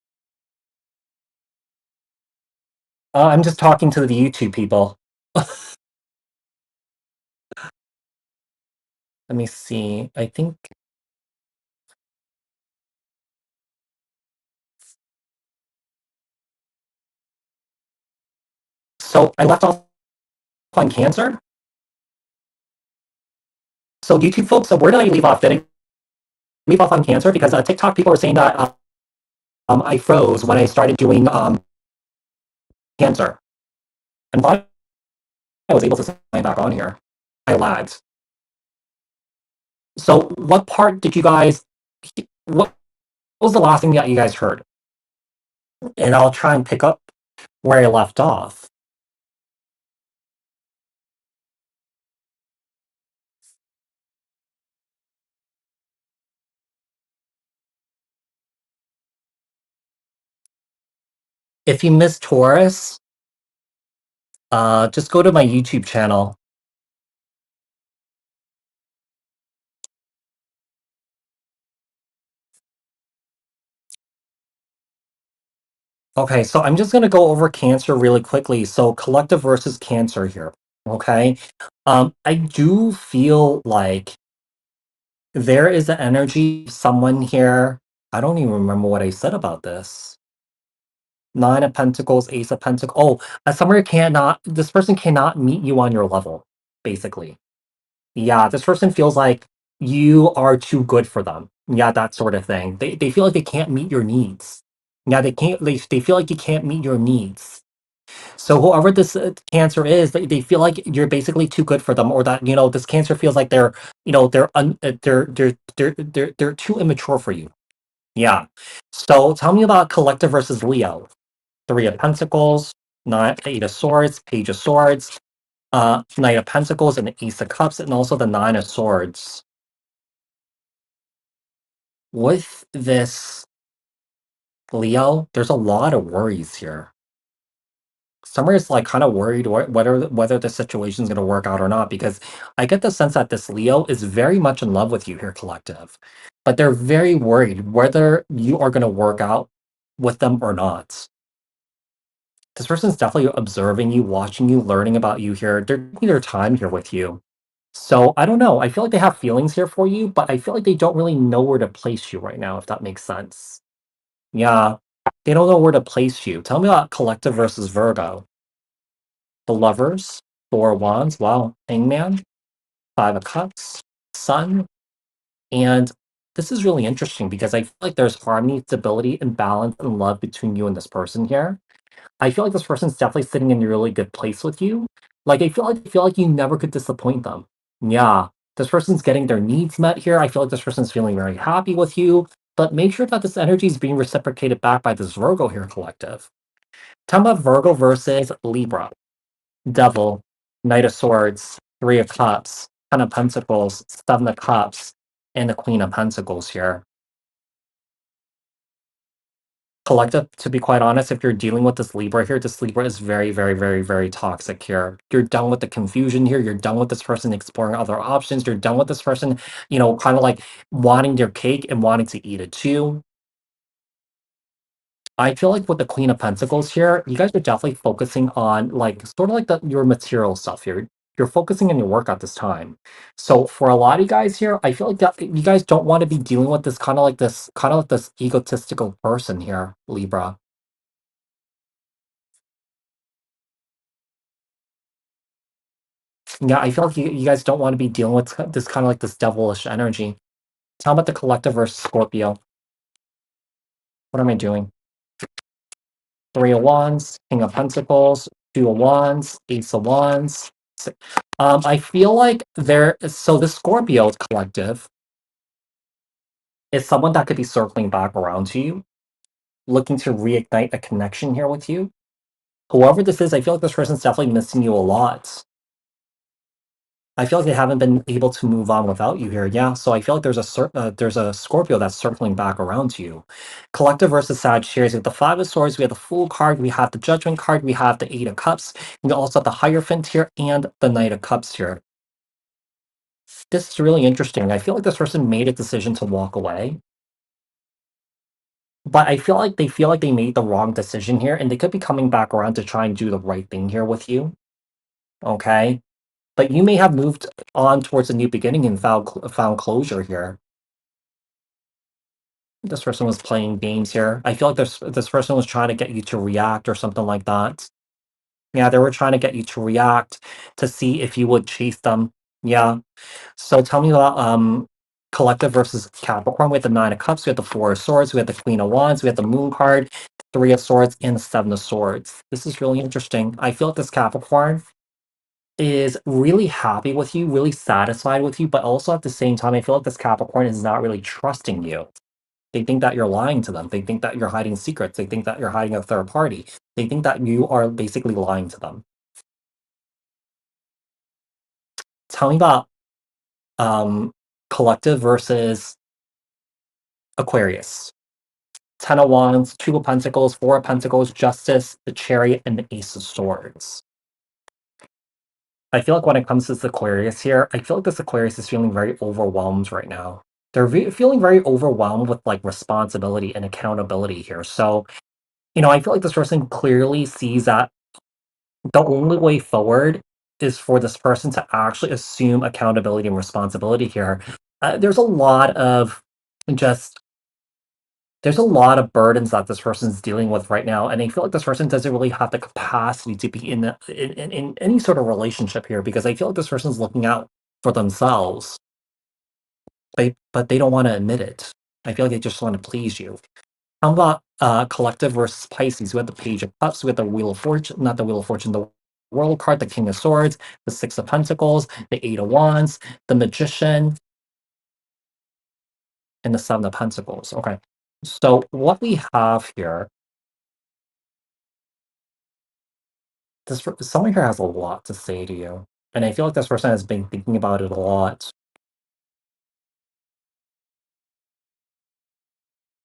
I'm just talking to the YouTube people. Let me see. I think so. I left off on Cancer. So YouTube folks, so where did I leave off? Did I leave off on Cancer? Because TikTok people are saying that I froze when I started doing Cancer, and thought I was able to sign back on here. I lagged. So what part did you guys? What was the last thing that you guys heard? And I'll try and pick up where I left off. If you missed Taurus, just go to my YouTube channel. Okay, so I'm just gonna go over Cancer really quickly. So collective versus Cancer here. Okay. I do feel like there is an energy of someone here. I don't even remember what I said about this. Nine of Pentacles, Ace of Pentacles. Oh, somewhere cannot this person cannot meet you on your level, basically. Yeah, this person feels like you are too good for them. Yeah, that sort of thing. They feel like they can't meet your needs. Yeah, they feel like you can't meet your needs. So whoever this Cancer is, they feel like you're basically too good for them, or that this Cancer feels like they're too immature for you. Yeah. So tell me about collective versus Leo. Three of Pentacles, Eight of Swords, Page of Swords, Knight of Pentacles, and the Ace of Cups, and also the Nine of Swords. With this Leo, there's a lot of worries here. Summer is like kind of worried whether the situation is going to work out or not, because I get the sense that this Leo is very much in love with you here, collective, but they're very worried whether you are going to work out with them or not. This person's definitely observing you, watching you, learning about you here. They're taking their time here with you. So I don't know. I feel like they have feelings here for you, but I feel like they don't really know where to place you right now, if that makes sense. Yeah, they don't know where to place you. Tell me about collective versus Virgo. The Lovers, Four of Wands, wow, Hangman, Five of Cups, Sun, and this is really interesting because I feel like there's harmony, stability, and balance and love between you and this person here. I feel like this person's definitely sitting in a really good place with you. Like I feel like you never could disappoint them. Yeah, this person's getting their needs met here. I feel like this person's feeling very happy with you. But make sure that this energy is being reciprocated back by this Virgo here, collective. Tell me about Virgo versus Libra. Devil, Knight of Swords, Three of Cups, Ten of Pentacles, Seven of Cups, and the Queen of Pentacles here. Collective, to be quite honest, if you're dealing with this Libra here, this Libra is very, very, very, very toxic here. You're done with the confusion here. You're done with this person exploring other options. You're done with this person, kind of like wanting their cake and wanting to eat it too. I feel like with the Queen of Pentacles here, you guys are definitely focusing on like sort of like your material stuff here. You're focusing on your work at this time. So for a lot of you guys here, I feel like that you guys don't want to be dealing with this egotistical person here, Libra. Yeah, I feel like you guys don't want to be dealing with this kind of like this devilish energy. Tell about the collective versus Scorpio. What am I doing? Three of Wands, King of Pentacles, Two of Wands, Ace of Wands. I feel like so the Scorpio collective is someone that could be circling back around to you, looking to reignite a connection here with you. Whoever this is, I feel like this person's definitely missing you a lot. I feel like they haven't been able to move on without you here. Yeah, so I feel like there's a Scorpio that's circling back around to you. Collective versus Sagittarius. We have the Five of Swords. We have the Fool card. We have the Judgment card. We have the Eight of Cups. We also have the Hierophant here and the Knight of Cups here. This is really interesting. I feel like this person made a decision to walk away. but I feel like they made the wrong decision here, and they could be coming back around to try and do the right thing here with you, okay? But you may have moved on towards a new beginning and found closure here. This person was playing games here. I feel like this person was trying to get you to react or something like that. Yeah, they were trying to get you to react to see if you would chase them. Yeah. So tell me about collective versus Capricorn. We have the Nine of Cups, we have the Four of Swords, we have the Queen of Wands, we have the Moon card, Three of Swords, and the Seven of Swords. This is really interesting. I feel like this Capricorn is really happy with you, really satisfied with you, but also at the same time, I feel like this Capricorn is not really trusting you. They think that you're lying to them. They think that you're hiding secrets. They think that you're hiding a third party. They think that you are basically lying to them. Tell me about um, collective versus Aquarius. Ten of Wands, Two of Pentacles, Four of Pentacles, Justice, the Chariot, and the Ace of Swords. I feel like when it comes to this Aquarius here, I feel like this Aquarius is feeling very overwhelmed right now. They're feeling very overwhelmed with like responsibility and accountability here. So, I feel like this person clearly sees that the only way forward is for this person to actually assume accountability and responsibility here. There's a lot of just there's a lot of burdens that this person's dealing with right now, and I feel like this person doesn't really have the capacity to be in any sort of relationship here because I feel like this person's looking out for themselves, but they don't want to admit it. I feel like they just want to please you. How about collective versus Pisces? We have the Page of Cups, we have the Wheel of Fortune, not the Wheel of Fortune, the World card, the King of Swords, the Six of Pentacles, the Eight of Wands, the Magician, and the Seven of Pentacles. Okay. So what we have here, someone here has a lot to say to you. And I feel like this person has been thinking about it a lot.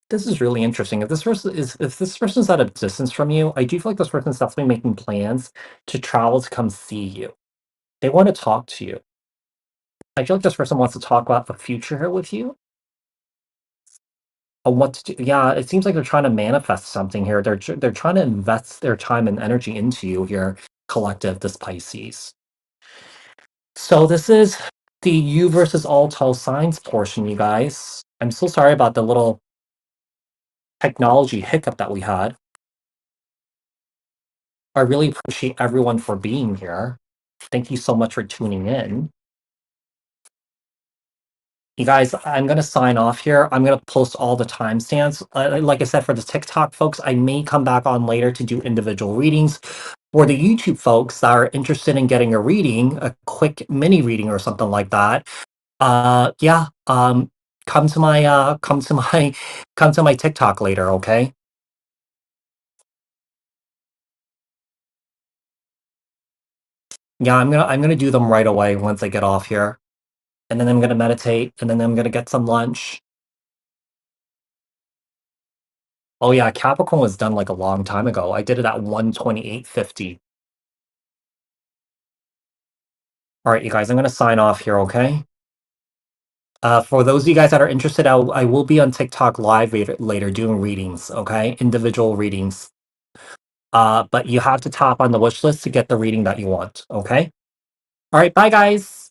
This is really interesting. If this person's at a distance from you, I do feel like this person's definitely making plans to travel to come see you. They want to talk to you. I feel like this person wants to talk about the future here with you. On what to do. Yeah, it seems like they're trying to manifest something here. They're trying to invest their time and energy into you here, collective, this Pisces. So this is the you versus all 12 signs portion, you guys. I'm so sorry about the little technology hiccup that we had. I really appreciate everyone for being here. Thank you so much for tuning in. You guys, I'm going to sign off here. I'm going to post all the timestamps. Like I said, for the TikTok folks, I may come back on later to do individual readings. For the YouTube folks that are interested in getting a reading, a quick mini reading or something like that, yeah, come to my come to my TikTok later, okay? Yeah, I'm gonna do them right away once I get off here, and then I'm gonna meditate, and then I'm gonna get some lunch. Oh yeah, Capricorn was done like a long time ago. I did it at 128.50. All right, you guys, I'm gonna sign off here, okay? For those of you guys that are interested, I will be on TikTok live later doing readings, okay? Individual readings. But you have to tap on the wish list to get the reading that you want, okay? All right, bye guys.